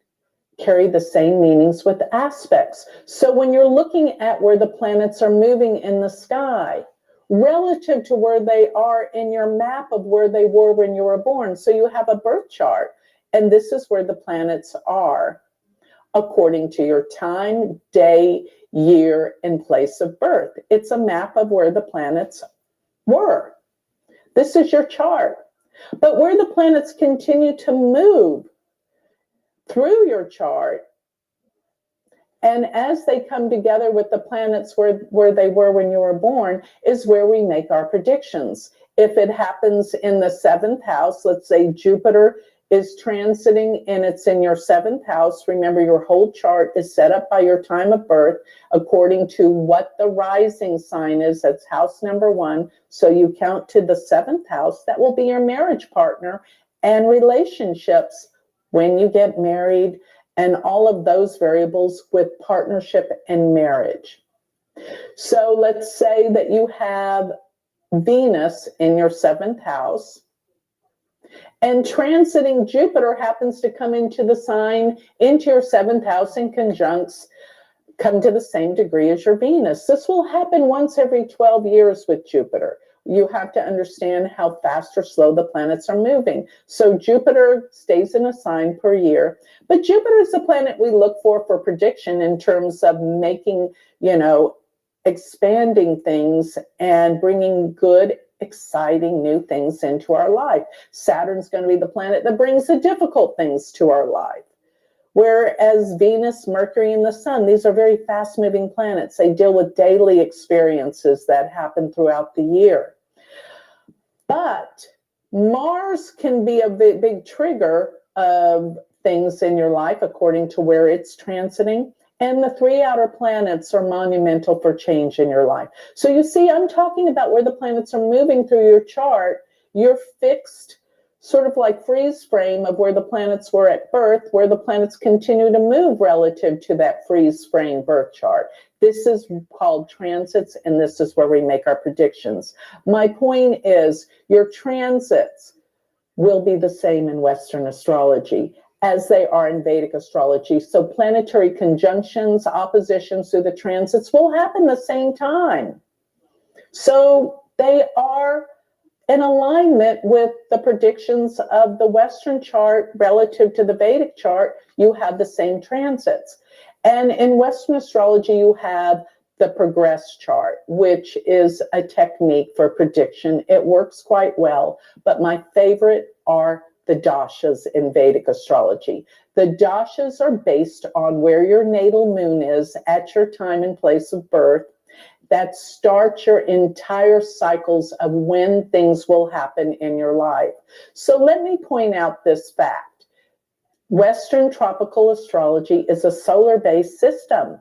carry the same meanings with aspects. So when you're looking at where the planets are moving in the sky, relative to where they are in your map of where they were when you were born. So you have a birth chart, and this is where the planets are according to your time, day, year, and place of birth. It's a map of where the planets were. This is your chart. But where the planets continue to move through your chart, and as they come together with the planets where they were when you were born, is where we make our predictions. If it happens in the 7th house, let's say Jupiter is transiting and it's in your 7th house. Remember, your whole chart is set up by your time of birth according to what the rising sign is. That's house number 1. So you count to the 7th house. That will be your marriage partner and relationships when you get married, and all of those variables with partnership and marriage. So let's say that you have Venus in your 7th house, and transiting Jupiter happens to come into the sign, into your 7th house, and conjuncts come to the same degree as your Venus. This will happen once every 12 years with Jupiter. You have to understand how fast or slow the planets are moving. So Jupiter stays in a sign per year, but Jupiter is the planet we look for prediction in terms of making, expanding things and bringing good, exciting new things into our life. Saturn's going to be the planet that brings the difficult things to our life. Whereas Venus, Mercury, and the Sun, these are very fast-moving planets. They deal with daily experiences that happen throughout the year. But Mars can be a big trigger of things in your life according to where it's transiting. And the 3 outer planets are monumental for change in your life. So you see, I'm talking about where the planets are moving through your chart. You're fixed, sort of like freeze frame of where the planets were at birth, where the planets continue to move relative to that freeze frame birth chart. This is called transits, and this is where we make our predictions. My point is, your transits will be the same in Western astrology as they are in Vedic astrology. So planetary conjunctions, oppositions through the transits will happen the same time. So they are in alignment with the predictions of the Western chart relative to the Vedic chart. You have the same transits. And in Western astrology, you have the progress chart, which is a technique for prediction. It works quite well, but my favorite are the dashas in Vedic astrology. The dashas are based on where your natal moon is at your time and place of birth. That starts your entire cycles of when things will happen in your life. So let me point out this fact. Western tropical astrology is a solar-based system.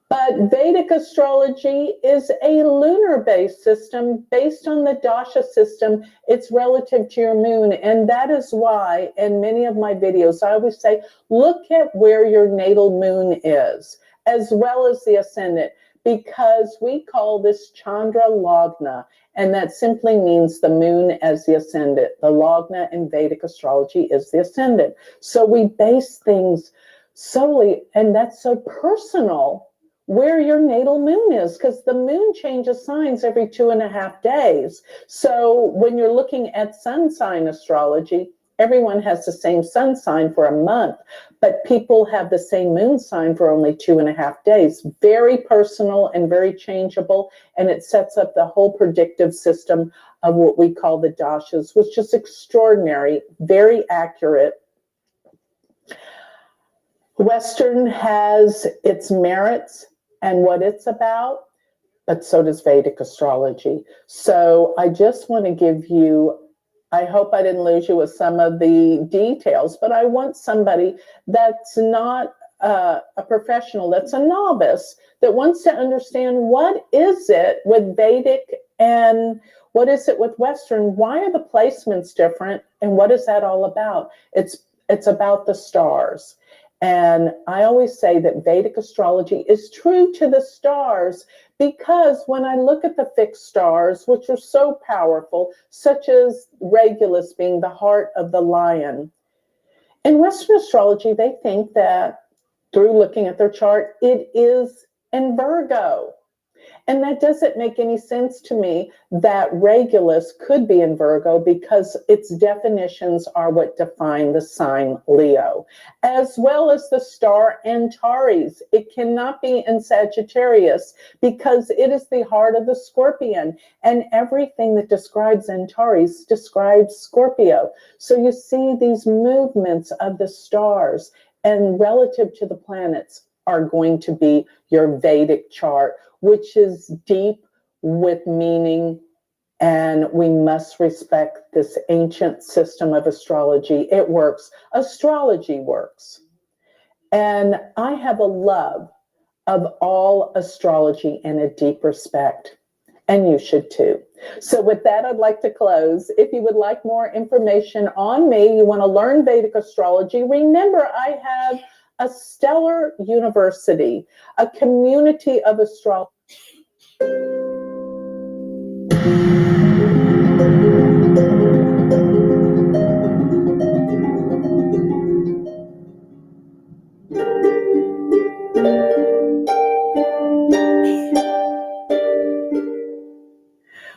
But Vedic astrology is a lunar-based system based on the dasha system. It's relative to your moon. And that is why in many of my videos, I always say, look at where your natal moon is, as well as the ascendant, because we call this Chandra Lagna. And that simply means the moon as the ascendant. The Lagna in Vedic astrology is the ascendant. So we base things solely, and that's so personal, where your natal moon is, because the moon changes signs every 2.5 days. So when you're looking at sun sign astrology, everyone has the same sun sign for a month, but people have the same moon sign for only 2.5 days. Very personal and very changeable, and it sets up the whole predictive system of what we call the dashas, which is extraordinary, very accurate. Western has its merits and what it's about, but so does Vedic astrology. So I just want to give you, I hope I didn't lose you with some of the details, but I want somebody that's not a professional, that's a novice, that wants to understand what is it with Vedic and what is it with Western? Why are the placements different? And what is that all about? It's about the stars. And I always say that Vedic astrology is true to the stars, because when I look at the fixed stars, which are so powerful, such as Regulus being the heart of the lion, in Western astrology, they think that through looking at their chart, it is in Virgo. And that doesn't make any sense to me that Regulus could be in Virgo, because its definitions are what define the sign Leo, as well as the star Antares. It cannot be in Sagittarius because it is the heart of the Scorpion, and everything that describes Antares describes Scorpio. So you see these movements of the stars, and relative to the planets are going to be your Vedic chart, which is deep with meaning, and we must respect this ancient system of astrology. It works. Astrology works. And I have a love of all astrology and a deep respect, and you should too. So with that, I'd like to close. If you would like more information on me, you want to learn Vedic astrology, remember I have a stellar university, a community of astrology.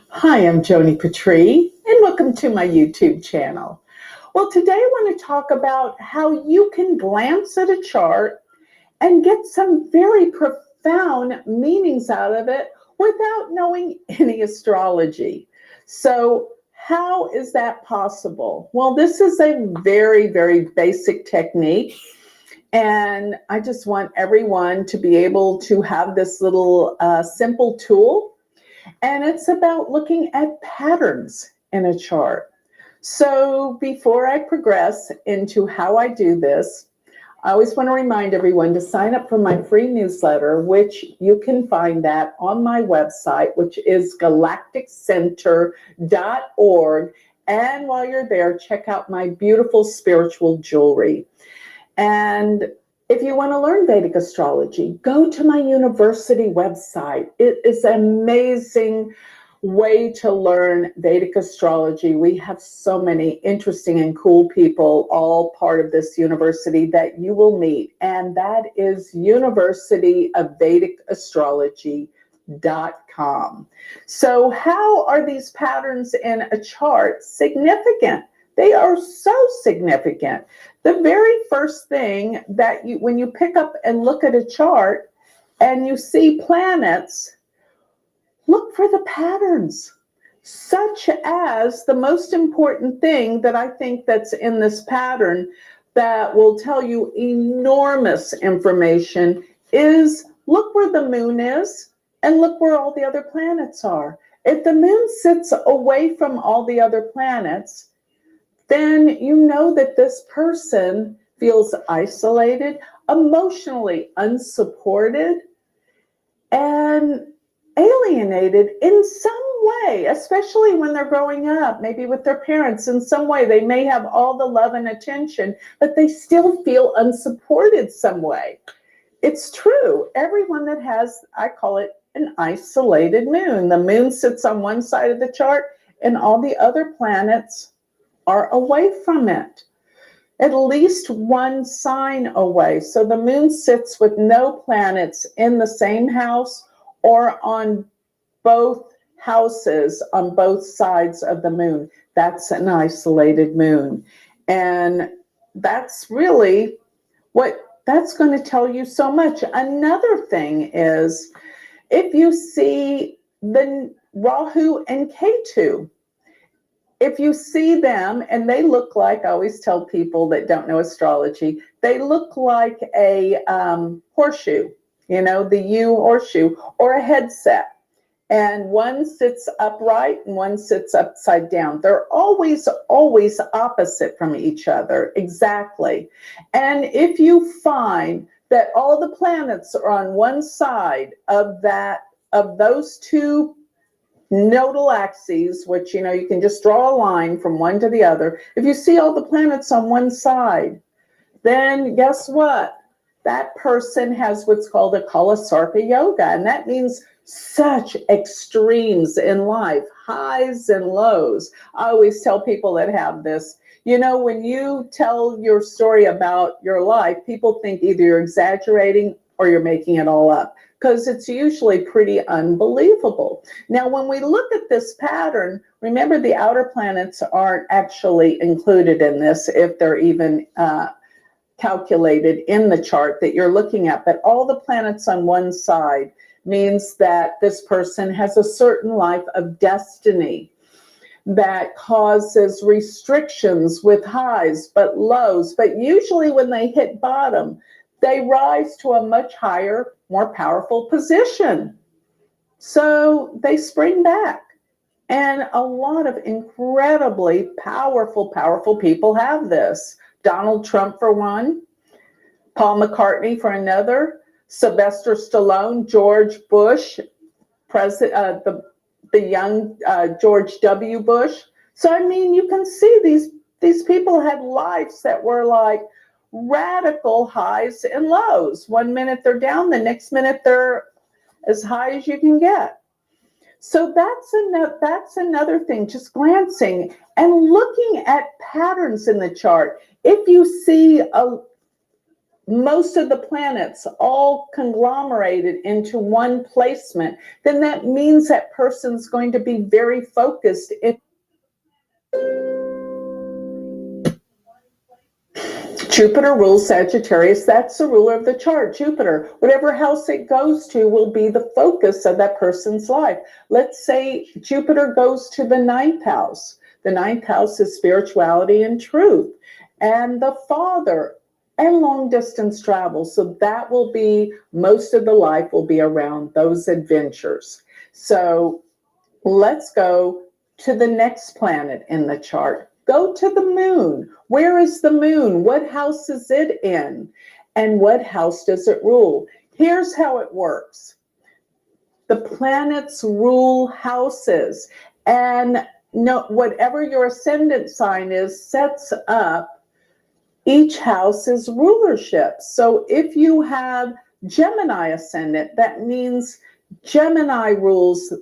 Hi, I'm Joni Petrie, and welcome to my YouTube channel. Well, today I want to talk about how you can glance at a chart and get some very found meanings out of it without knowing any astrology. So how is that possible? Well, this is a very, very basic technique. And I just want everyone to be able to have this little simple tool. And it's about looking at patterns in a chart. So before I progress into how I do this, I always want to remind everyone to sign up for my free newsletter, which you can find that on my website, which is galacticcenter.org. And while you're there, check out my beautiful spiritual jewelry. And if you want to learn Vedic astrology, go to my university website. It is an amazing way to learn Vedic astrology. We have so many interesting and cool people, all part of this university that you will meet. And that is universityofvedicastrology.com. So how are these patterns in a chart significant? They are so significant. The very first thing that when you pick up and look at a chart and you see planets, look for the patterns, such as the most important thing that I think that's in this pattern that will tell you enormous information is look where the moon is and look where all the other planets are. If the moon sits away from all the other planets, then you know that this person feels isolated, emotionally unsupported, and alienated in some way, especially when they're growing up, maybe with their parents. In some way, they may have all the love and attention, but they still feel unsupported some way. It's true. Everyone that has, I call it an isolated moon. The moon sits on one side of the chart and all the other planets are away from it, at least one sign away. So the moon sits with no planets in the same house or on both houses on both sides of the moon. That's an isolated moon. And that's really that's going to tell you so much. Another thing is if you see the Rahu and Ketu, if you see them and they look like, I always tell people that don't know astrology, they look like a horseshoe, the U horseshoe, or a headset. And one sits upright and one sits upside down. They're always opposite from each other, exactly. And if you find that all the planets are on one side of those two nodal axes, which, you can just draw a line from one to the other. If you see all the planets on one side, then guess what? That person has what's called a Kalasarpa yoga. And that means such extremes in life, highs and lows. I always tell people that have this, when you tell your story about your life, people think either you're exaggerating or you're making it all up, because it's usually pretty unbelievable. Now, when we look at this pattern, remember the outer planets aren't actually included in this if they're even calculated in the chart that you're looking at. But all the planets on one side means that this person has a certain life of destiny that causes restrictions with highs but lows. But usually when they hit bottom, they rise to a much higher, more powerful position. So they spring back. And a lot of incredibly powerful people have this. Donald Trump for one, Paul McCartney for another, Sylvester Stallone, George Bush, the young George W. Bush. So, you can see these people had lives that were like radical highs and lows. 1 minute they're down, the next minute they're as high as you can get. So that's another thing, just glancing and looking at patterns in the chart. If you see most of the planets all conglomerated into one placement, then that means that person's going to be very focused Jupiter rules Sagittarius. That's the ruler of the chart, Jupiter. Whatever house it goes to will be the focus of that person's life. Let's say Jupiter goes to the 9th house. The 9th house is spirituality and truth, and the father and long distance travel. So that will be, most of the life will be around those adventures. So let's go to the next planet in the chart. Go to the moon. Where is the moon? What house is it in? And what house does it rule? Here's how it works. The planets rule houses, and whatever your ascendant sign is sets up each house's rulership. So if you have Gemini ascendant, that means Gemini rules,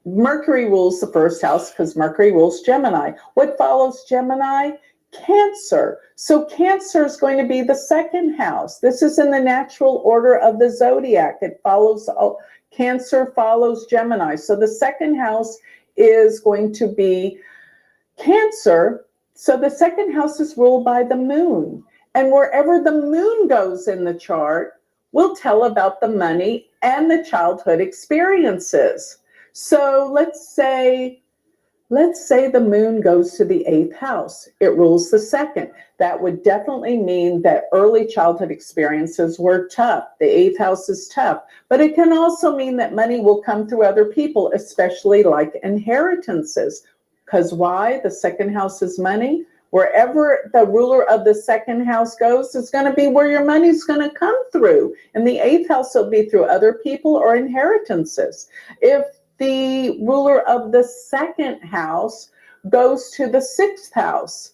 Mercury rules the first house because Mercury rules Gemini. What follows Gemini? Cancer. So Cancer is going to be the second house. This is in the natural order of the zodiac. It follows, Cancer follows Gemini. So the second house is going to be Cancer. So the second house is ruled by the moon. And wherever the moon goes in the chart will tell about the money and the childhood experiences. So let's say the moon goes to the 8th house. It rules the second. That would definitely mean that early childhood experiences were tough. The 8th house is tough. But it can also mean that money will come through other people, especially like inheritances. Because why? The second house is money. Wherever the ruler of the second house goes is going to be where your money's going to come through. And the 8th house will be through other people or inheritances. If the ruler of the second house goes to the 6th house,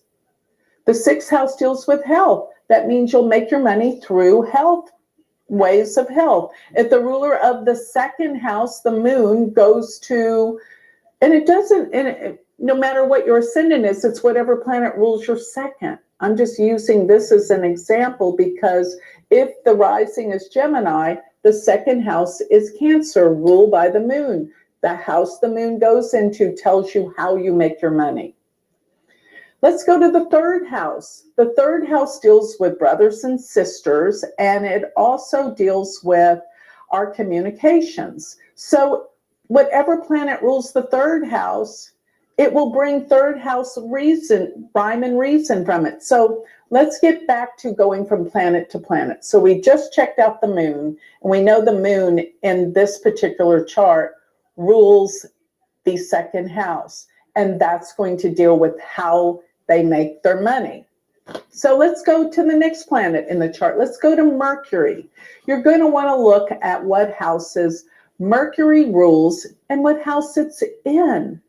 the 6th house deals with health. That means you'll make your money through health, ways of health. If the ruler of the second house, the moon, goes to, and it doesn't, no matter what your ascendant is, it's whatever planet rules your second. I'm just using this as an example because if the rising is Gemini, the second house is Cancer, ruled by the moon. The house the moon goes into tells you how you make your money. Let's go to the 3rd house. The 3rd house deals with brothers and sisters, and it also deals with our communications. So whatever planet rules the 3rd house, it will bring 3rd house reason, rhyme and reason from it. So let's get back to going from planet to planet. So we just checked out the moon, and we know the moon in this particular chart rules the 2nd house, and that's going to deal with how they make their money. So let's go to the next planet in the chart. Let's go to Mercury. You're going to want to look at what houses Mercury rules and what house it's in.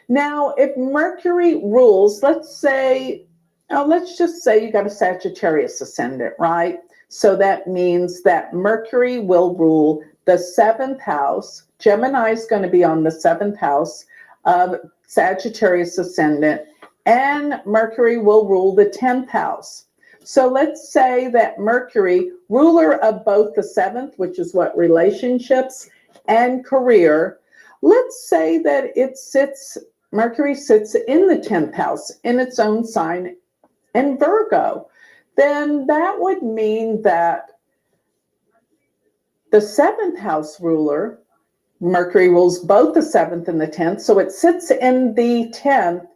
Now, if Mercury rules, let's just say you got a Sagittarius ascendant, right? So that means that Mercury will rule the 7th house. Gemini is going to be on the 7th house of Sagittarius ascendant, and Mercury will rule the 10th house. So let's say that Mercury, ruler of both the 7th, which is what, relationships and career, let's say that Mercury sits in the 10th house in its own sign in Virgo. Then that would mean that the 7th house ruler, Mercury rules both the 7th and the 10th, so it sits in the 10th.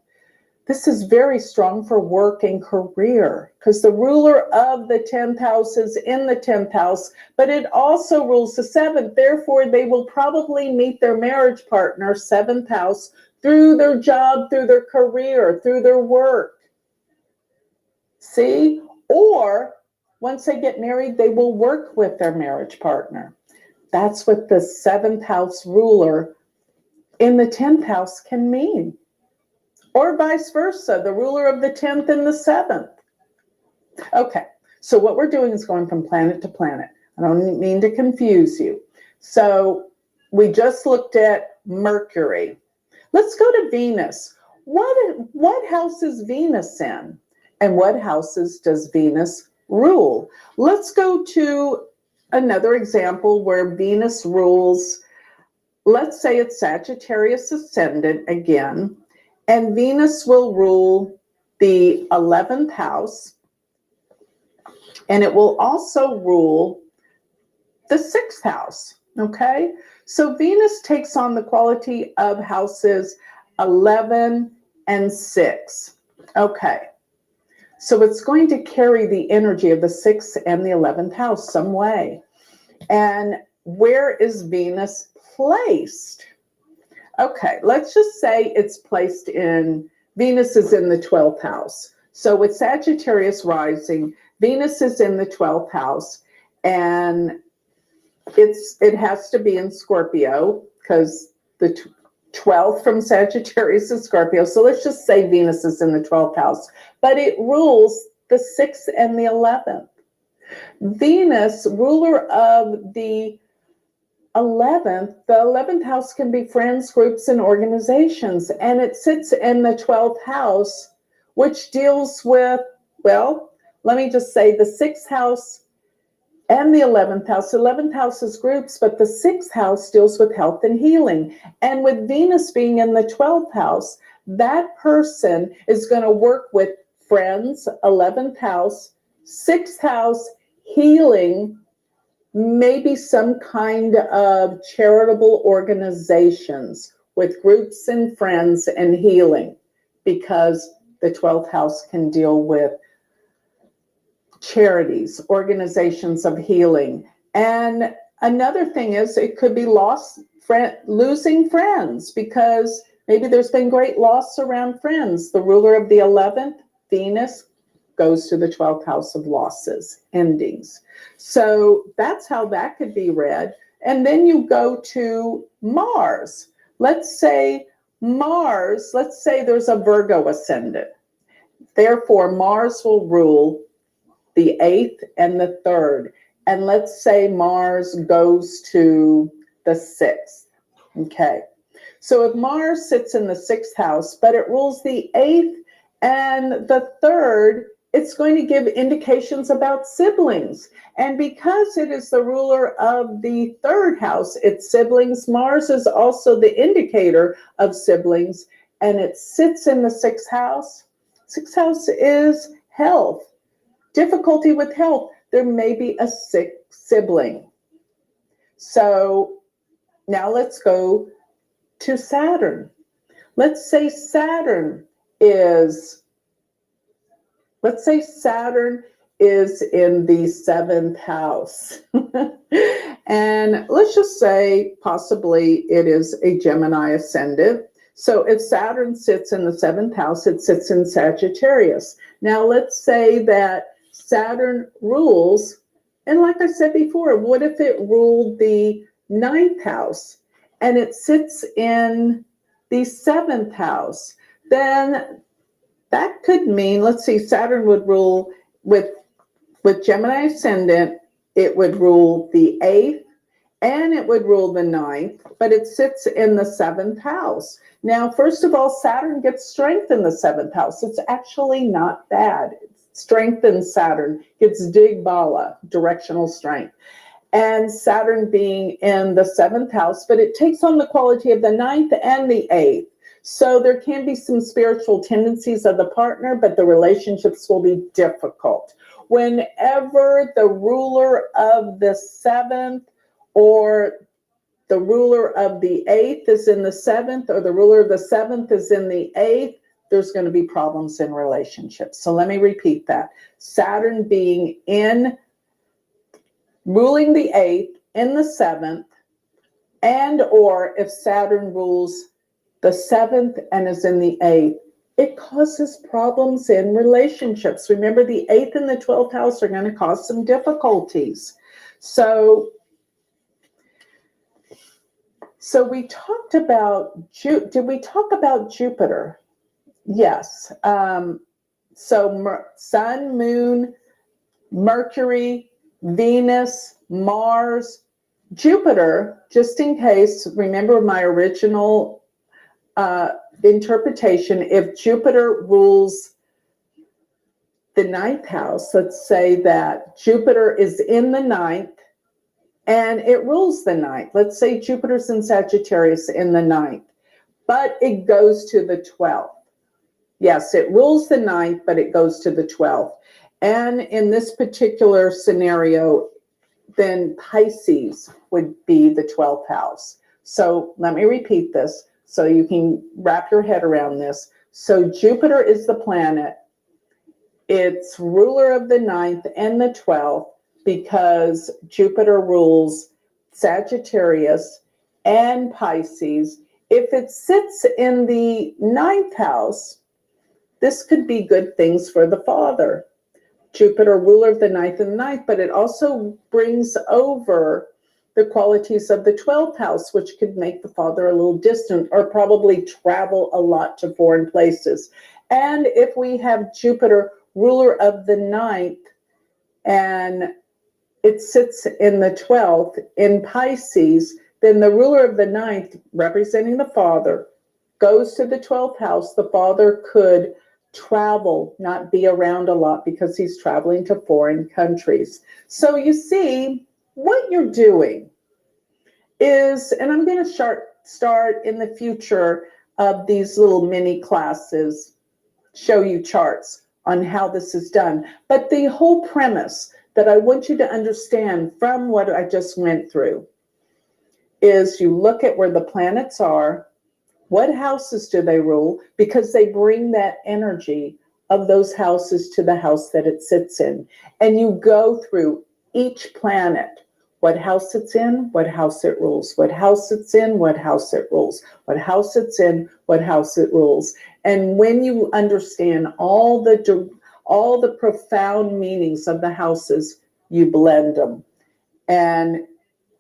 This is very strong for work and career because the ruler of the 10th house is in the 10th house, but it also rules the 7th. Therefore, they will probably meet their marriage partner, 7th house, through their job, through their career, through their work. See? Or once they get married, they will work with their marriage partner. That's what the 7th house ruler in the 10th house can mean. Or vice versa, the ruler of the 10th and the 7th. Okay, so what we're doing is going from planet to planet. I don't mean to confuse you. So we just looked at Mercury. Let's go to Venus. What house is Venus in? And what houses does Venus rule? Let's go to another example where Venus rules, let's say it's Sagittarius ascendant again, and Venus will rule the 11th house, and it will also rule the 6th house, okay? So Venus takes on the quality of houses 11 and 6, okay? So it's going to carry the energy of the 6th and the 11th house some way. And where is Venus placed? Okay, let's just say it's placed in, Venus is in the 12th house. So with Sagittarius rising, Venus is in the 12th house, and it has to be in Scorpio because the 12th from Sagittarius is Scorpio. So let's just say Venus is in the 12th house, but it rules the 6th and the 11th. Venus, ruler of the 11th house can be friends, groups, and organizations. And it sits in the 12th house, which deals with, well, let me just say the 6th house and the 11th house. 11th house is groups, but the 6th house deals with health and healing. And with Venus being in the 12th house, that person is going to work with friends, 11th house, 6th house, healing, maybe some kind of charitable organizations with groups and friends and healing, because the 12th house can deal with charities, organizations of healing. And another thing is it could be losing friends, because maybe there's been great loss around friends. The ruler of the 11th, Venus, goes to the 12th house of losses, endings. So that's how that could be read. And then you go to Mars. Let's say there's a Virgo ascendant. Therefore, Mars will rule the 8th and the 3rd. And let's say Mars goes to the 6th. Okay. So if Mars sits in the 6th house, but it rules the 8th and the 3rd, it's going to give indications about siblings. And because it is the ruler of the 3rd house, it's siblings. Mars is also the indicator of siblings, and it sits in the 6th house. 6th house is health, difficulty with health. There may be a sick sibling. So now let's go to Saturn. Let's say Saturn is in the 7th house. And let's just say possibly it is a Gemini ascendant. So if Saturn sits in the 7th house, it sits in Sagittarius. Now let's say that Saturn rules, and like I said before, what if it ruled the 9th house and it sits in the 7th house? Then that could mean, let's see, Saturn would rule with Gemini ascendant, it would rule the 8th and it would rule the 9th, but it sits in the 7th house. Now, first of all, Saturn gets strength in the 7th house. It's actually not bad. Strength in Saturn gets Digbala, directional strength. And Saturn being in the 7th house, but it takes on the quality of the 9th and the 8th. So there can be some spiritual tendencies of the partner, but the relationships will be difficult. Whenever the ruler of the 7th or the ruler of the 8th is in the 7th, or the ruler of the 7th is in the 8th, there's going to be problems in relationships. So let me repeat that. Saturn being ruling the 8th in the 7th, and or if Saturn rules the 7th and is in the 8th, it causes problems in relationships. Remember, the 8th and the 12th house are going to cause some difficulties. So we talked about, did we talk about Jupiter? Yes. So Sun, Moon, Mercury, Venus, Mars, Jupiter, just in case, remember my original interpretation, if Jupiter rules the 9th house, let's say that Jupiter is in the 9th and it rules the 9th. Let's say Jupiter's in Sagittarius in the 9th, but it goes to the 12th. Yes, it rules the 9th, but it goes to the 12th. And in this particular scenario, then Pisces would be the 12th house. So let me repeat this so you can wrap your head around this. So Jupiter is the planet. It's ruler of the 9th and the 12th because Jupiter rules Sagittarius and Pisces. If it sits in the 9th house, this could be good things for the father. Jupiter, ruler of the 9th and the 9th, but it also brings over the qualities of the 12th house, which could make the father a little distant or probably travel a lot to foreign places. And if we have Jupiter, ruler of the 9th, and it sits in the 12th in Pisces, then the ruler of the 9th, representing the father, goes to the 12th house. The father could travel, not be around a lot because he's traveling to foreign countries. So you see, what you're doing is, and I'm going to start in the future of these little mini classes, show you charts on how this is done. But the whole premise that I want you to understand from what I just went through is you look at where the planets are. What houses do they rule? Because they bring that energy of those houses to the house that it sits in. And you go through each planet, what house it's in, what house it rules, what house it's in, what house it rules, what house it's in, what house it rules. And when you understand all the profound meanings of the houses, you blend them. And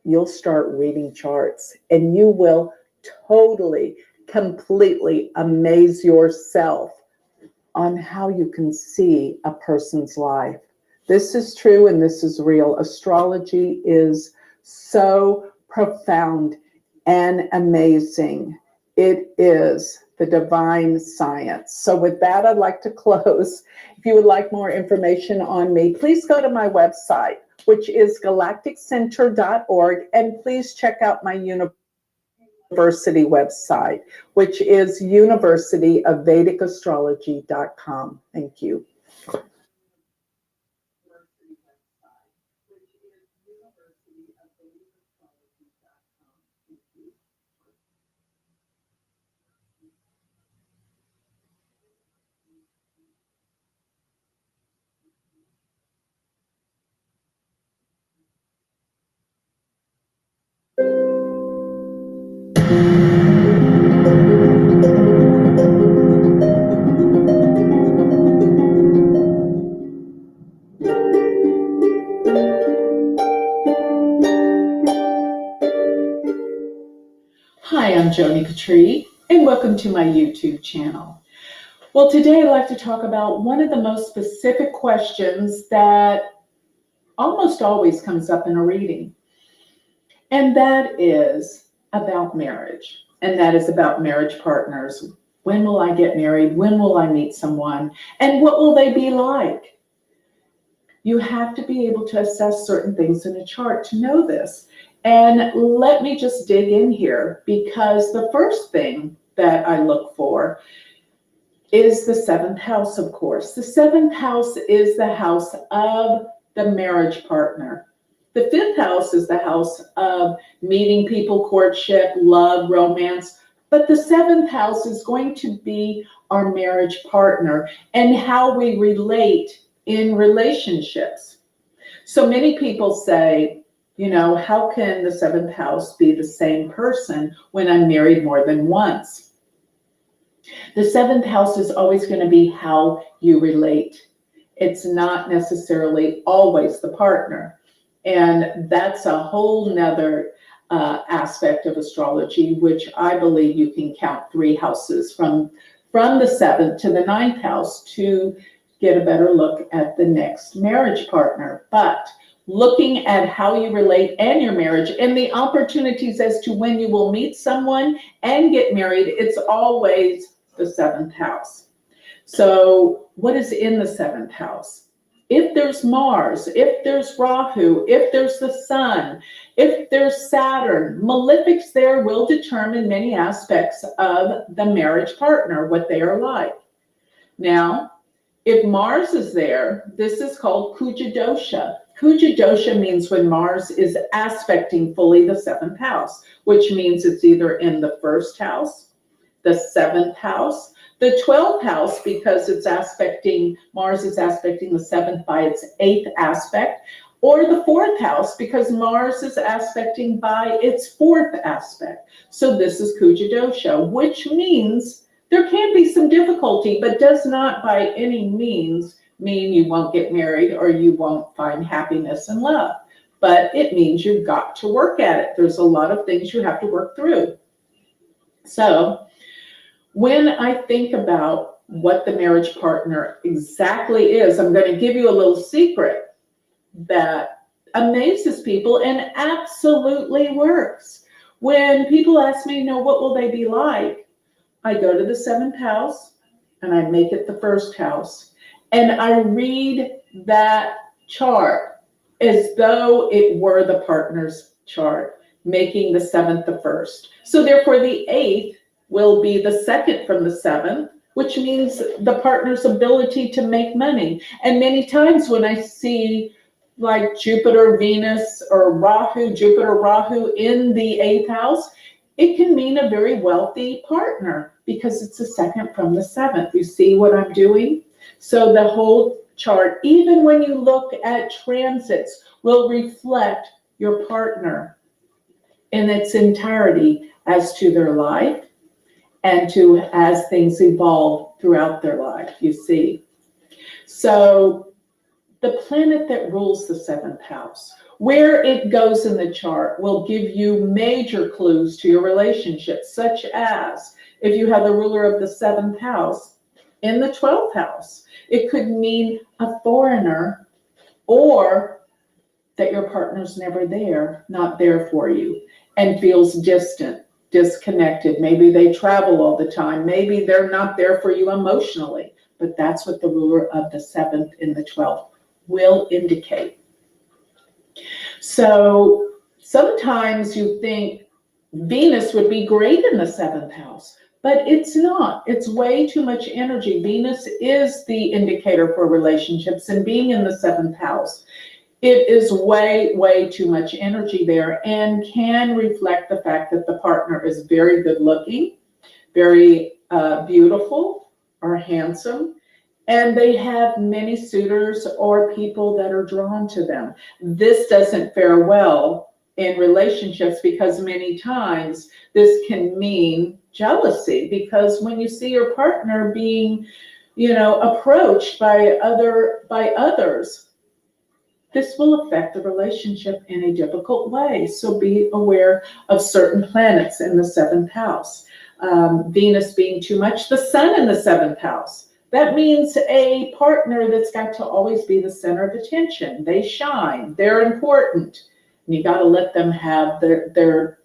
you'll start reading charts and you will totally, completely amaze yourself on how you can see a person's life. This is true and this is real. Astrology is so profound and amazing. It is the divine science. So with that, I'd like to close. If you would like more information on me, please go to my website, which is galacticcenter.org, and please check out my university website, which is universityofvedicastrology.com. Thank you. Hi, I'm Joni Patrie, and welcome to my YouTube channel. Well, today I'd like to talk about one of the most specific questions that almost always comes up in a reading, and that is about marriage, and that is about marriage partners. When will I get married? When will I meet someone? And what will they be like? You have to be able to assess certain things in a chart to know this. And let me just dig in here, because the first thing that I look for is the 7th house, of course. The 7th house is the house of the marriage partner. The 5th house is the house of meeting people, courtship, love, romance. But the 7th house is going to be our marriage partner and how we relate in relationships. So many people say, you know, how can the 7th house be the same person when I'm married more than once? The 7th house is always going to be how you relate. It's not necessarily always the partner. And that's a whole nother aspect of astrology, which I believe you can count 3 houses from the 7th to the 9th house to get a better look at the next marriage partner. But looking at how you relate and your marriage and the opportunities as to when you will meet someone and get married, it's always the 7th house. So what is in the 7th house? If there's Mars, if there's Rahu, if there's the Sun, if there's Saturn, malefics there will determine many aspects of the marriage partner, what they are like. Now, If Mars is there, this is called Kuja dosha. Kuja dosha means when Mars is aspecting fully the 7th house, which means it's either in the 1st house, the 7th house, the 12th house, because it's aspecting, Mars is aspecting the 7th by its 8th aspect, or the 4th house, because Mars is aspecting by its 4th aspect. So this is Kuja dosha, which means there can be some difficulty, but does not by any means mean you won't get married or you won't find happiness and love. But it means you've got to work at it. There's a lot of things you have to work through. So when I think about what the marriage partner exactly is, I'm going to give you a little secret that amazes people and absolutely works. When people ask me, what will they be like? I go to the 7th house and I make it the 1st house. And I read that chart as though it were the partner's chart, making the 7th the 1st. So therefore the 8th will be the 2nd from the 7th, which means the partner's ability to make money. And many times when I see like Jupiter, Venus, or Rahu, Jupiter, Rahu in the 8th house, it can mean a very wealthy partner because it's the 2nd from the 7th. You see what I'm doing? So the whole chart, even when you look at transits, will reflect your partner in its entirety as to their life and to as things evolve throughout their life, you see. So the planet that rules the 7th house, where it goes in the chart, will give you major clues to your relationship, such as if you have the ruler of the 7th house in the 12th house, it could mean a foreigner, or that your partner's never there, not there for you, and feels distant, disconnected. Maybe they travel all the time. Maybe they're not there for you emotionally, but that's what the ruler of the 7th in the 12th will indicate. So sometimes you think Venus would be great in the 7th house, but it's not. It's way too much energy. Venus is the indicator for relationships, and being in the 7th house, it is way, way too much energy there and can reflect the fact that the partner is very good looking, very beautiful or handsome, and they have many suitors or people that are drawn to them. This doesn't fare well in relationships because many times this can mean jealousy, because when you see your partner being, approached by others, this will affect the relationship in a difficult way. So be aware of certain planets in the 7th house. Venus being too much, the sun in the 7th house. That means a partner that's got to always be the center of attention. They shine, they're important. And you got to let them have their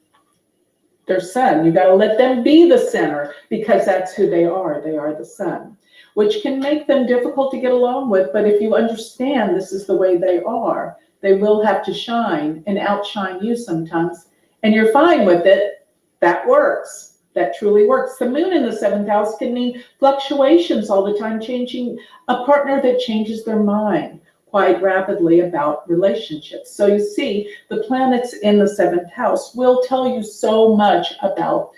sun. You got to let them be the center because that's who they are. They are the sun, which can make them difficult to get along with. But if you understand this is the way they are, they will have to shine and outshine you sometimes. And you're fine with it. That works. That truly works. The moon in the 7th house can mean fluctuations all the time, changing a partner that changes their mind quite rapidly about relationships. So you see, the planets in the 7th house will tell you so much about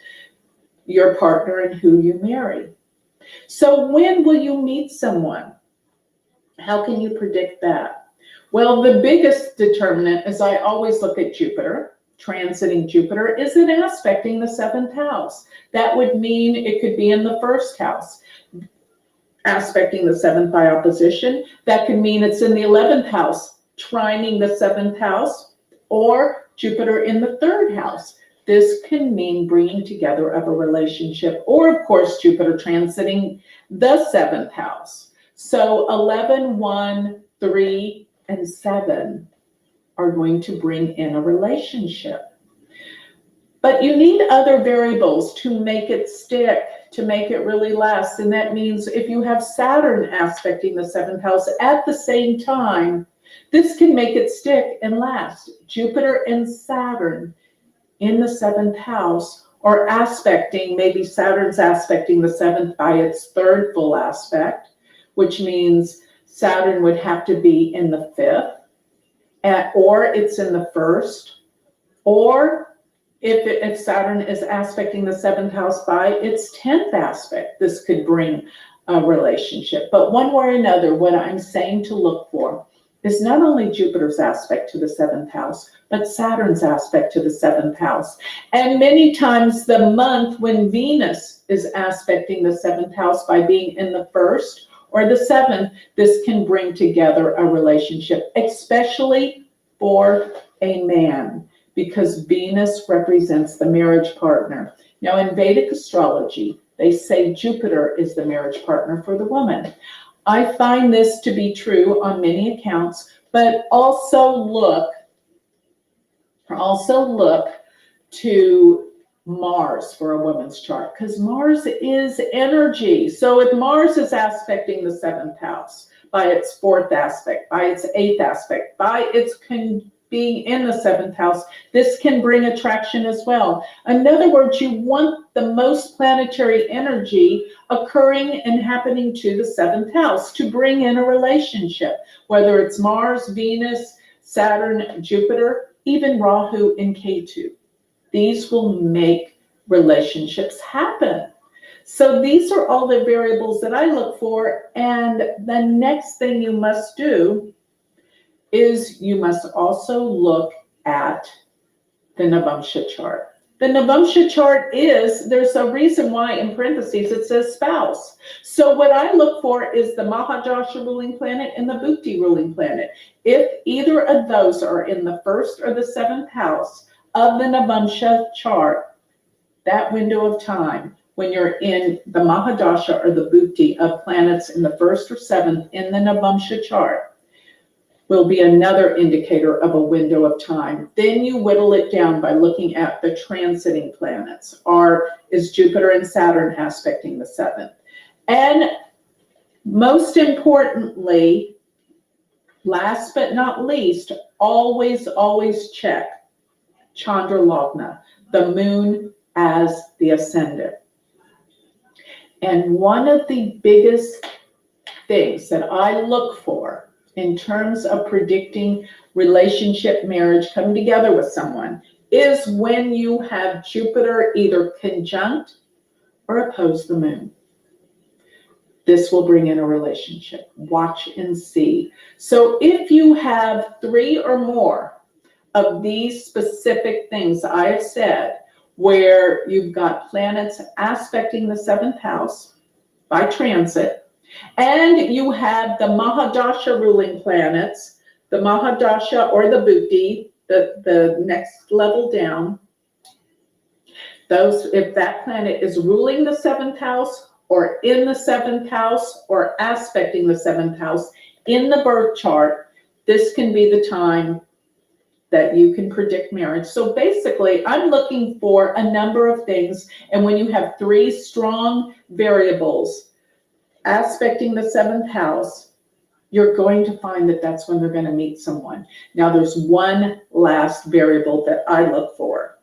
your partner and who you marry. So when will you meet someone? How can you predict that? Well, the biggest determinant is I always look at Jupiter. Transiting Jupiter, is it aspecting the 7th house? That would mean it could be in the 1st house, aspecting the 7th by opposition. That could mean it's in the 11th house, trining the 7th house, or Jupiter in the 3rd house. This can mean bringing together of a relationship, or of course, Jupiter transiting the 7th house. So 11, 1, 3, and 7 are going to bring in a relationship. But you need other variables to make it stick, to make it really last. And that means if you have Saturn aspecting the 7th house at the same time, this can make it stick and last. Jupiter and Saturn in the 7th house are aspecting, maybe Saturn's aspecting the 7th by its 3rd full aspect, which means Saturn would have to be in the 5th, or it's in the 1st, or if Saturn is aspecting the 7th house by its 10th aspect, this could bring a relationship. But one way or another, what I'm saying to look for is not only Jupiter's aspect to the 7th house, but Saturn's aspect to the 7th house. And many times the month when Venus is aspecting the 7th house by being in the 1st or the 7th, this can bring together a relationship, especially for a man, because Venus represents the marriage partner. Now, in Vedic astrology, they say Jupiter is the marriage partner for the woman. I find this to be true on many accounts, but also look to Mars for a woman's chart, because Mars is energy. So if Mars is aspecting the 7th house by its 4th aspect, by its 8th aspect, by its being in the 7th house, this can bring attraction as well. In other words, you want the most planetary energy occurring and happening to the 7th house to bring in a relationship, whether it's Mars, Venus, Saturn, Jupiter, even Rahu and Ketu. These will make relationships happen. So these are all the variables that I look for. And the next thing you must do is you must also look at the Navamsha chart. The Navamsha chart there's a reason why in parentheses it says spouse. So what I look for is the Mahadasha ruling planet and the Bhukti ruling planet. If either of those are in the 1st or the 7th house of the Navamsha chart, that window of time when you're in the Mahadasha or the Bhukti of planets in the 1st or 7th in the Navamsha chart, will be another indicator of a window of time. Then you whittle it down by looking at the transiting planets. Is Jupiter and Saturn aspecting the 7th? And most importantly, last but not least, always check Chandra Lagna, the moon as the ascendant. And one of the biggest things that I look for in terms of predicting relationship, marriage, coming together with someone, is when you have Jupiter either conjunct or oppose the moon. This will bring in a relationship. Watch and see. So if you have 3 or more of these specific things I have said, where you've got planets aspecting the 7th house by transit, and you have the Mahadasha ruling planets, the Mahadasha or the Bhukti, the next level down. If that planet is ruling the 7th house or in the 7th house or aspecting the 7th house in the birth chart, this can be the time that you can predict marriage. So basically, I'm looking for a number of things. And when you have 3 strong variables aspecting the 7th house, you're going to find that that's when they're going to meet someone. Now, there's one last variable that I look for,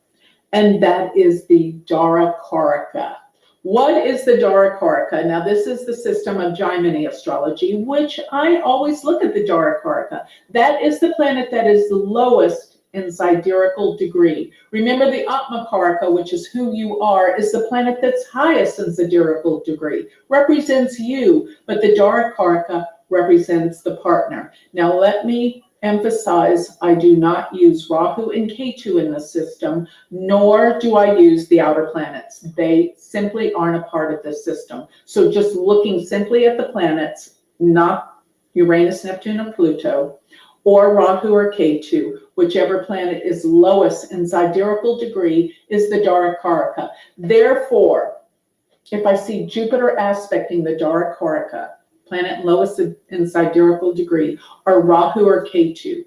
and that is the Dara Karaka. What is the Dara Karaka? Now, this is the system of Jaimini astrology, which I always look at the Dara Karaka. That is the planet that is the lowest in sidereal degree. Remember, the Atma Karaka, which is who you are, is the planet that's highest in sidereal degree, represents you, but the Dara Karaka represents the partner. Now, let me emphasize, I do not use Rahu and Ketu in the system, nor do I use the outer planets. They simply aren't a part of this system. So just looking simply at the planets, not Uranus, Neptune, or Pluto, or Rahu or Ketu, whichever planet is lowest in sidereal degree is the Dara Karaka. Therefore, if I see Jupiter aspecting the Dara Karaka, planet lowest in sidereal degree, or Rahu or Ketu,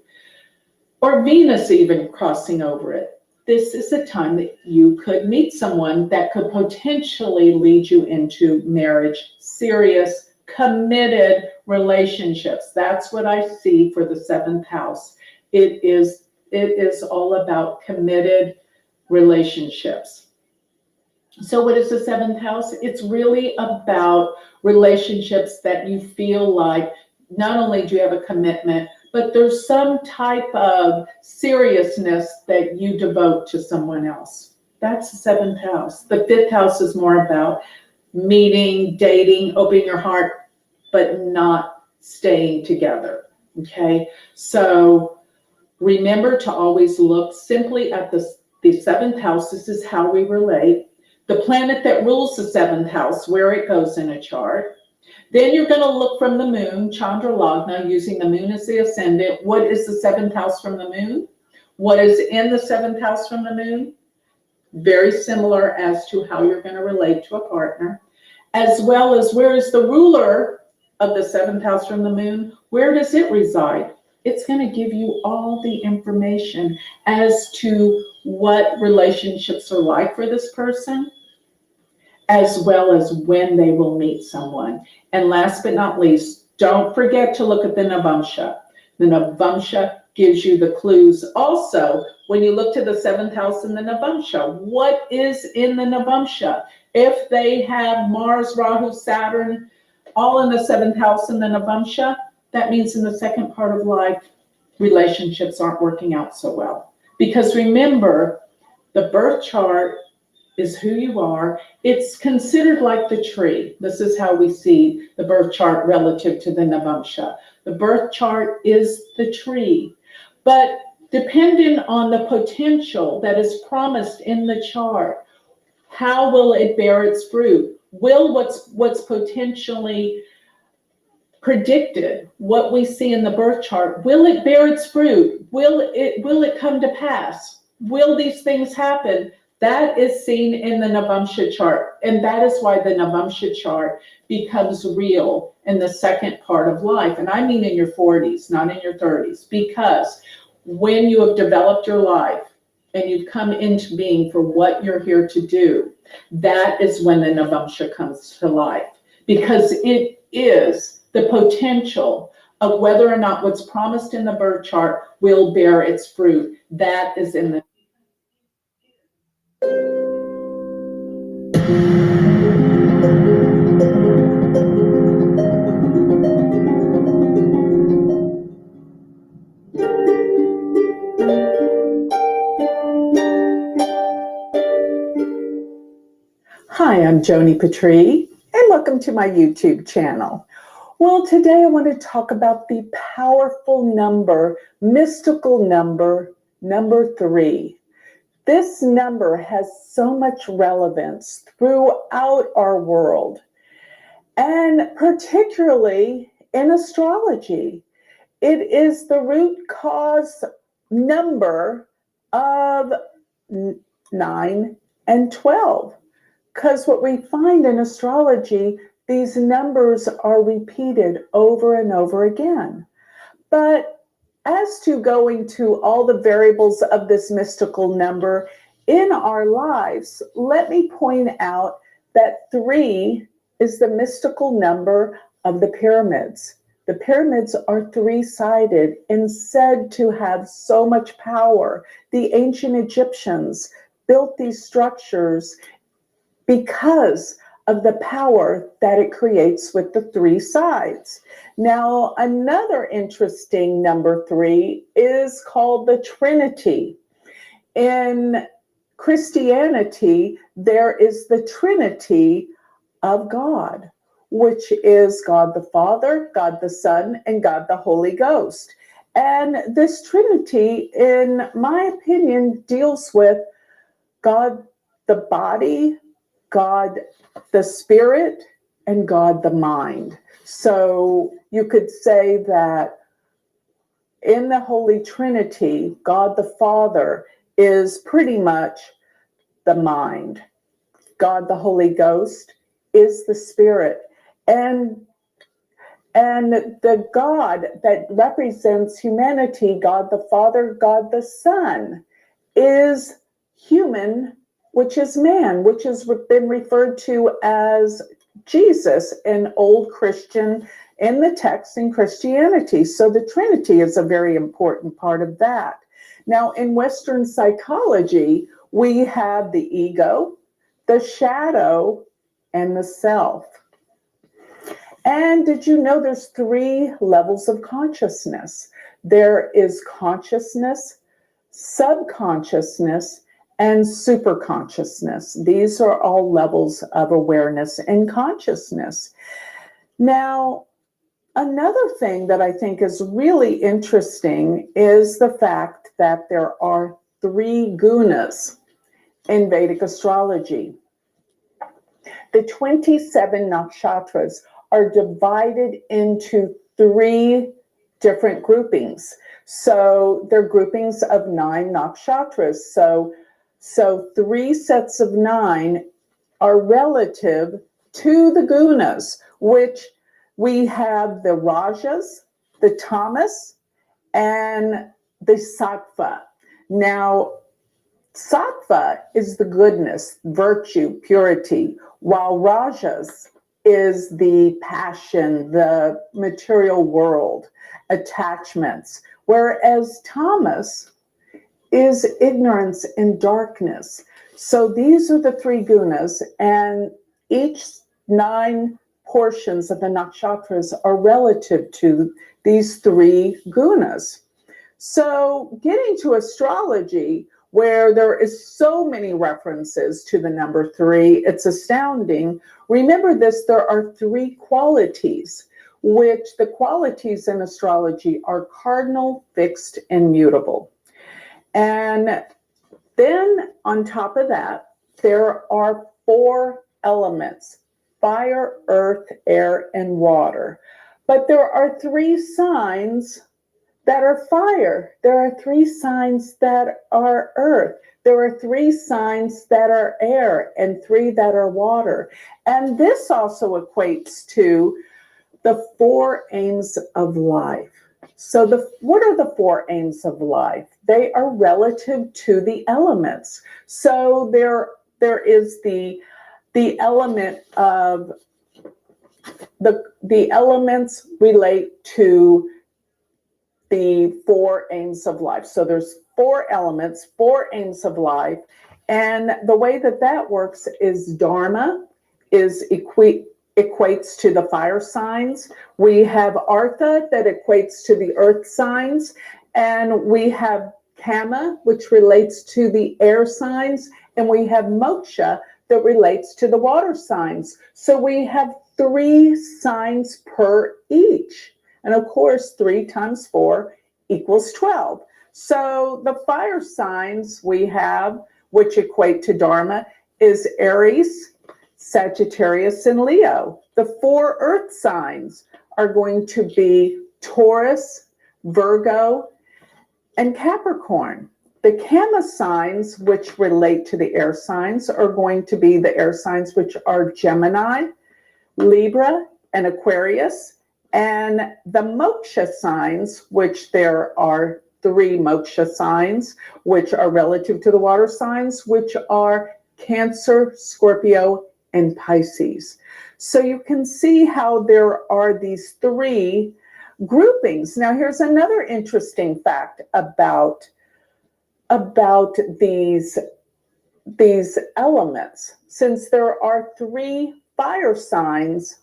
or Venus even crossing over it, this is a time that you could meet someone that could potentially lead you into marriage, serious, committed relationships. That's what I see for the 7th house. It is all about committed relationships. So what is the 7th house? It's really about relationships that you feel like not only do you have a commitment, but there's some type of seriousness that you devote to someone else. That's the seventh house. The fifth house is more about meeting, dating, opening your heart, but not staying together. Okay, so remember to always look simply at the seventh house. This is how we relate. The planet that rules the seventh house, where it goes in a chart. Then you're going to look from the moon, Chandra Lagna, using the moon as the ascendant. What is the seventh house from the moon? What is in the seventh house from the moon? Very similar as to how you're going to relate to a partner, as well as where is the ruler of the seventh house from the moon? Where does it reside? It's going to give you all the information as to what relationships are like for this person, as well as when they will meet someone. And last but not least, don't forget to look at the Navamsha. The Navamsha gives you the clues. Also, when you look to the seventh house in the Navamsha, what is in the Navamsha? If they have Mars, Rahu, Saturn, all in the seventh house in the Navamsha, that means in the second part of life, relationships aren't working out so well. Because remember, the birth chart is who you are. It's considered like the tree. This is how we see the birth chart relative to the Navamsha. The birth chart is the tree, but depending on the potential that is promised in the chart, how will it bear its fruit? Will what's potentially predicted, what we see in the birth chart, will it bear its fruit? Will it come to pass? Will these things happen? That is seen in the Navamsha chart, and that is why the Navamsha chart becomes real in the second part of life. And I mean in your 40s, not in your 30s, because when you have developed your life and you've come into being for what you're here to do, that is when the Navamsha comes to life, because it is the potential of whether or not what's promised in the birth chart will bear its fruit. That is in the Hi, I'm Joni Petrie, and welcome to my YouTube channel. Well, today I want to talk about the powerful number, mystical number, number 3. This number has so much relevance throughout our world, and particularly in astrology. It is the root cause number of 9 and 12. Because what we find in astrology, these numbers are repeated over and over again. But as to going to all the variables of this mystical number in our lives, let me point out that 3 is the mystical number of the pyramids. The pyramids are 3-sided and said to have so much power. The ancient Egyptians built these structures because of the power that it creates with the 3 sides. Now, another interesting number 3 is called the Trinity. In Christianity, there is the Trinity of God, which is God the Father, God the Son, and God the Holy Ghost. And this Trinity, in my opinion, deals with God the body, God the spirit, and God the mind. So you could say that in the Holy Trinity, God the Father is pretty much the mind. God the Holy Ghost is the spirit. And the God that represents humanity, God the Father, God the Son, is human, which is man, which has been referred to as Jesus in Old Christian, in the text in Christianity. So the Trinity is a very important part of that. Now, in Western psychology, we have the ego, the shadow, and the self. And did you know there's 3 levels of consciousness? There is consciousness, subconsciousness, and superconsciousness. These are all levels of awareness and consciousness. Now, another thing that I think is really interesting is the fact that there are 3 gunas in Vedic astrology. The 27 nakshatras are divided into 3 different groupings. So they're groupings of 9 nakshatras. So 3 sets of 9 are relative to the gunas, which we have the rajas, the tamas, and the sattva. Now, sattva is the goodness, virtue, purity, while rajas is the passion, the material world, attachments, whereas tamas is ignorance and darkness. So these are the 3 gunas, and each 9 portions of the nakshatras are relative to these 3 gunas. So getting to astrology, where there is so many references to the number 3, it's astounding. Remember this, there are 3 qualities, which the qualities in astrology are cardinal, fixed, and mutable. And then on top of that, there are 4 elements: fire, earth, air, and water. But there are 3 signs that are fire. There are 3 signs that are earth. There are 3 signs that are air and 3 that are water. And this also equates to the 4 aims of life. So what are the 4 aims of life? They are relative to the elements. So there is the element of the elements relate to the 4 aims of life. So there's 4 elements, 4 aims of life. And the way that works is dharma equates to the fire signs. We have artha that equates to the earth signs. And we have kama, which relates to the air signs. And we have moksha that relates to the water signs. So we have 3 signs per each. And of course, 3 times 4 equals 12. So the fire signs we have, which equate to Dharma, is Aries, Sagittarius, and Leo. The 4 earth signs are going to be Taurus, Virgo, and Capricorn. The Kama signs, which relate to the air signs, are going to be the air signs, which are Gemini, Libra, and Aquarius. And the moksha signs, which there are 3 moksha signs, which are relative to the water signs, which are Cancer, Scorpio, and Pisces. So you can see how there are these 3 groupings. Now, here's another interesting fact about these elements. Since there are 3 fire signs,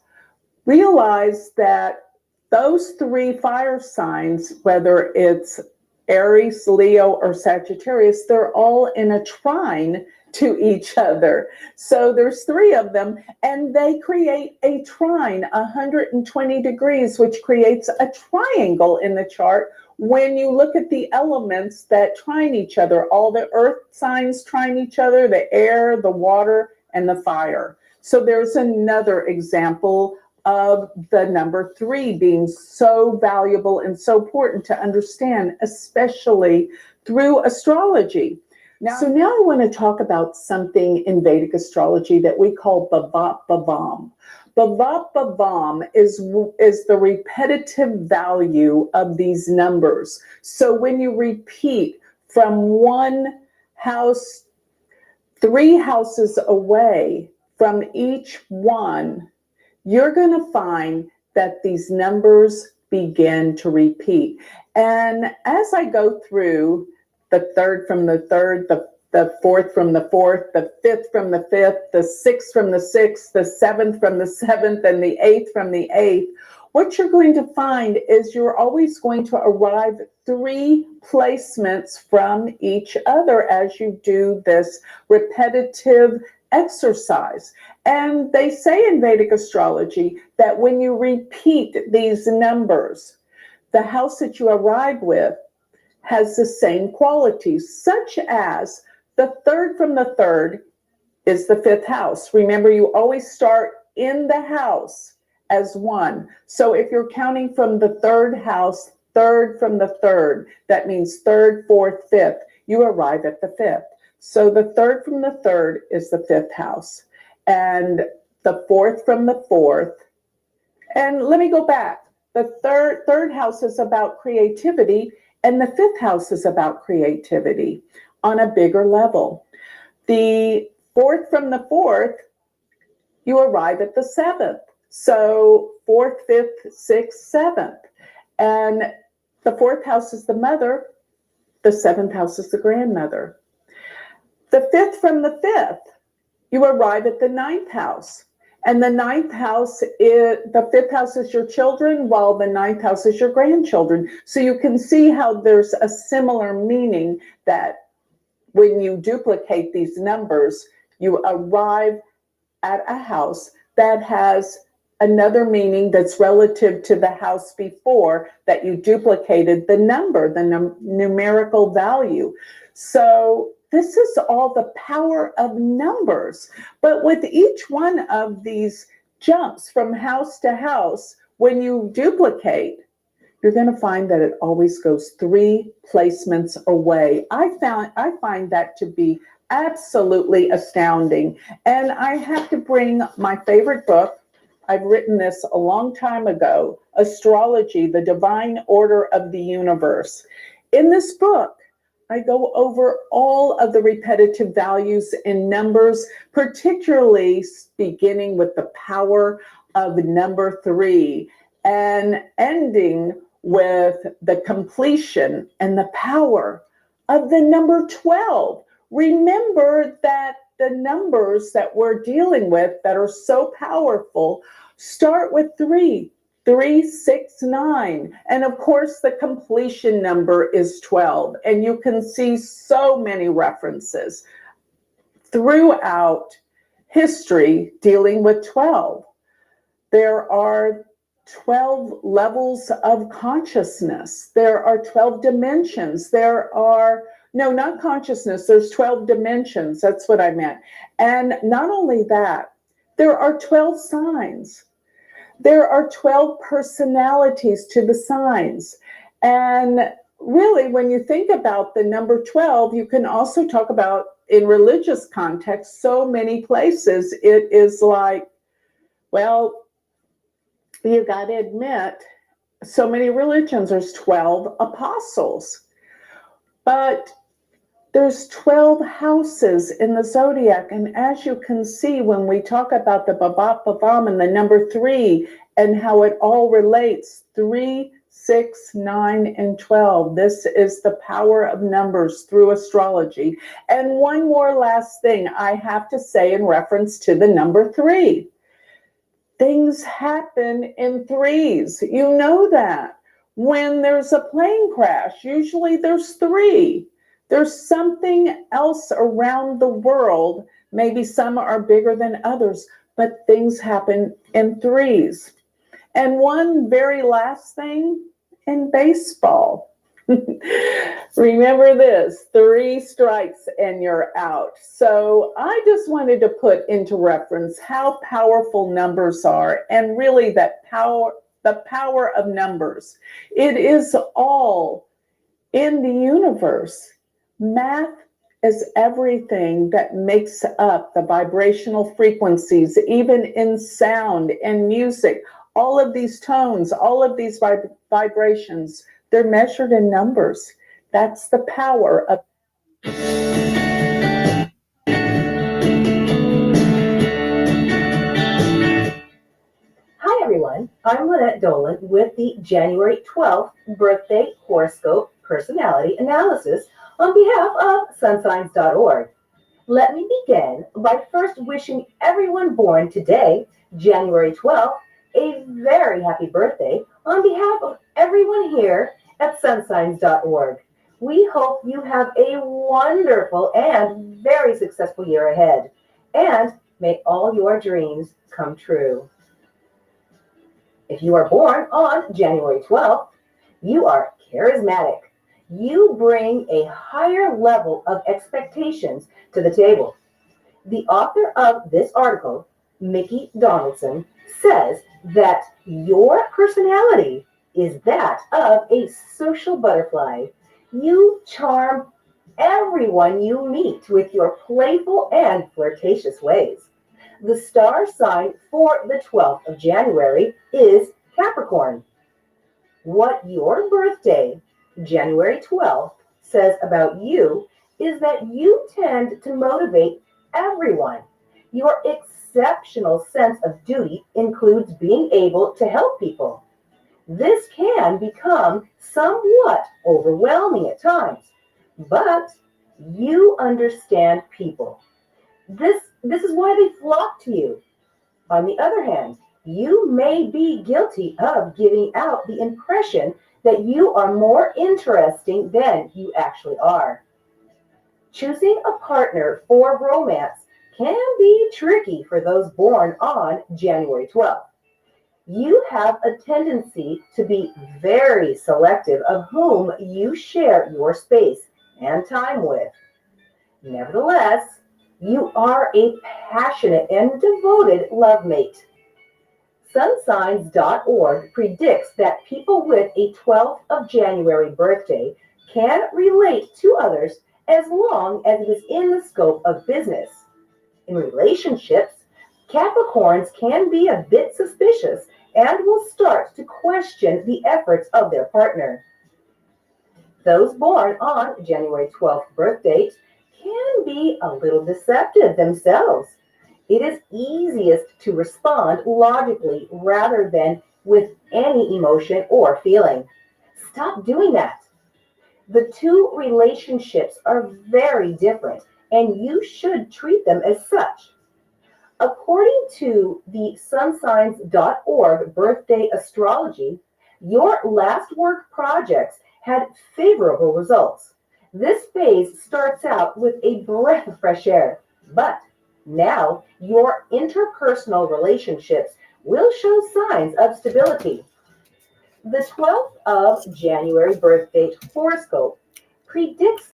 realize that those 3 fire signs, whether it's Aries, Leo, or Sagittarius, they're all in a trine to each other. So there's 3 of them, and they create a trine, 120 degrees, which creates a triangle in the chart. When you look at the elements that trine each other, all the earth signs trine each other, the air, the water, and the fire. So there's another example of the number 3 being so valuable and so important to understand, especially through astrology. Now I want to talk about something in Vedic astrology that we call bhavat-bhavam. Bhavat-bhavam is the repetitive value of these numbers. So when you repeat from one house, 3 houses away from each one, you're going to find that these numbers begin to repeat. And as I go through the third, from the 3rd, the the fourth from the fourth, the fifth from the fifth, the sixth from the sixth, the seventh from the seventh, and the eighth from the eighth, what you're going to find is you're always going to arrive 3 placements from each other as you do this repetitive exercise. And they say in Vedic astrology that when you repeat these numbers, the house that you arrive with has the same qualities, such as the third from the third is the 5th house. Remember, you always start in the house as 1. So if you're counting from the 3rd house, third from the 3rd, that means 3rd, 4th, 5th, you arrive at the 5th. So the 3rd from the 3rd is the 5th house, and the 4th from the 4th. And let me go back. The third house is about creativity, and the 5th house is about creativity on a bigger level. The 4th from the 4th, you arrive at the 7th. So 4th, 5th, 6th, 7th. And the 4th house is the mother. The 7th house is the grandmother. The 5th from the 5th, you arrive at the 9th house. And the 9th house is, the 5th house is your children, while the 9th house is your grandchildren. So you can see how there's a similar meaning that when you duplicate these numbers, you arrive at a house that has another meaning that's relative to the house before that you duplicated the number, the numerical value. So this is all the power of numbers. But with each one of these jumps from house to house, when you duplicate, you're going to find that it always goes 3 placements away. I find that to be absolutely astounding. And I have to bring my favorite book. I've written this a long time ago, Astrology, the Divine Order of the Universe. In this book, I go over all of the repetitive values in numbers, particularly beginning with the power of number 3 and ending with the completion and the power of the number 12. Remember that the numbers that we're dealing with that are so powerful start with 3, 3, 6, 9. And of course, the completion number is 12. And you can see so many references throughout history dealing with 12. There are 12 levels of consciousness. There are 12 dimensions. No, not consciousness. There's 12 dimensions. That's what I meant. And not only that, there are 12 signs. There are 12 personalities to the signs. And really, when you think about the number 12, you can also talk about, in religious context, so many places, it is like, well, you got to admit, so many religions, there's 12 apostles. But there's 12 houses in the zodiac. And as you can see, when we talk about the Bavam and the number 3 and how it all relates, 3, 6, 9, and 12. This is the power of numbers through astrology. And one more last thing I have to say in reference to the number 3. Things happen in 3s. You know that. When there's a plane crash, usually there's 3. There's something else around the world. Maybe some are bigger than others, but things happen in 3s. And one very last thing in baseball. Remember this, 3 strikes and you're out. So I just wanted to put into reference how powerful numbers are, and really that power, the power of numbers. It is all in the universe. Math is everything that makes up the vibrational frequencies, even in sound and music. All of these tones, all of these vibrations, they're measured in numbers. That's the power of. Hi everyone, I'm Lynette Dolan with the January 12th birthday horoscope personality analysis on behalf of sunsigns.org. Let me begin by first wishing everyone born today, January 12th, a very happy birthday on behalf of everyone here at sunsigns.org. We hope you have a wonderful and very successful year ahead, and may all your dreams come true. If you are born on January 12th, you are charismatic. You bring a higher level of expectations to the table. The author of this article, Mickey Donaldson, says that your personality is that of a social butterfly. You charm everyone you meet with your playful and flirtatious ways. The star sign for the 12th of January is Capricorn. What your birthday, January 12th, says about you is that you tend to motivate everyone. Your exceptional sense of duty includes being able to help people. This can become somewhat overwhelming at times, but you understand people. This is why they flock to you. On the other hand, you may be guilty of giving out the impression that you are more interesting than you actually are. Choosing a partner for romance can be tricky for those born on January 12th. You have a tendency to be very selective of whom you share your space and time with. Nevertheless, you are a passionate and devoted lovemate. Sunsigns.org predicts that people with a 12th of January birthday can relate to others as long as it is in the scope of business. In relationships, Capricorns can be a bit suspicious and will start to question the efforts of their partner. Those born on January 12th birthdays can be a little deceptive themselves. It is easiest to respond logically rather than with any emotion or feeling. Stop doing that. The two relationships are very different, and you should treat them as such. According to the sunsigns.org birthday astrology, your last work projects had favorable results. This phase starts out with a breath of fresh air, but now your interpersonal relationships will show signs of stability. The 12th of January birthday horoscope predicts